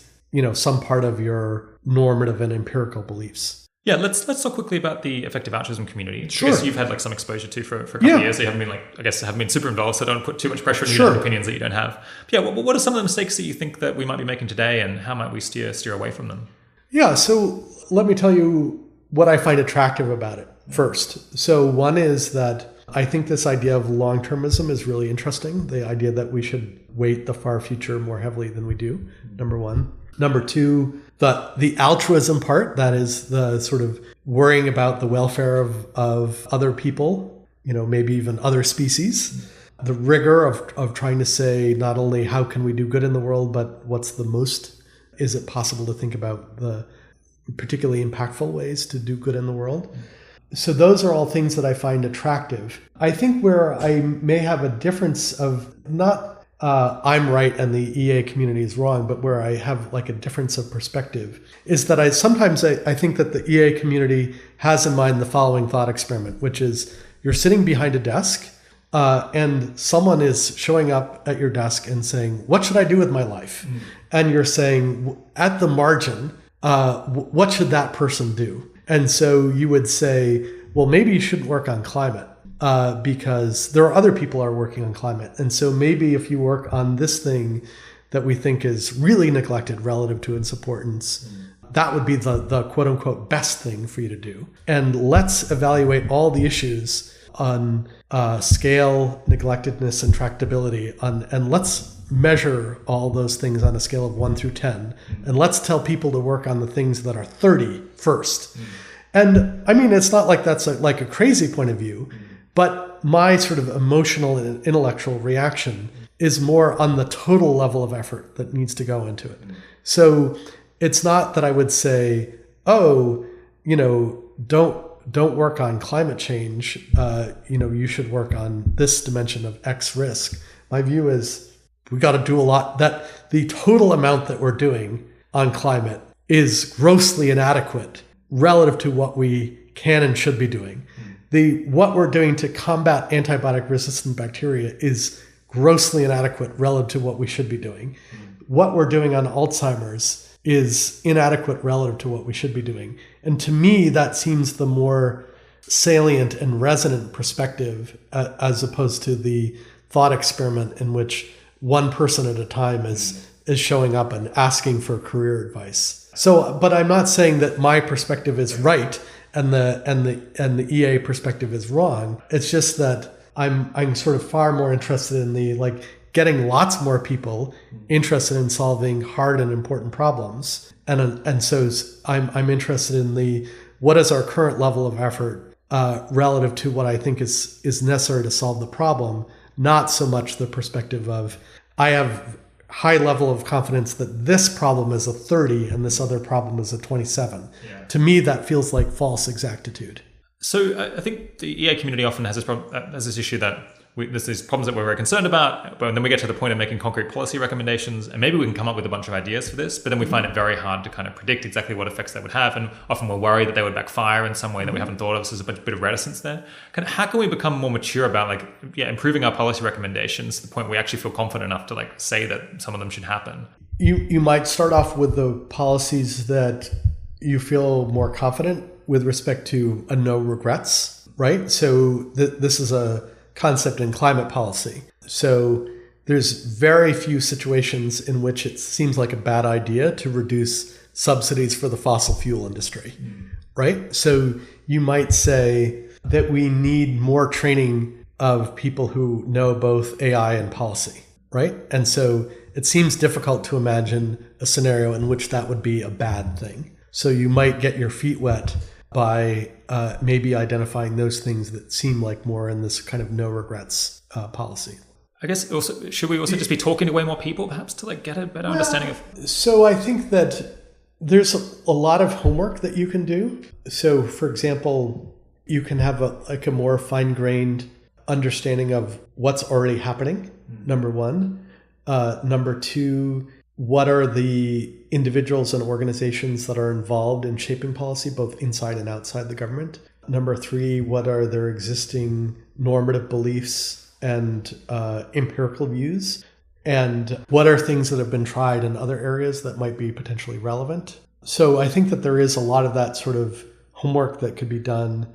some part of your normative and empirical beliefs. Yeah, let's talk quickly about the effective altruism community. Sure. I guess you've had some exposure to for a couple of years. So you haven't been super involved, so don't put too much pressure on you to have opinions that you don't have. But yeah, what are some of the mistakes that you think that we might be making today, and how might we steer away from them? Yeah, so let me tell you what I find attractive about it first. So one is that I think this idea of long-termism is really interesting. The idea that we should weight the far future more heavily than we do, number one. Number two, the altruism part, that is the sort of worrying about the welfare of other people, maybe even other species. The rigor of trying to say not only how can we do good in the world, but what's the most, is it possible to think about the particularly impactful ways to do good in the world? So those are all things that I find attractive. I think where I may have a difference of not I'm right and the EA community is wrong, but where I have like a difference of perspective is that I sometimes think that the EA community has in mind the following thought experiment, which is you're sitting behind a desk and someone is showing up at your desk and saying, what should I do with my life? And you're saying at the margin, what should that person do? And so you would say, well, maybe you shouldn't work on climate because there are other people who are working on climate. And so maybe if you work on this thing that we think is really neglected relative to its importance, that would be the quote unquote best thing for you to do. And let's evaluate all the issues on scale, neglectedness, and tractability, and let's measure all those things on a scale of 1 through 10. And let's tell people to work on the things that are 30 first. And I mean, it's not like that's like a crazy point of view, but my sort of emotional and intellectual reaction is more on the total level of effort that needs to go into it. So it's not that I would say, oh, don't work on climate change. You should work on this dimension of X risk. My view is we got to do a lot. That the total amount that we're doing on climate is grossly inadequate relative to what we can and should be doing. What we're doing to combat antibiotic-resistant bacteria is grossly inadequate relative to what we should be doing. What we're doing on Alzheimer's is inadequate relative to what we should be doing. And to me, that seems the more salient and resonant perspective as opposed to the thought experiment in which one person at a time is showing up and asking for career advice. So, but I'm not saying that my perspective is right and the EA perspective is wrong. It's just that I'm sort of far more interested in the getting lots more people interested in solving hard and important problems. And so I'm interested in what is our current level of effort relative to what I think is necessary to solve the problem, not so much the perspective of I have high level of confidence that this problem is a 30 and this other problem is a 27. Yeah. To me, that feels like false exactitude. So I think the EA community often has this issue that there's these problems that we're very concerned about, but then we get to the point of making concrete policy recommendations, and maybe we can come up with a bunch of ideas for this, but then we find it very hard to kind of predict exactly what effects that would have, and often we're worried that they would backfire in some way that we haven't thought of, so there's a bit of reticence there. How can we become more mature about improving our policy recommendations to the point where we actually feel confident enough to say that some of them should happen? You might start off with the policies that you feel more confident with respect to a no regrets, right? So this is a concept in climate policy. So there's very few situations in which it seems like a bad idea to reduce subsidies for the fossil fuel industry, right? So you might say that we need more training of people who know both AI and policy, right? And so it seems difficult to imagine a scenario in which that would be a bad thing. So you might get your feet wet by maybe identifying those things that seem like more in this kind of no regrets policy. I guess also, should we also just be talking to way more people perhaps to get a better understanding of? So I think that there's a lot of homework that you can do. So for example, you can have a more fine-grained understanding of what's already happening, number one. Number two, what are the individuals and organizations that are involved in shaping policy, both inside and outside the government? Number three, what are their existing normative beliefs and empirical views? And what are things that have been tried in other areas that might be potentially relevant? So I think that there is a lot of that sort of homework that could be done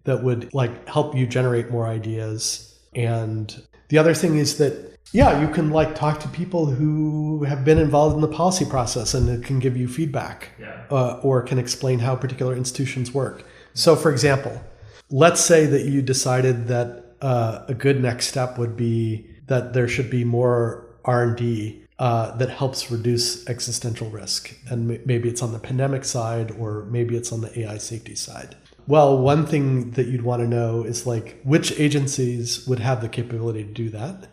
that would help you generate more ideas. And the other thing is that you can talk to people who have been involved in the policy process and it can give you feedback or can explain how particular institutions work. So for example, let's say that you decided that a good next step would be that there should be more R&D that helps reduce existential risk. And maybe it's on the pandemic side, or maybe it's on the AI safety side. Well, one thing that you'd want to know is like which agencies would have the capability to do that,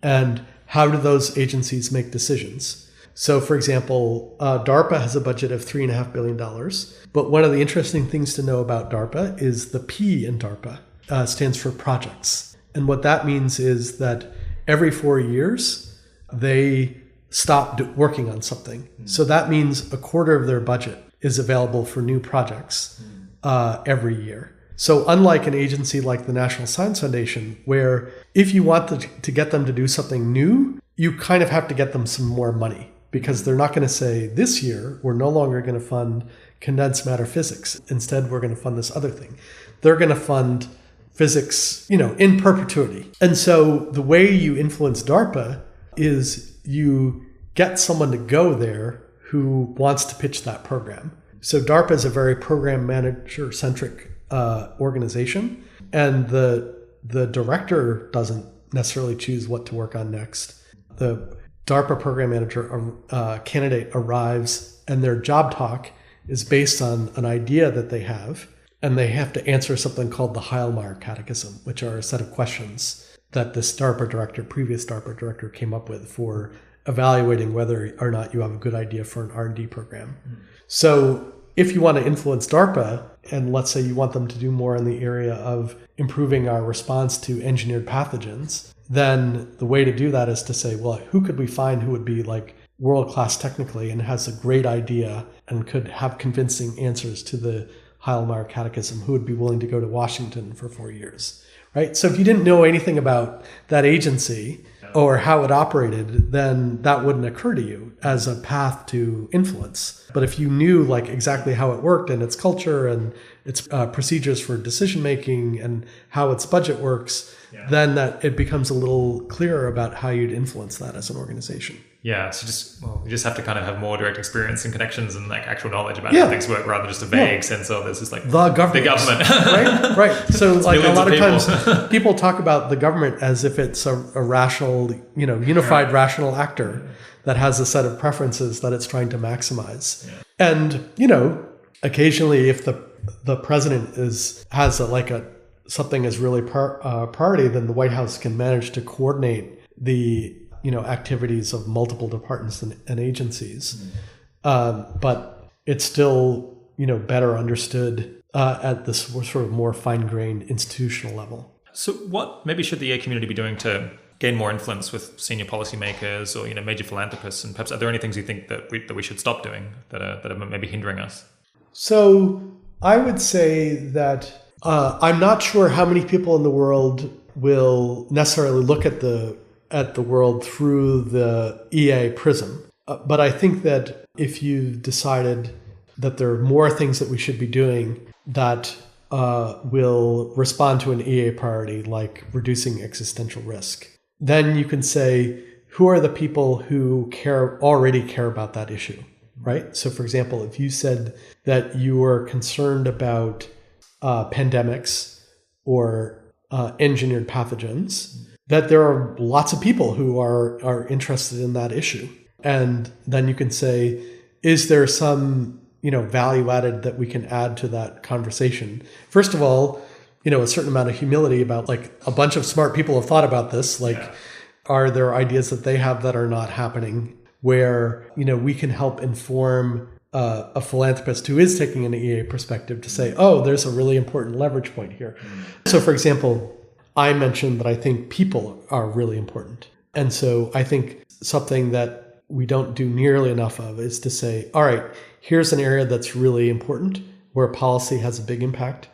and how do those agencies make decisions? So, for example, DARPA has a budget of $3.5 billion. But one of the interesting things to know about DARPA is the P in DARPA stands for projects. And what that means is that every 4 years, they stop working on something. So that means a quarter of their budget is available for new projects every year. So unlike an agency like the National Science Foundation, where if you want to get them to do something new, you kind of have to get them some more money, because they're not going to say, this year, we're no longer going to fund condensed matter physics. Instead, we're going to fund this other thing. They're going to fund physics, in perpetuity. And so the way you influence DARPA is you get someone to go there who wants to pitch that program. So DARPA is a very program manager-centric organization, and the director doesn't necessarily choose what to work on next. The DARPA program manager candidate arrives, and their job talk is based on an idea that they have, and they have to answer something called the Heilmeier Catechism, which are a set of questions that this previous DARPA director came up with for evaluating whether or not you have a good idea for an R&D program. So if you want to influence DARPA, and let's say you want them to do more in the area of improving our response to engineered pathogens, then the way to do that is to say, well, who could we find who would be like world-class technically and has a great idea and could have convincing answers to the Heilmeier Catechism, who would be willing to go to Washington for 4 years, right? So if you didn't know anything about that agency or how it operated, then that wouldn't occur to you as a path to influence. But if you knew like exactly how it worked and its culture and its procedures for decision-making and how its budget works, then that it becomes a little clearer about how you'd influence that as an organization. Yeah, so you just have to kind of have more direct experience and connections and like actual knowledge about how things work, rather than just a vague sense of this is like the government. Right. So like a lot of times people talk about the government as if it's a rational, unified rational actor that has a set of preferences that it's trying to maximize. Yeah. And, occasionally if the president has something is really priority, then the White House can manage to coordinate the activities of multiple departments and agencies. But it's still, better understood at this sort of more fine-grained institutional level. So what maybe should the EA community be doing to gain more influence with senior policymakers or, major philanthropists? And perhaps are there any things you think that we should stop doing that are maybe hindering us? So I would say that I'm not sure how many people in the world will necessarily look at the world through the EA prism. But I think that if you've decided that there are more things that we should be doing that will respond to an EA priority, like reducing existential risk, then you can say, who are the people who already care about that issue, right? So for example, if you said that you were concerned about pandemics or engineered pathogens, that there are lots of people who are interested in that issue. And then you can say, is there some, value added that we can add to that conversation? First of all, a certain amount of humility about like a bunch of smart people have thought about this. Are there ideas that they have that are not happening where, we can help inform a philanthropist who is taking an EA perspective to say, oh, there's a really important leverage point here. So for example, I mentioned that I think people are really important. And so I think something that we don't do nearly enough of is to say, all right, here's an area that's really important, where policy has a big impact,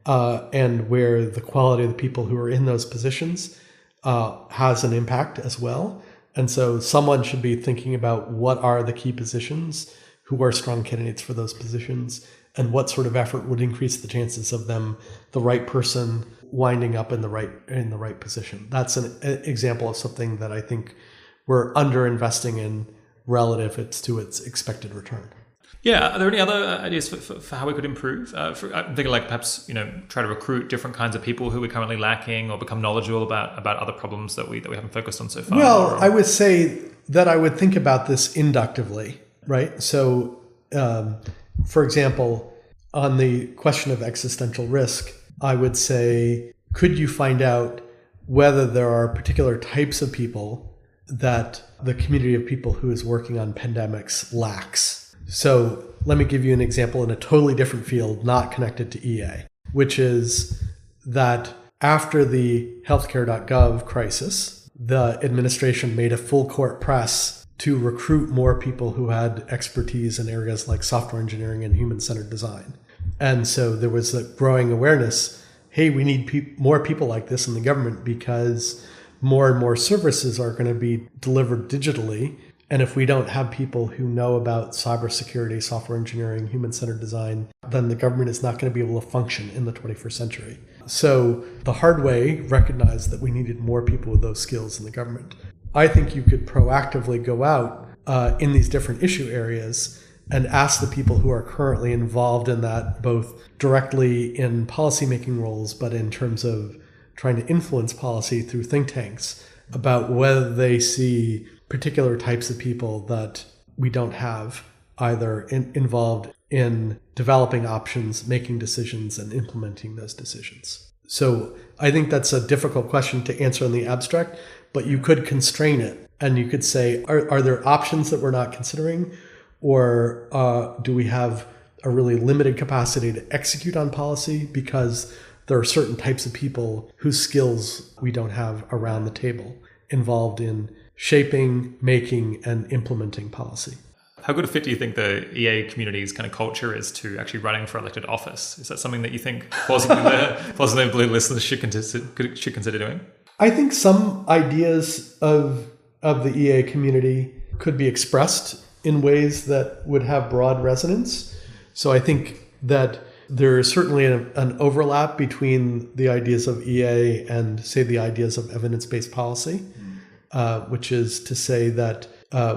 and where the quality of the people who are in those positions has an impact as well. And so someone should be thinking about what are the key positions, who are strong candidates for those positions, and what sort of effort would increase the chances of them, the right person, winding up in the right position. That's an example of something that I think we're underinvesting in relative to its expected return. Yeah, are there any other ideas for how we could improve? I'm thinking like perhaps try to recruit different kinds of people who we're currently lacking, or become knowledgeable about other problems that we haven't focused on so far. Well, I would say that I would think about this inductively, right? So, for example, on the question of existential risk, I would say, could you find out whether there are particular types of people that the community of people who is working on pandemics lacks? So let me give you an example in a totally different field, not connected to EA, which is that after the healthcare.gov crisis, the administration made a full court press to recruit more people who had expertise in areas like software engineering and human-centered design. And so there was a growing awareness, hey, we need more people like this in the government because more and more services are going to be delivered digitally. And if we don't have people who know about cybersecurity, software engineering, human-centered design, then the government is not going to be able to function in the 21st century. So the hard way recognized that we needed more people with those skills in the government. I think you could proactively go out in these different issue areas and ask the people who are currently involved in that, both directly in policymaking roles, but in terms of trying to influence policy through think tanks, about whether they see particular types of people that we don't have either involved in developing options, making decisions, and implementing those decisions. So I think that's a difficult question to answer in the abstract, but you could constrain it and you could say, are there options that we're not considering? Or do we have a really limited capacity to execute on policy because there are certain types of people whose skills we don't have around the table involved in shaping, making, and implementing policy? How good a fit do you think the EA community's kind of culture is to actually running for elected office? Is that something that you think plausibly listeners should consider doing? I think some ideas of the EA community could be expressed in ways that would have broad resonance. So I think that there is certainly an overlap between the ideas of EA and, say, the ideas of evidence-based policy, which is to say that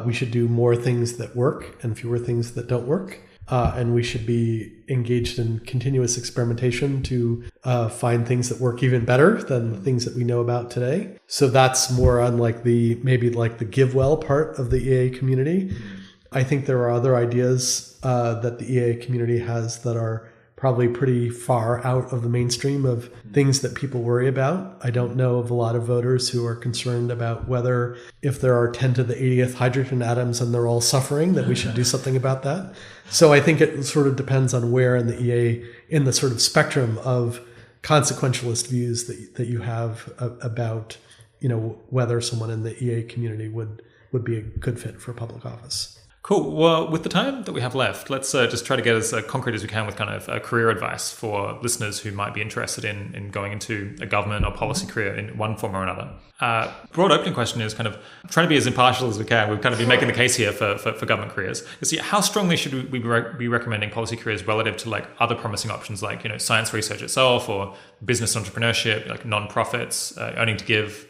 we should do more things that work and fewer things that don't work. And we should be engaged in continuous experimentation to find things that work even better than the things that we know about today. So that's more on maybe the give well part of the EA community. I think there are other ideas that the EA community has that are probably pretty far out of the mainstream of things that people worry about. I don't know of a lot of voters who are concerned about whether, if there are 10 to the 80th hydrogen atoms and they're all suffering, that we should do something about that. So I think it sort of depends on where in the EA, in the sort of spectrum of consequentialist views that you have about, whether someone in the EA community would be a good fit for public office. Cool. Well, with the time that we have left, let's just try to get as concrete as we can with kind of career advice for listeners who might be interested in going into a government or policy career in one form or another. Broad opening question is kind of trying to be as impartial as we can. We've kind of been making the case here for government careers. See, how strongly should we be recommending policy careers relative to other promising options like science research itself or business entrepreneurship, like non-profits, earning to give?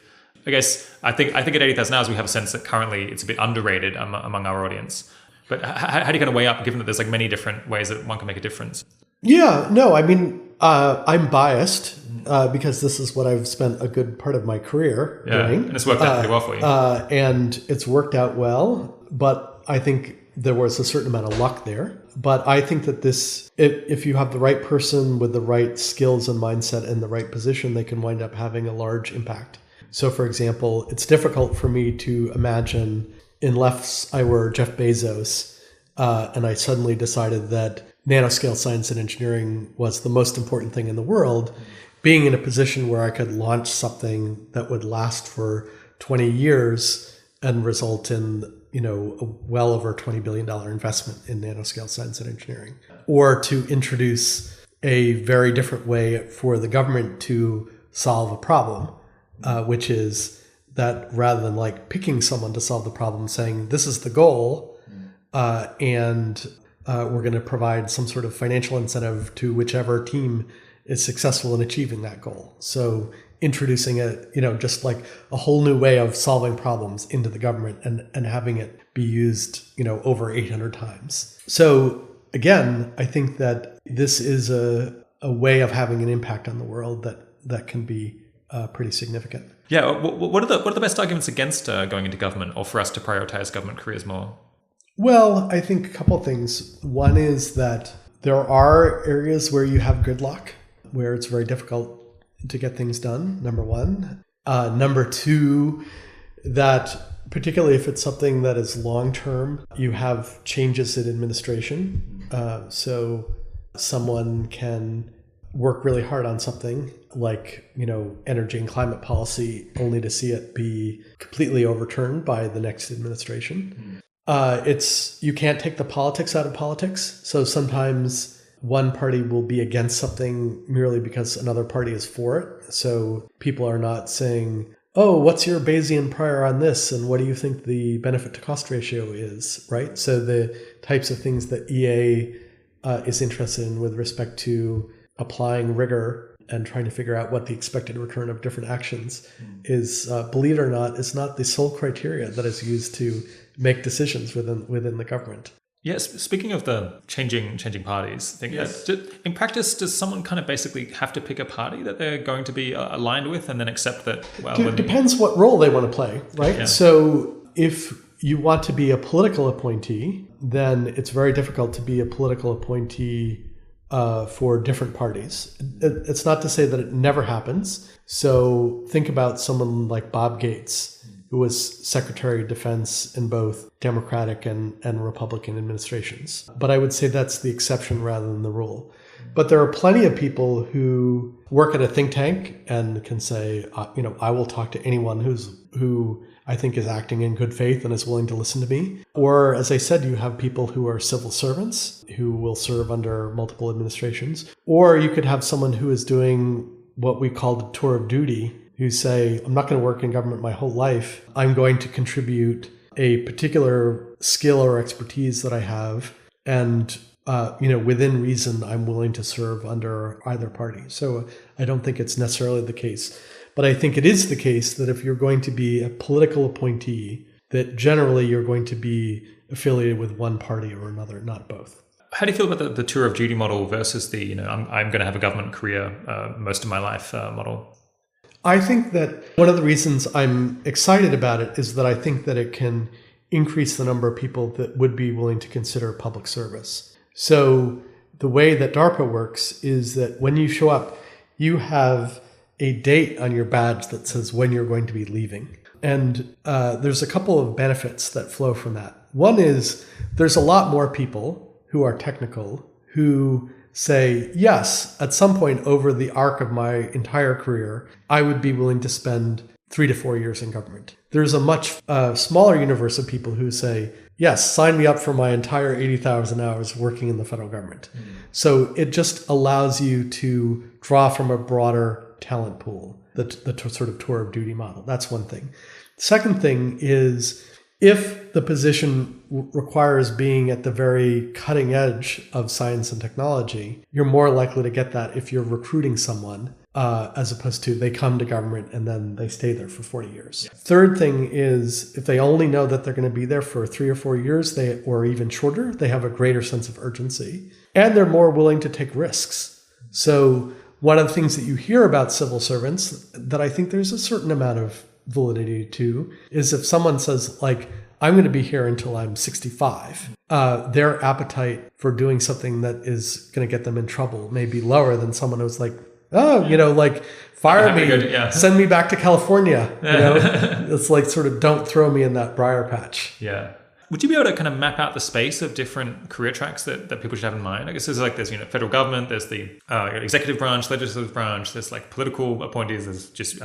I guess I think at 80,000 hours we have a sense that currently it's a bit underrated among our audience. But how do you kind of weigh up, given that there's many different ways that one can make a difference? Yeah, no, I mean, I'm biased because this is what I've spent a good part of my career doing. And it's worked out pretty well for you. And it's worked out well, but I think there was a certain amount of luck there. But I think that if you have the right person with the right skills and mindset in the right position, they can wind up having a large impact. So, for example, it's difficult for me to imagine, unless I were Jeff Bezos and I suddenly decided that nanoscale science and engineering was the most important thing in the world, being in a position where I could launch something that would last for 20 years and result in, a well over $20 billion investment in nanoscale science and engineering, or to introduce a very different way for the government to solve a problem. Which is that rather than picking someone to solve the problem, saying this is the goal, and we're going to provide some sort of financial incentive to whichever team is successful in achieving that goal. So introducing just like a whole new way of solving problems into the government and having it be used, over 800 times. So again, I think that this is a way of having an impact on the world that can be pretty significant. Yeah. What are the best arguments against going into government, or for us to prioritize government careers more? Well, I think a couple of things. One is that there are areas where you have gridlock, where it's very difficult to get things done, number one. Number two, that particularly if it's something that is long-term, you have changes in administration. So someone can work really hard on something like, energy and climate policy, only to see it be completely overturned by the next administration. You can't take the politics out of politics. So sometimes one party will be against something merely because another party is for it. So people are not saying, oh, what's your Bayesian prior on this? And what do you think the benefit to cost ratio is, right? So the types of things that EA is interested in with respect to applying rigor and trying to figure out what the expected return of different actions is, believe it or not, is not the sole criteria that is used to make decisions within the government. Yes. Speaking of the changing parties, Yes. In practice, does someone kind of basically have to pick a party that they're going to be aligned with, and then accept that? Well, it depends what role they want to play, right? Yeah. So if you want to be a political appointee, then it's very difficult to be a political appointee for different parties. It's not to say that it never happens. So think about someone like Bob Gates, who was Secretary of Defense in both Democratic and Republican administrations. But I would say that's the exception rather than the rule. But there are plenty of people who work at a think tank and can say, I will talk to anyone who I think is acting in good faith and is willing to listen to me. Or, as I said, you have people who are civil servants who will serve under multiple administrations. Or you could have someone who is doing what we call the tour of duty, who say, I'm not going to work in government my whole life. I'm going to contribute a particular skill or expertise that I have. And, within reason, I'm willing to serve under either party. So I don't think it's necessarily the case. But I think it is the case that if you're going to be a political appointee, that generally you're going to be affiliated with one party or another, not both. How do you feel about the tour of duty model versus the, I'm going to have a government career most of my life model? I think that one of the reasons I'm excited about it is that I think that it can increase the number of people that would be willing to consider public service. So the way that DARPA works is that when you show up, you have a date on your badge that says when you're going to be leaving. And there's a couple of benefits that flow from that. One is there's a lot more people who are technical who say, yes, at some point over the arc of my entire career, I would be willing to spend 3 to 4 years in government. There's a much smaller universe of people who say, yes, sign me up for my entire 80,000 hours working in the federal government. So it just allows you to draw from a broader talent pool, the sort of tour of duty model. That's one thing. Second thing is, if the position requires being at the very cutting edge of science and technology, you're more likely to get that if you're recruiting someone, as opposed to they come to government and then they stay there for 40 years. Yeah. Third thing is, if they only know that they're going to be there for 3 or 4 years, or even shorter, they have a greater sense of urgency, and they're more willing to take risks. So one of the things that you hear about civil servants that I think there's a certain amount of validity to is if someone says, like, I'm going to be here until I'm 65, their appetite for doing something that is going to get them in trouble may be lower than someone who's like, fire me, send me back to California. It's like sort of don't throw me in that briar patch. Yeah. Would you be able to kind of map out the space of different career tracks that people should have in mind? I guess there's federal government, there's the executive branch, legislative branch, there's like political appointees, there's just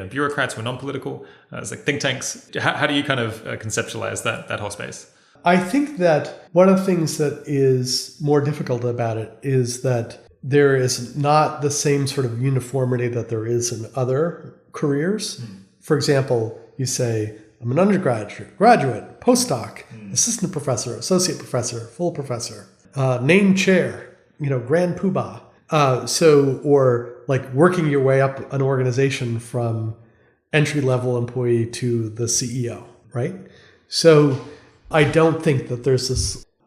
bureaucrats who are non-political, there's like think tanks. How do you kind of conceptualize that whole space? I think that one of the things that is more difficult about it is that there is not the same sort of uniformity that there is in other careers. For example, you say, I'm an undergraduate, graduate, postdoc, assistant professor, associate professor, full professor, named chair, grand poobah. Or like working your way up an organization from entry-level employee to the CEO, right? So I don't think that there's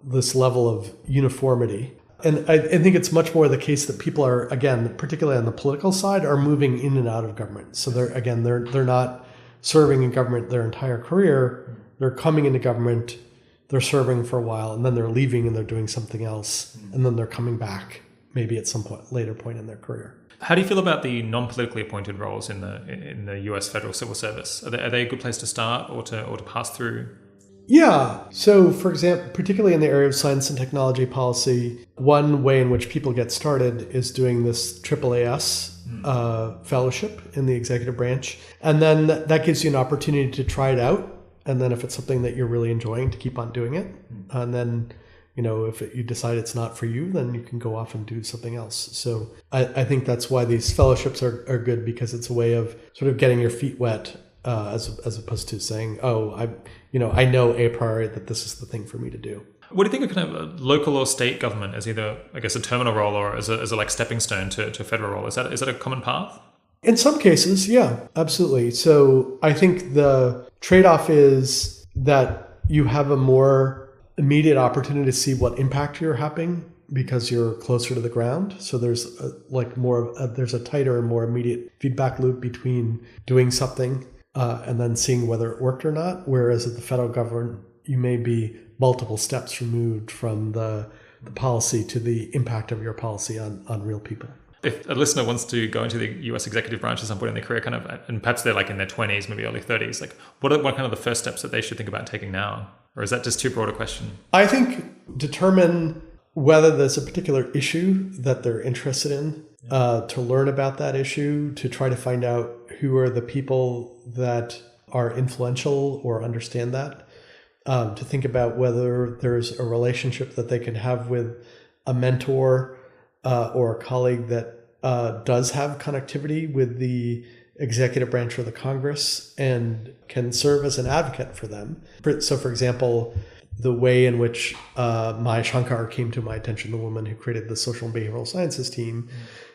this level of uniformity. And I think it's much more the case that people are, again, particularly on the political side, are moving in and out of government. So they're not serving in government their entire career. They're coming into government, they're serving for a while, and then they're leaving and they're doing something else, and then they're coming back maybe at some later point in their career. How do you feel about the non-politically appointed roles in the U.S. federal civil service? Are they a good place to start or to pass through? Yeah. So, for example, particularly in the area of science and technology policy, one way in which people get started is doing this AAAS fellowship in the executive branch. And then that gives you an opportunity to try it out. And then if it's something that you're really enjoying, to keep on doing it. And then, if you decide it's not for you, then you can go off and do something else. So I think that's why these fellowships are good, because it's a way of sort of getting your feet wet as opposed to saying, I know a priori that this is the thing for me to do. What do you think of kind of local or state government as either, I guess, a terminal role or as a like stepping stone to a federal role? Is that a common path? In some cases, yeah, absolutely. So I think the trade-off is that you have a more immediate opportunity to see what impact you're having because you're closer to the ground. So there's there's a tighter and more immediate feedback loop between doing something and then seeing whether it worked or not. Whereas at the federal government, you may be multiple steps removed from the policy to the impact of your policy on real people. If a listener wants to go into the US executive branch at some point in their career, and perhaps they're like in their 20s, maybe early 30s, like what are kind of the first steps that they should think about taking now? Or is that just too broad a question? I think determine whether there's a particular issue that they're interested in, to learn about that issue, to try to find out who are the people that are influential or understand that, to think about whether there's a relationship that they can have with a mentor or a colleague that does have connectivity with the executive branch or the Congress and can serve as an advocate for them. So, for example, the way in which Maya Shankar came to my attention, the woman who created the social and behavioral sciences team,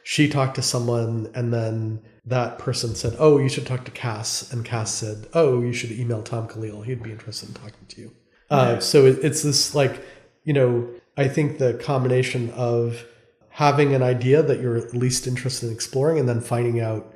she talked to someone and then that person said, oh, you should talk to Cass. And Cass said, oh, you should email Tom Kalil. He'd be interested in talking to you. So it's this I think the combination of having an idea that you're at least interested in exploring and then finding out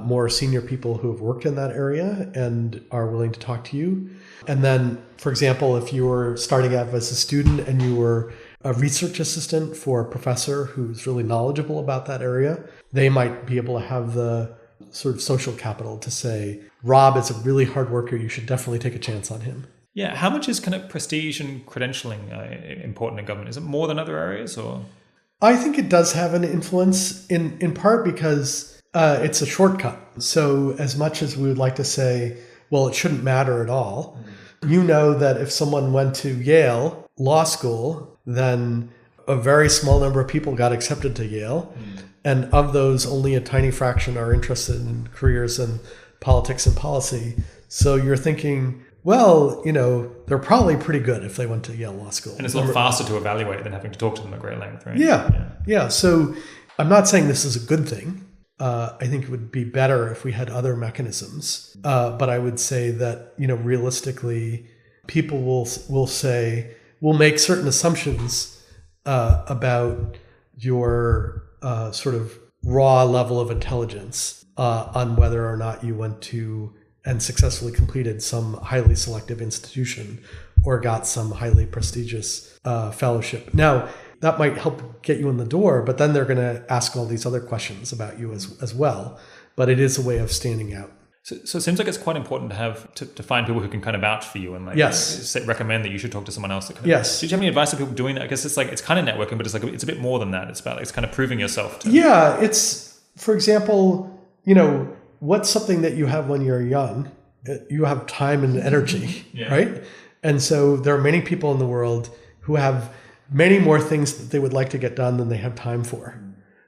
more senior people who have worked in that area and are willing to talk to you. And then, for example, if you were starting out as a student and you were a research assistant for a professor who's really knowledgeable about that area, they might be able to have the sort of social capital to say, Rob is a really hard worker. You should definitely take a chance on him. Yeah. How much is kind of prestige and credentialing important in government? Is it more than other areas or? I think it does have an influence in part because it's a shortcut. So as much as we would like to say, well, it shouldn't matter at all, you know that if someone went to Yale Law School, then a very small number of people got accepted to Yale. And of those, only a tiny fraction are interested in careers in politics and policy. So you're thinking, well, they're probably pretty good if they went to Yale Law School. And it's a lot faster to evaluate than having to talk to them at great length, right? Yeah. So I'm not saying this is a good thing. I think it would be better if we had other mechanisms. But I would say that, realistically, people will make certain assumptions about your sort of raw level of intelligence on whether or not you went to and successfully completed some highly selective institution or got some highly prestigious fellowship. Now, that might help get you in the door, but then they're going to ask all these other questions about you as well. But it is a way of standing out. So it seems like it's quite important to find people who can kind of vouch for you and recommend that you should talk to someone else. That kind of, do you have any advice for people doing that? I guess it's kind of networking, but it's a bit more than that. It's kind of proving yourself. It's, for example, what's something that you have when you're young? You have time and energy, right? And so there are many people in the world who have many more things that they would like to get done than they have time for.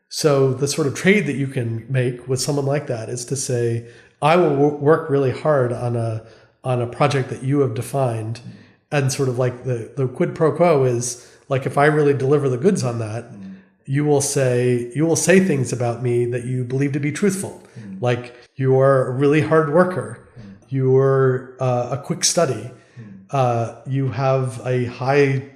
So the sort of trade that you can make with someone like that is to say, I will work really hard on a project that you have defined. And sort of like the quid pro quo is like, if I really deliver the goods on that, you will say things about me that you believe to be truthful. Like, you're a really hard worker. You're a quick study. You have a high,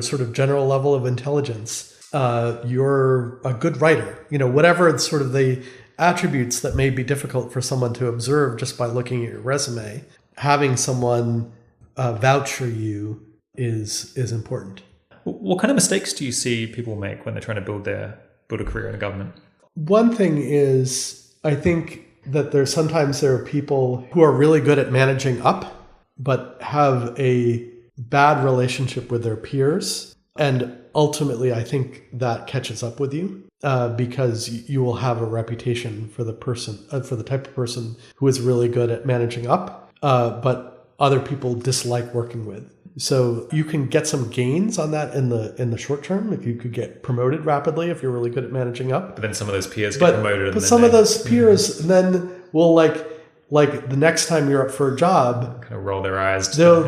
sort of general level of intelligence. You're a good writer. Whatever sort of the attributes that may be difficult for someone to observe just by looking at your resume, having someone vouch for you is important. What kind of mistakes do you see people make when they're trying to build a career in government? One thing is, I think that there are people who are really good at managing up, but have a bad relationship with their peers. And ultimately, I think that catches up with you because you will have a reputation for the person, for the type of person who is really good at managing up, but other people dislike working with. So you can get some gains on that in the short term if you could get promoted rapidly if you're really good at managing up. But then some of those peers get promoted. But some of those peers then will like the next time you're up for a job, kind of roll their eyes. They'll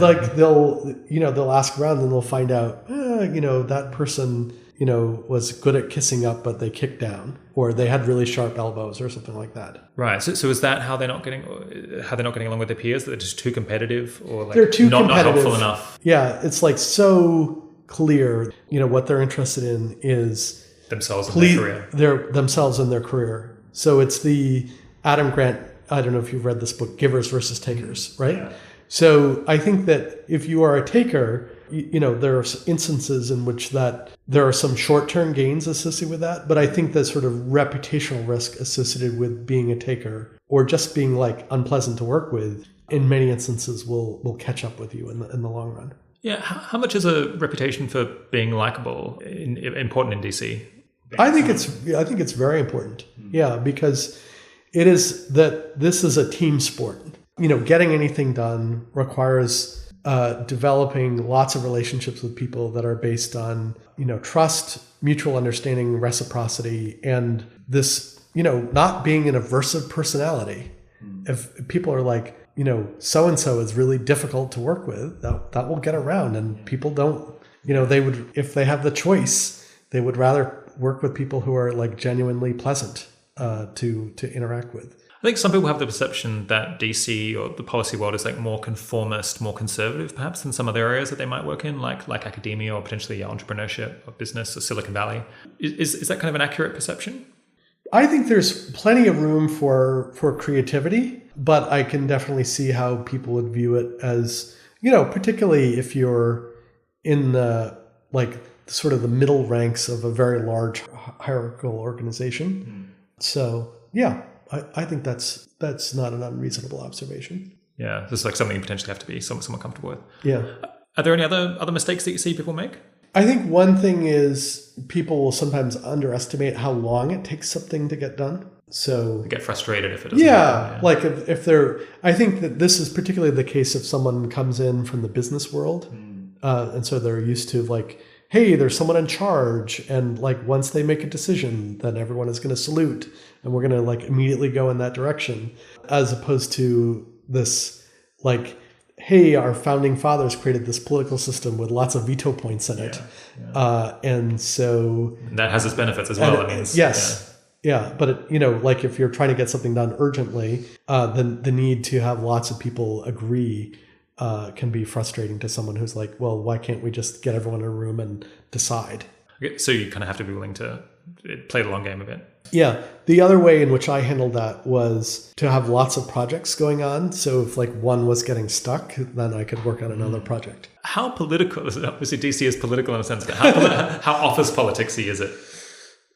ask around and they'll find out that person was good at kissing up, but they kicked down, or they had really sharp elbows or something like that. Right. So is that how they're not getting along with their peers? That they're just too competitive, or like they're too not competitive. helpful enough? Yeah, it's like so clear. What they're interested in is themselves and their career. Themselves and their carear. So it's the Adam Grant. I don't know if you've read this book, Givers versus Takers, right? Yeah. So I think that if you are a taker, there are instances in which that there are some short-term gains associated with that, but I think the sort of reputational risk associated with being a taker or just being like unpleasant to work with, in many instances will catch up with you in the long run. Yeah, how much is a reputation for being likable important in DC? I think it's very important. Yeah, because it is that this is a team sport. Getting anything done requires developing lots of relationships with people that are based on, trust, mutual understanding, reciprocity, and this, not being an aversive personality. If people are like, so-and-so is really difficult to work with, that will get around, and people don't, they would, if they have the choice, they would rather work with people who are like genuinely pleasant to interact with. I think some people have the perception that DC or the policy world is like more conformist, more conservative, perhaps, than some other areas that they might work in, like academia or potentially entrepreneurship or business or Silicon Valley. Is that kind of an accurate perception? I think there's plenty of room for creativity, but I can definitely see how people would view it as, particularly if you're in the sort of the middle ranks of a very large hierarchical organization. So yeah. I think that's not an unreasonable observation. Yeah, this is like something you potentially have to be somewhat comfortable with. Yeah. Are there any other mistakes that you see people make? I think one thing is people will sometimes underestimate how long it takes something to get done. So they get frustrated if it doesn't happen. Like if they're, I think that this is particularly the case if someone comes in from the business world, and so they're used to like, hey, there's someone in charge, and like once they make a decision, then everyone is going to salute, and we're going to like immediately go in that direction, as opposed to this like, hey, our founding fathers created this political system with lots of veto points in it, and so that has its benefits as well. But like if you're trying to get something done urgently, then the need to have lots of people agree can be frustrating to someone who's like, well, why can't we just get everyone in a room and decide? Okay, so you kind of have to be willing to play the long game a bit. Yeah. The other way in which I handled that was to have lots of projects going on. So if like one was getting stuck, then I could work on another project. How political is it? Obviously, DC is political in a sense, but how office politics-y is it?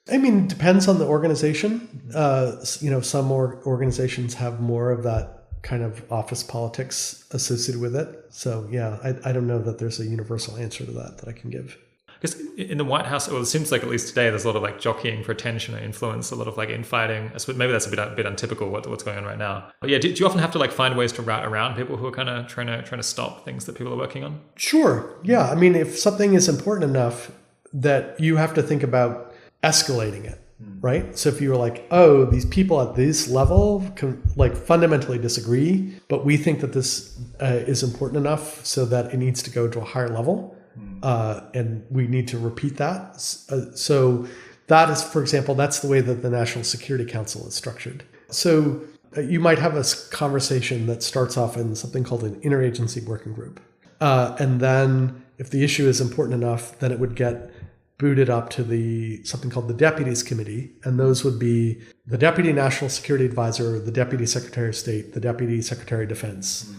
I mean, it depends on the organization. Some organizations have more of that kind of office politics associated with it. So yeah, I don't know that there's a universal answer to that I can give. Because in the White House, well, it seems like at least today there's a lot of like jockeying for attention or influence, a lot of like infighting. Maybe that's a bit untypical what's going on right now. But yeah, do you often have to like find ways to route around people who are kind of trying to stop things that people are working on? Sure. Yeah. I mean, if something is important enough that you have to think about escalating it, right? So if you were like, oh, these people at this level can like fundamentally disagree, but we think that this is important enough so that it needs to go to a higher level, and we need to repeat that. So That is, for example, that's the way that the National Security Council is structured. So you might have a conversation that starts off in something called an interagency working group. And then if the issue is important enough, then it would get booted up to something called the Deputies Committee. And those would be the Deputy National Security Advisor, the Deputy Secretary of State, the Deputy Secretary of Defense.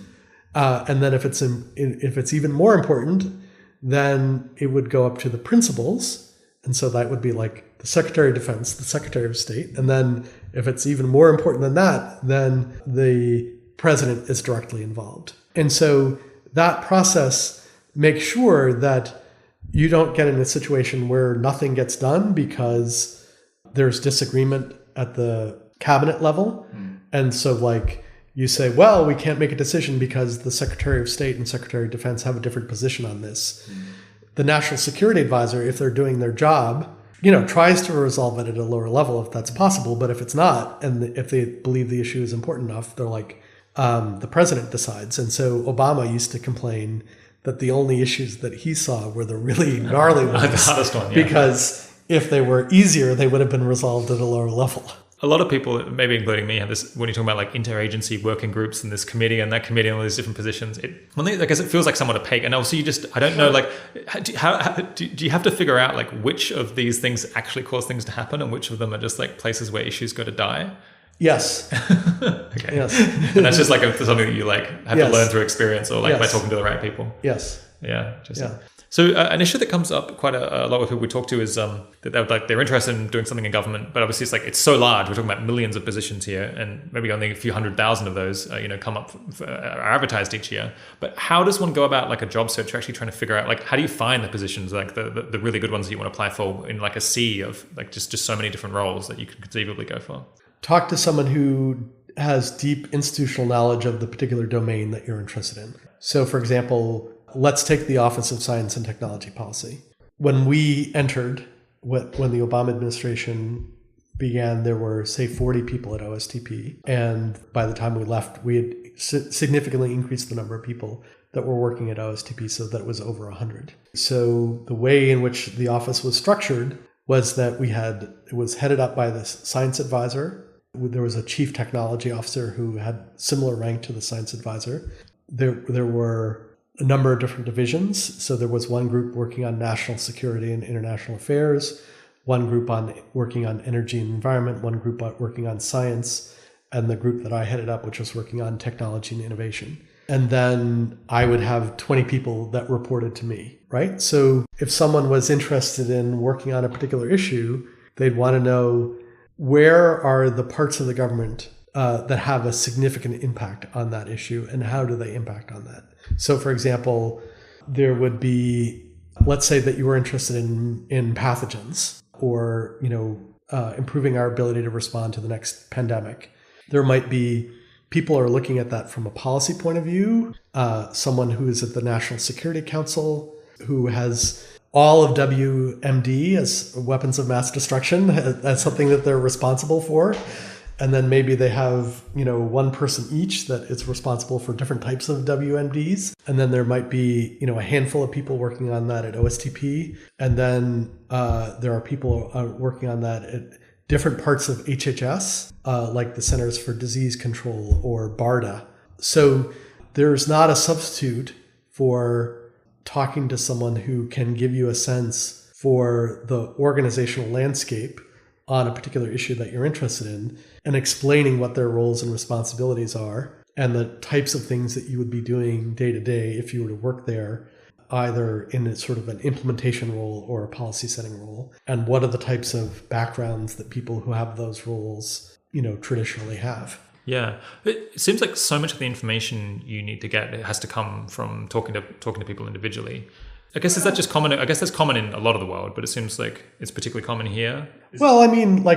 And then if it's even more important, then it would go up to the principals. And so that would be like the Secretary of Defense, the Secretary of State. And then if it's even more important than that, then the president is directly involved. And so that process makes sure that you don't get in a situation where nothing gets done because there's disagreement at the cabinet level. And so like you say, well, we can't make a decision because the Secretary of State and Secretary of Defense have a different position on this. The National Security Advisor, if they're doing their job, tries to resolve it at a lower level if that's possible. But if it's not, and if they believe the issue is important enough, they're like, the president decides. And so Obama used to complain that the only issues that he saw were the really gnarly ones. The hardest one, yeah. Because if they were easier, they would have been resolved at a lower level. A lot of people, maybe including me, have this, when you're talking about like interagency working groups and this committee and that committee and all these different positions, I guess it feels like somewhat opaque. And also I don't know, like, do you have to figure out like which of these things actually cause things to happen and which of them are just like places where issues go to die? Yes. Okay. Yes. And that's just like something that you like have to learn through experience or like by talking to the right people. Yes. Yeah. So an issue that comes up quite a lot with people we talk to is that they're interested in doing something in government, but obviously it's so large. We're talking about millions of positions here, and maybe only a few 100,000 of those come up are advertised each year. But how does one go about like a job search? You're actually trying to figure out like how do you find the positions, like the really good ones that you want to apply for in like a sea of like just so many different roles that you could conceivably go for? Talk to someone who has deep institutional knowledge of the particular domain that you're interested in. So, for example, let's take the Office of Science and Technology Policy. When we entered, when the Obama administration began, there were, say, 40 people at OSTP. And by the time we left, we had significantly increased the number of people that were working at OSTP so that it was over 100. So the way in which the office was structured was that it was headed up by the science advisor. There was a chief technology officer who had similar rank to the science advisor. There were a number of different divisions. So there was one group working on national security and international affairs, one group working on energy and environment, one group working on science, and the group that I headed up, which was working on technology and innovation. And then I would have 20 people that reported to me, right? So if someone was interested in working on a particular issue, they'd want to know where are the parts of the government that have a significant impact on that issue and how do they impact on that? So for example, there would be, let's say that you were interested in pathogens or, improving our ability to respond to the next pandemic. There might be people are looking at that from a policy point of view. Someone who is at the National Security Council, who has all of WMD as weapons of mass destruction, as something that they're responsible for. And then maybe they have, one person each that is responsible for different types of WMDs. And then there might be, a handful of people working on that at OSTP. And then there are people working on that at different parts of HHS, like the Centers for Disease Control or BARDA. So there's not a substitute for talking to someone who can give you a sense for the organizational landscape on a particular issue that you're interested in and explaining what their roles and responsibilities are and the types of things that you would be doing day to day if you were to work there, either in a sort of an implementation role or a policy setting role, and what are the types of backgrounds that people who have those roles, traditionally have. Yeah, it seems like so much of the information you need to get, it has to come from talking to people individually. I guess is that just common? I guess that's common in a lot of the world, but it seems like it's particularly common here. Well,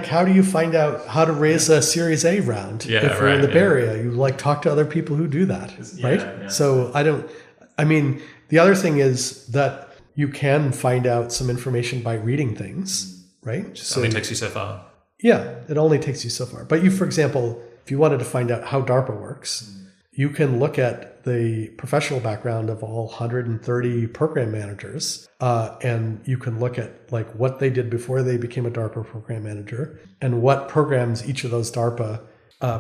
how do you find out how to raise a Series A round if you're in the Bay Area? You talk to other people who do that, right? Yeah. So the other thing is that you can find out some information by reading things, right? It just only takes you so far. Yeah, it only takes you so far. But for example, if you wanted to find out how DARPA works, you can look at at the professional background of all 130 program managers, and you can look at like what they did before they became a DARPA program manager and what programs each of those DARPA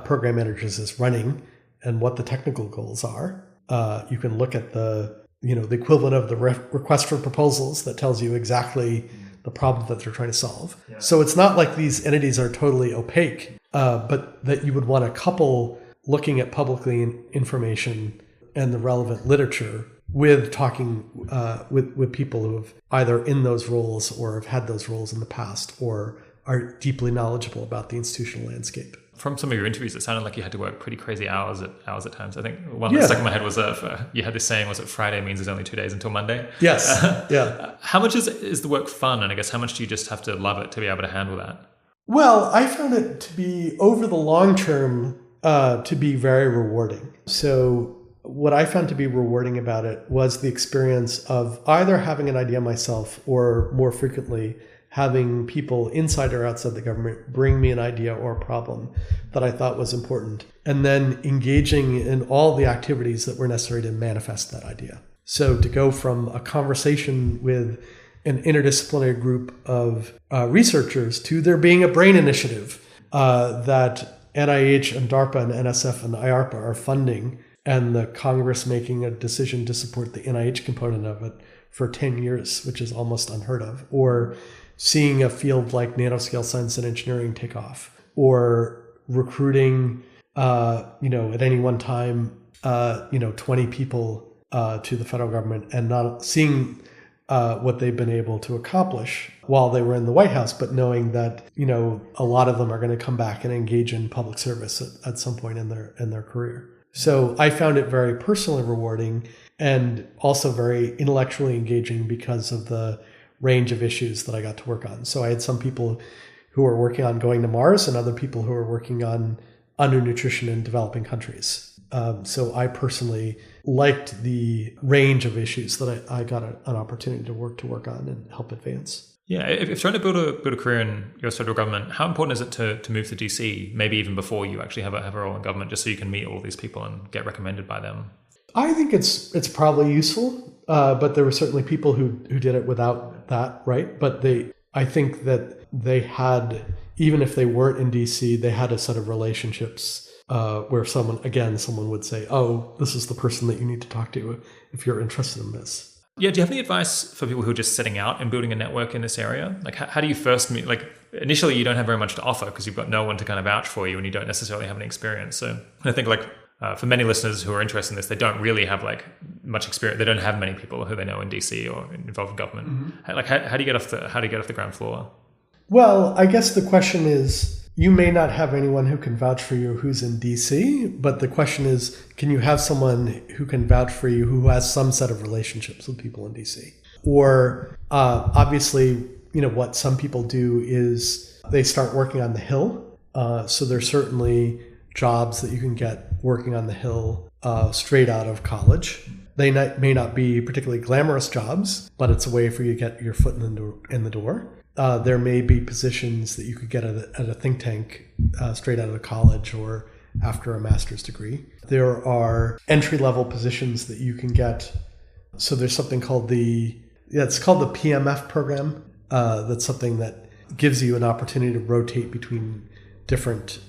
program managers is running and what the technical goals are. You can look at the equivalent of the request for proposals that tells you exactly the problem that they're trying to solve. Yeah. So it's not like these entities are totally opaque, but that you would want to couple looking at publicly information and the relevant literature with talking with people who have either in those roles or have had those roles in the past or are deeply knowledgeable about the institutional landscape. From some of your interviews, it sounded like you had to work pretty crazy hours at times. I think one that stuck in my head was you had this saying, was it Friday means there's only 2 days until Monday? Yes. Yeah. How much is the work fun? And I guess how much do you just have to love it to be able to handle that? Well, I found it to be, over the long term, to be very rewarding. So what I found to be rewarding about it was the experience of either having an idea myself or more frequently having people inside or outside the government bring me an idea or a problem that I thought was important, and then engaging in all the activities that were necessary to manifest that idea. So to go from a conversation with an interdisciplinary group of researchers to there being a brain initiative that NIH and DARPA and NSF and IARPA are funding, and the Congress making a decision to support the NIH component of it for 10 years, which is almost unheard of, or seeing a field like nanoscale science and engineering take off, or recruiting, at any one time, 20 people to the federal government, and not seeing what they've been able to accomplish while they were in the White House, but knowing that, a lot of them are going to come back and engage in public service at some point in their career. So I found it very personally rewarding and also very intellectually engaging because of the range of issues that I got to work on. So I had some people who were working on going to Mars and other people who were working on undernutrition in developing countries. So I personally liked the range of issues that I got an opportunity to work on and help advance. Yeah, if you're trying to build a career in US federal government, how important is it to move to DC, maybe even before you actually have a role in government, just so you can meet all these people and get recommended by them? I think it's probably useful, but there were certainly people who did it without that, right? But I think that they had, even if they weren't in DC, they had a set of relationships where someone would say, "Oh, this is the person that you need to talk to if you're interested in this." Yeah, do you have any advice for people who are just setting out and building a network in this area? Like, how do you first meet? Like, initially, you don't have very much to offer because you've got no one to kind of vouch for you and you don't necessarily have any experience. So I think for many listeners who are interested in this, they don't really have much experience. They don't have many people who they know in DC or involved in government. Mm-hmm. How do you get off the ground floor? Well, I guess the question is, you may not have anyone who can vouch for you who's in DC, but the question is, can you have someone who can vouch for you who has some set of relationships with people in DC? Or obviously, what some people do is they start working on the Hill. So there's certainly jobs that you can get working on the Hill straight out of college. They may not be particularly glamorous jobs, but it's a way for you to get your foot in the door. There may be positions that you could get at a think tank straight out of college or after a master's degree. There are entry-level positions that you can get. So there's something called it's called the PMF program. That's something that gives you an opportunity to rotate between different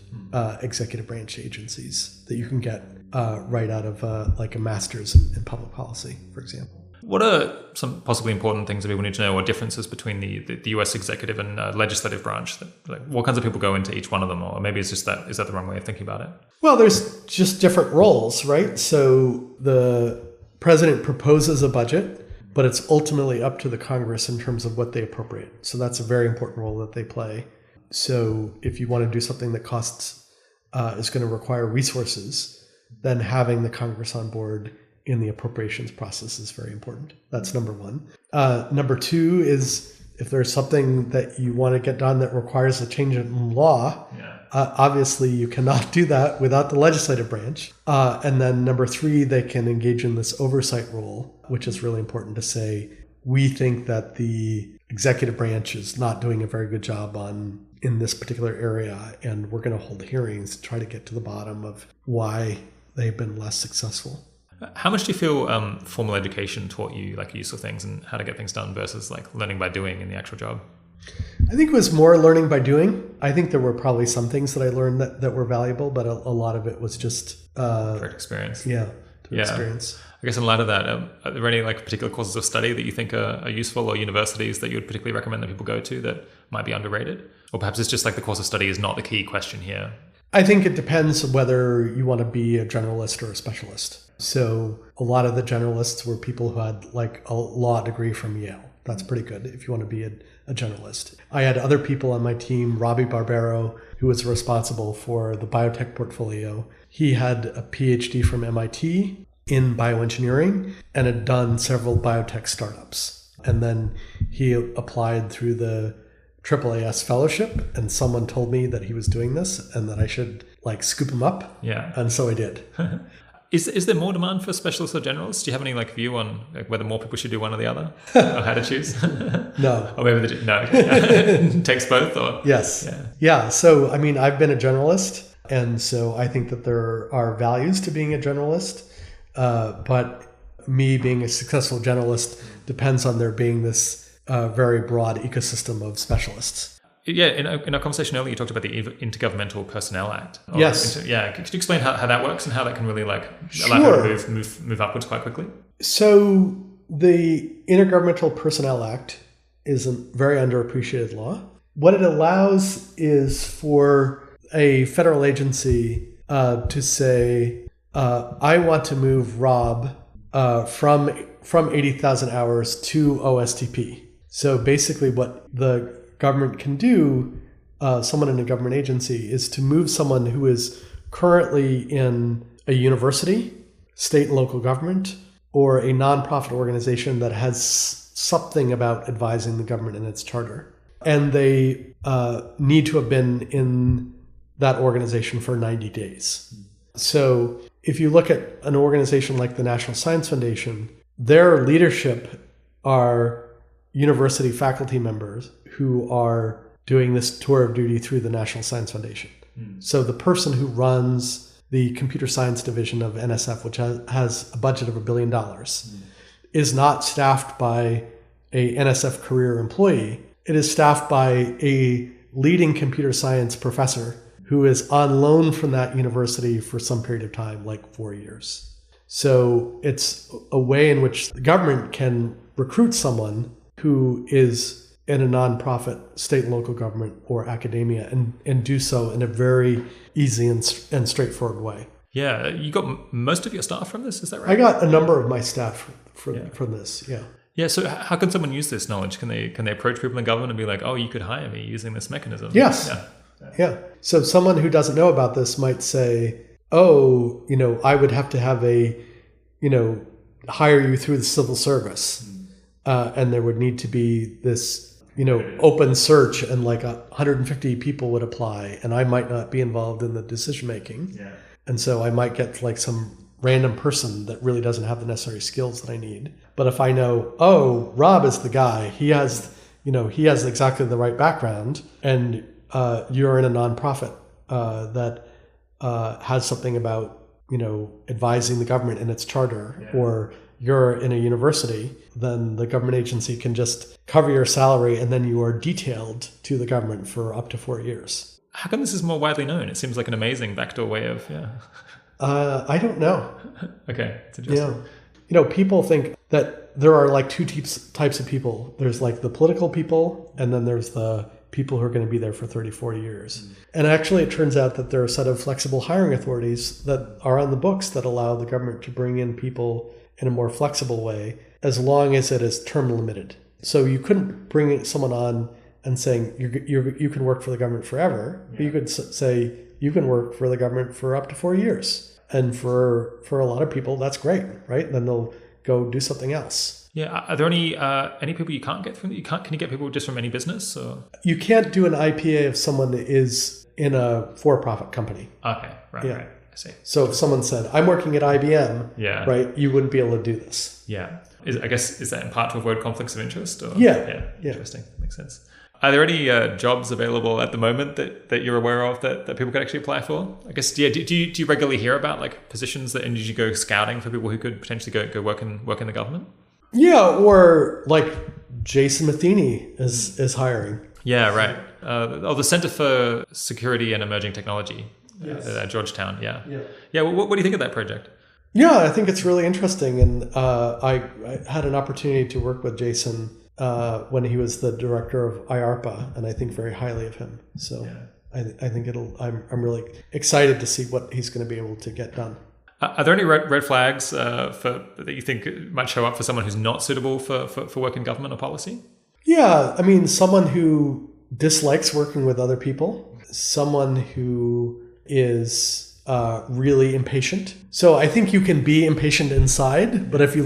executive branch agencies that you can get right out of a master's in public policy, for example. What are some possibly important things that people need to know, or differences between the US executive and legislative branch? What kinds of people go into each one of them? Or maybe it's just is that the wrong way of thinking about it? Well, there's just different roles, right? So the president proposes a budget, but it's ultimately up to the Congress in terms of what they appropriate. So that's a very important role that they play. So if you want to do something that is going to require resources, then having the Congress on board in the appropriations process is very important. That's number one. Number two is if there's something that you want to get done that requires a change in law, obviously you cannot do that without the legislative branch. And then number three, they can engage in this oversight role, which is really important to say, we think that the executive branch is not doing a very good job in this particular area, and we're going to hold hearings to try to get to the bottom of why they've been less successful. How much do you feel formal education taught you like useful things and how to get things done versus like learning by doing in the actual job? I think it was more learning by doing. I think there were probably some things that I learned that were valuable, but a lot of it was just direct experience. Experience. I guess in light of that, are there any like particular courses of study that you think are useful, or universities that you would particularly recommend that people go to that might be underrated? Or perhaps it's just like the course of study is not the key question here. I think it depends whether you want to be a generalist or a specialist. So a lot of the generalists were people who had like a law degree from Yale. That's pretty good if you want to be a generalist. I had other people on my team, Robbie Barbero, who was responsible for the biotech portfolio. He had a PhD from MIT in bioengineering and had done several biotech startups. And then he applied through the AAAS fellowship, and someone told me that he was doing this and that I should like scoop him up. Yeah. And so I did. Is there more demand for specialists or generalists? Do you have any like view on like, whether more people should do one or the other, or how to choose? No. Or maybe no. Takes both, or yes. Yeah. So I mean, I've been a generalist, and so I think that there are values to being a generalist. But me being a successful generalist depends on there being this very broad ecosystem of specialists. Yeah, in our conversation earlier, you talked about the Intergovernmental Personnel Act. Yes. Could you explain how that works and how that can really like allow people to move upwards quite quickly? So the Intergovernmental Personnel Act is a very underappreciated law. What it allows is for a federal agency to say, I want to move Rob from 80,000 hours to OSTP. So basically what the government can do, someone in a government agency, is to move someone who is currently in a university, state and local government, or a nonprofit organization that has something about advising the government in its charter. And they need to have been in that organization for 90 days. So if you look at an organization like the National Science Foundation, their leadership are university faculty members who are doing this tour of duty through the National Science Foundation. So the person who runs the computer science division of NSF, which has a budget of $1 billion, is not staffed by a NSF career employee. It is staffed by a leading computer science professor who is on loan from that university for some period of time, like 4 years. So it's a way in which the government can recruit someone who is in a nonprofit, state and local government or academia and do so in a very easy and straightforward way. Yeah, you got most of your staff from this, is that right? I got a number of my staff from this, yeah. Yeah, so how can someone use this knowledge? Can they approach people in government and be like, oh, you could hire me using this mechanism? Yes. Yeah. So someone who doesn't know about this might say, oh, I would have to have hire you through the civil service. And there would need to be this, open search and like 150 people would apply and I might not be involved in the decision making. Yeah. And so I might get like some random person that really doesn't have the necessary skills that I need. But if I know, oh, Rob is the guy, he has exactly the right background, and you're in a nonprofit that has something about, advising the government in its charter, or you're in a university, then the government agency can just cover your salary and then you are detailed to the government for up to 4 years. How come this is more widely known? It seems like an amazing backdoor way of, I don't know. Okay. It's interesting. People think that there are like two types of people. There's like the political people, and then there's the people who are going to be there for 30, 40 years. And actually, it turns out that there are a set of flexible hiring authorities that are on the books that allow the government to bring in people in a more flexible way, as long as it is term limited. So you couldn't bring someone on and saying you can work for the government forever, but you could say you can work for the government for up to 4 years. And for a lot of people, that's great, right? Then they'll go do something else. Yeah. Are there any people you can't get from? Can you get people just from any business? Or? You can't do an IPA if someone is in a for-profit company. Okay. Right. Yeah. Right. I see. So if someone said, I'm working at IBM, right, you wouldn't be able to do this. Yeah. Is that in part to avoid conflicts of interest? Or? Yeah. Interesting. Makes sense. Are there any jobs available at the moment that you're aware of that people could actually apply for? I guess, yeah. Do you regularly hear about like positions that, and did you go scouting for people who could potentially go work in the government? Yeah, or like Jason Matheny is hiring. Yeah, right. The Center for Security and Emerging Technology at Georgetown. Yeah. What do you think of that project? Yeah, I think it's really interesting, and I had an opportunity to work with Jason when he was the director of IARPA, and I think very highly of him. So I think I'm really excited to see what he's going to be able to get done. Are there any red flags that you think might show up for someone who's not suitable for work in government or policy? Yeah, I mean, someone who dislikes working with other people, someone who is really impatient. So I think you can be impatient inside, but if you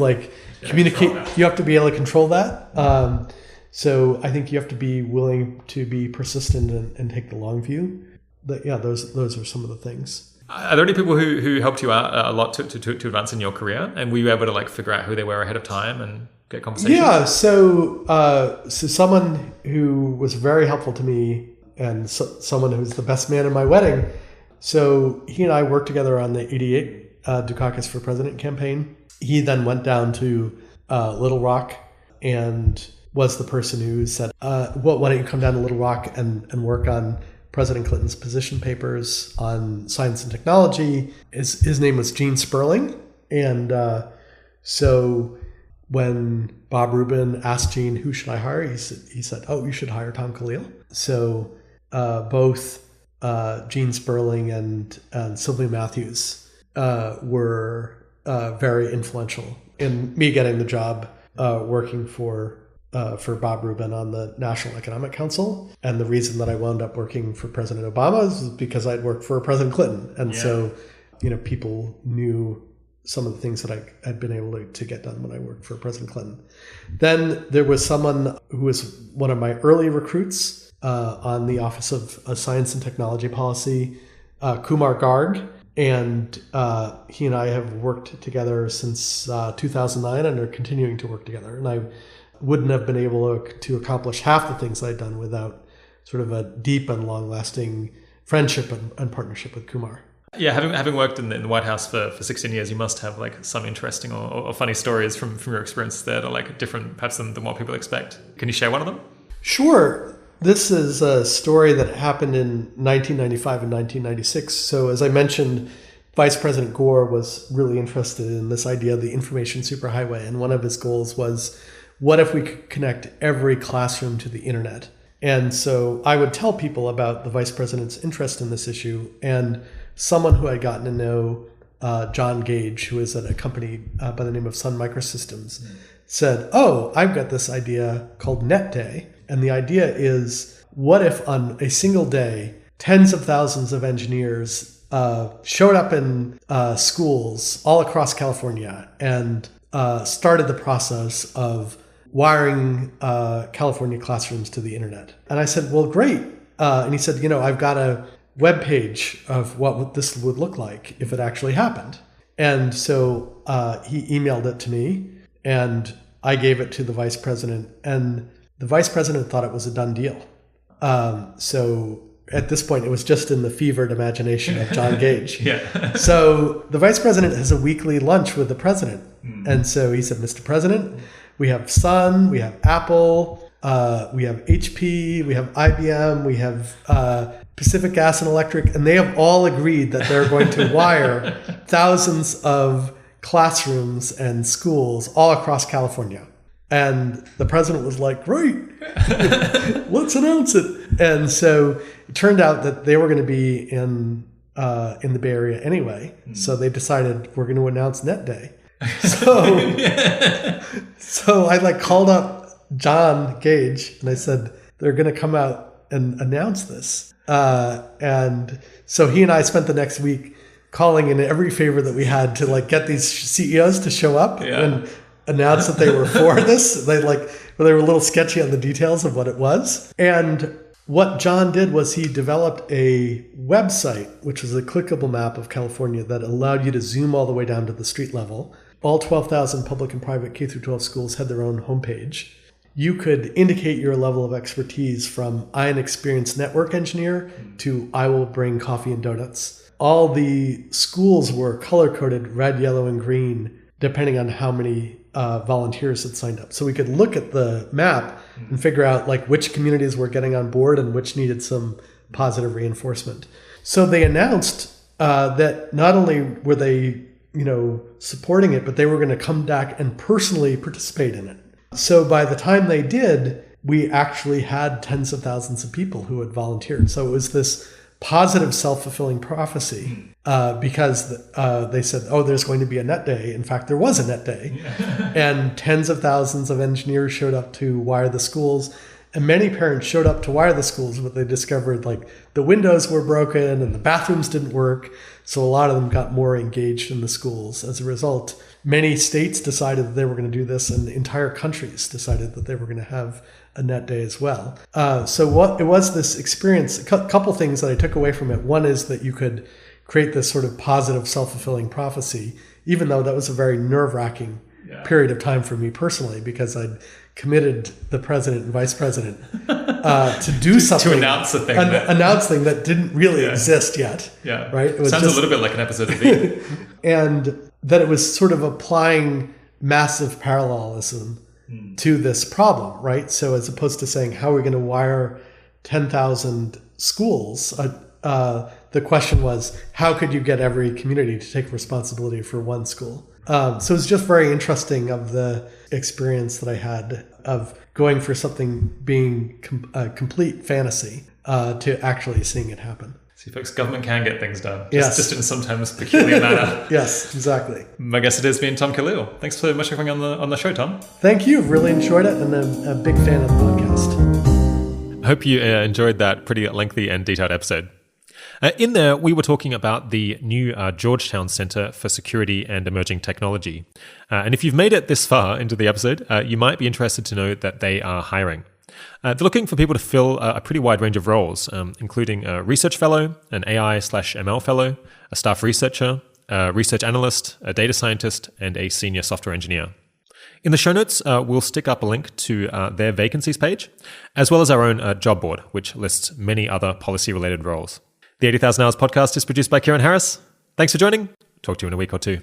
communicate, you have to be able to control that. So I think you have to be willing to be persistent and take the long view. But yeah, those are some of the things. Are there any people who helped you out a lot to advance in your career? And were you able to figure out who they were ahead of time and get conversations? Yeah, so someone who was very helpful to me and someone who was the best man in my wedding. So he and I worked together on the 88 Dukakis for President campaign. He then went down to Little Rock and was the person who said, why don't you come down to Little Rock and work on President Clinton's position papers on science and technology. His name was Gene Sperling. And so when Bob Rubin asked Gene, who should I hire? He said, oh, you should hire Tom Kalil. So both Gene Sperling and Sylvia Matthews were very influential in me getting the job working for Bob Rubin on the National Economic Council. And the reason that I wound up working for President Obama is because I'd worked for President Clinton. And so, people knew some of the things that I'd been able to get done when I worked for President Clinton. Then there was someone who was one of my early recruits on the Office of Science and Technology Policy, Kumar Garg. And he and I have worked together since 2009 and are continuing to work together. And I wouldn't have been able to accomplish half the things I'd done without sort of a deep and long-lasting friendship and partnership with Kumar. Yeah, having worked in the White House for 16 years, you must have some interesting or funny stories from your experience there that are different perhaps than what people expect. Can you share one of them? Sure. This is a story that happened in 1995 and 1996. So as I mentioned, Vice President Gore was really interested in this idea of the information superhighway. And one of his goals was, what if we could connect every classroom to the internet? And so I would tell people about the vice president's interest in this issue. And someone who I'd gotten to know, John Gage, who is at a company by the name of Sun Microsystems, said, oh, I've got this idea called Net Day. And the idea is, what if on a single day, tens of thousands of engineers showed up in schools all across California and started the process of wiring California classrooms to the internet? And I said, well, great. And he said, I've got a web page of what this would look like if it actually happened. And so he emailed it to me, and I gave it to the vice president, and the vice president thought it was a done deal. So at this point, it was just in the fevered imagination of John Gage. So the vice president has a weekly lunch with the president. And so he said, Mr. President, we have Sun, we have Apple, we have HP, we have IBM, we have Pacific Gas and Electric, and they have all agreed that they're going to wire thousands of classrooms and schools all across California. And the president was like, great, let's announce it. And so it turned out that they were going to be in the Bay Area anyway. So they decided, we're going to announce Net Day. So I called up John Gage and I said, they're going to come out and announce this. And so he and I spent the next week calling in every favor that we had to get these CEOs to show up and announce that they were for this. They were a little sketchy on the details of what it was. And what John did was he developed a website, which was a clickable map of California that allowed you to zoom all the way down to the street level. All 12,000 public and private K-12 schools had their own homepage. you could indicate your level of expertise from I am an experienced network engineer to I will bring coffee and donuts. All the schools were color-coded red, yellow, and green, depending on how many volunteers had signed up. So we could look at the map and figure out like which communities were getting on board and which needed some positive reinforcement. So they announced that not only were they, supporting it, but they were going to come back and personally participate in it. So by the time they did, we actually had tens of thousands of people who had volunteered. So it was this positive self-fulfilling prophecy because they said, oh, there's going to be a net day. In fact, there was a net day. And tens of thousands of engineers showed up to wire the schools. And many parents showed up to wire the schools, but they discovered like the windows were broken and the bathrooms didn't work. So a lot of them got more engaged in the schools. As a result, many states decided that they were going to do this, and entire countries decided that they were going to have a net day as well. So what it was this experience, a couple things that I took away from it. One is that you could create this sort of positive self-fulfilling prophecy, even though that was a very nerve-wracking period of time for me personally, because I'd committed the president and vice president to do something, to announce a thing, announce thing that didn't really exist yet. Yeah, right. It was sounds a little bit like an episode of Eve. And that it was sort of applying massive parallelism to this problem, right? So as opposed to saying how are we going to wire 10,000 schools, the question was how could you get every community to take responsibility for one school? So it's just very interesting of the experience that I had of going for something being a complete fantasy to actually seeing it happen. See, folks, government can get things done. Yes. Just in sometimes peculiar manner. Yes, exactly. My guest it has been Tom Kalil. Thanks so much for coming on the show, Tom. Thank you. Really enjoyed it, and I'm a big fan of the podcast. I hope you enjoyed that pretty lengthy and detailed episode. In there, we were talking about the new Georgetown Center for Security and Emerging Technology. And if you've made it this far into the episode, you might be interested to know that they are hiring. They're looking for people to fill a pretty wide range of roles, including a research fellow, an AI/ML fellow, a staff researcher, a research analyst, a data scientist, and a senior software engineer. In the show notes, we'll stick up a link to their vacancies page, as well as our own job board, which lists many other policy-related roles. The 80,000 Hours podcast is produced by Kieran Harris. Thanks for joining. Talk to you in a week or two.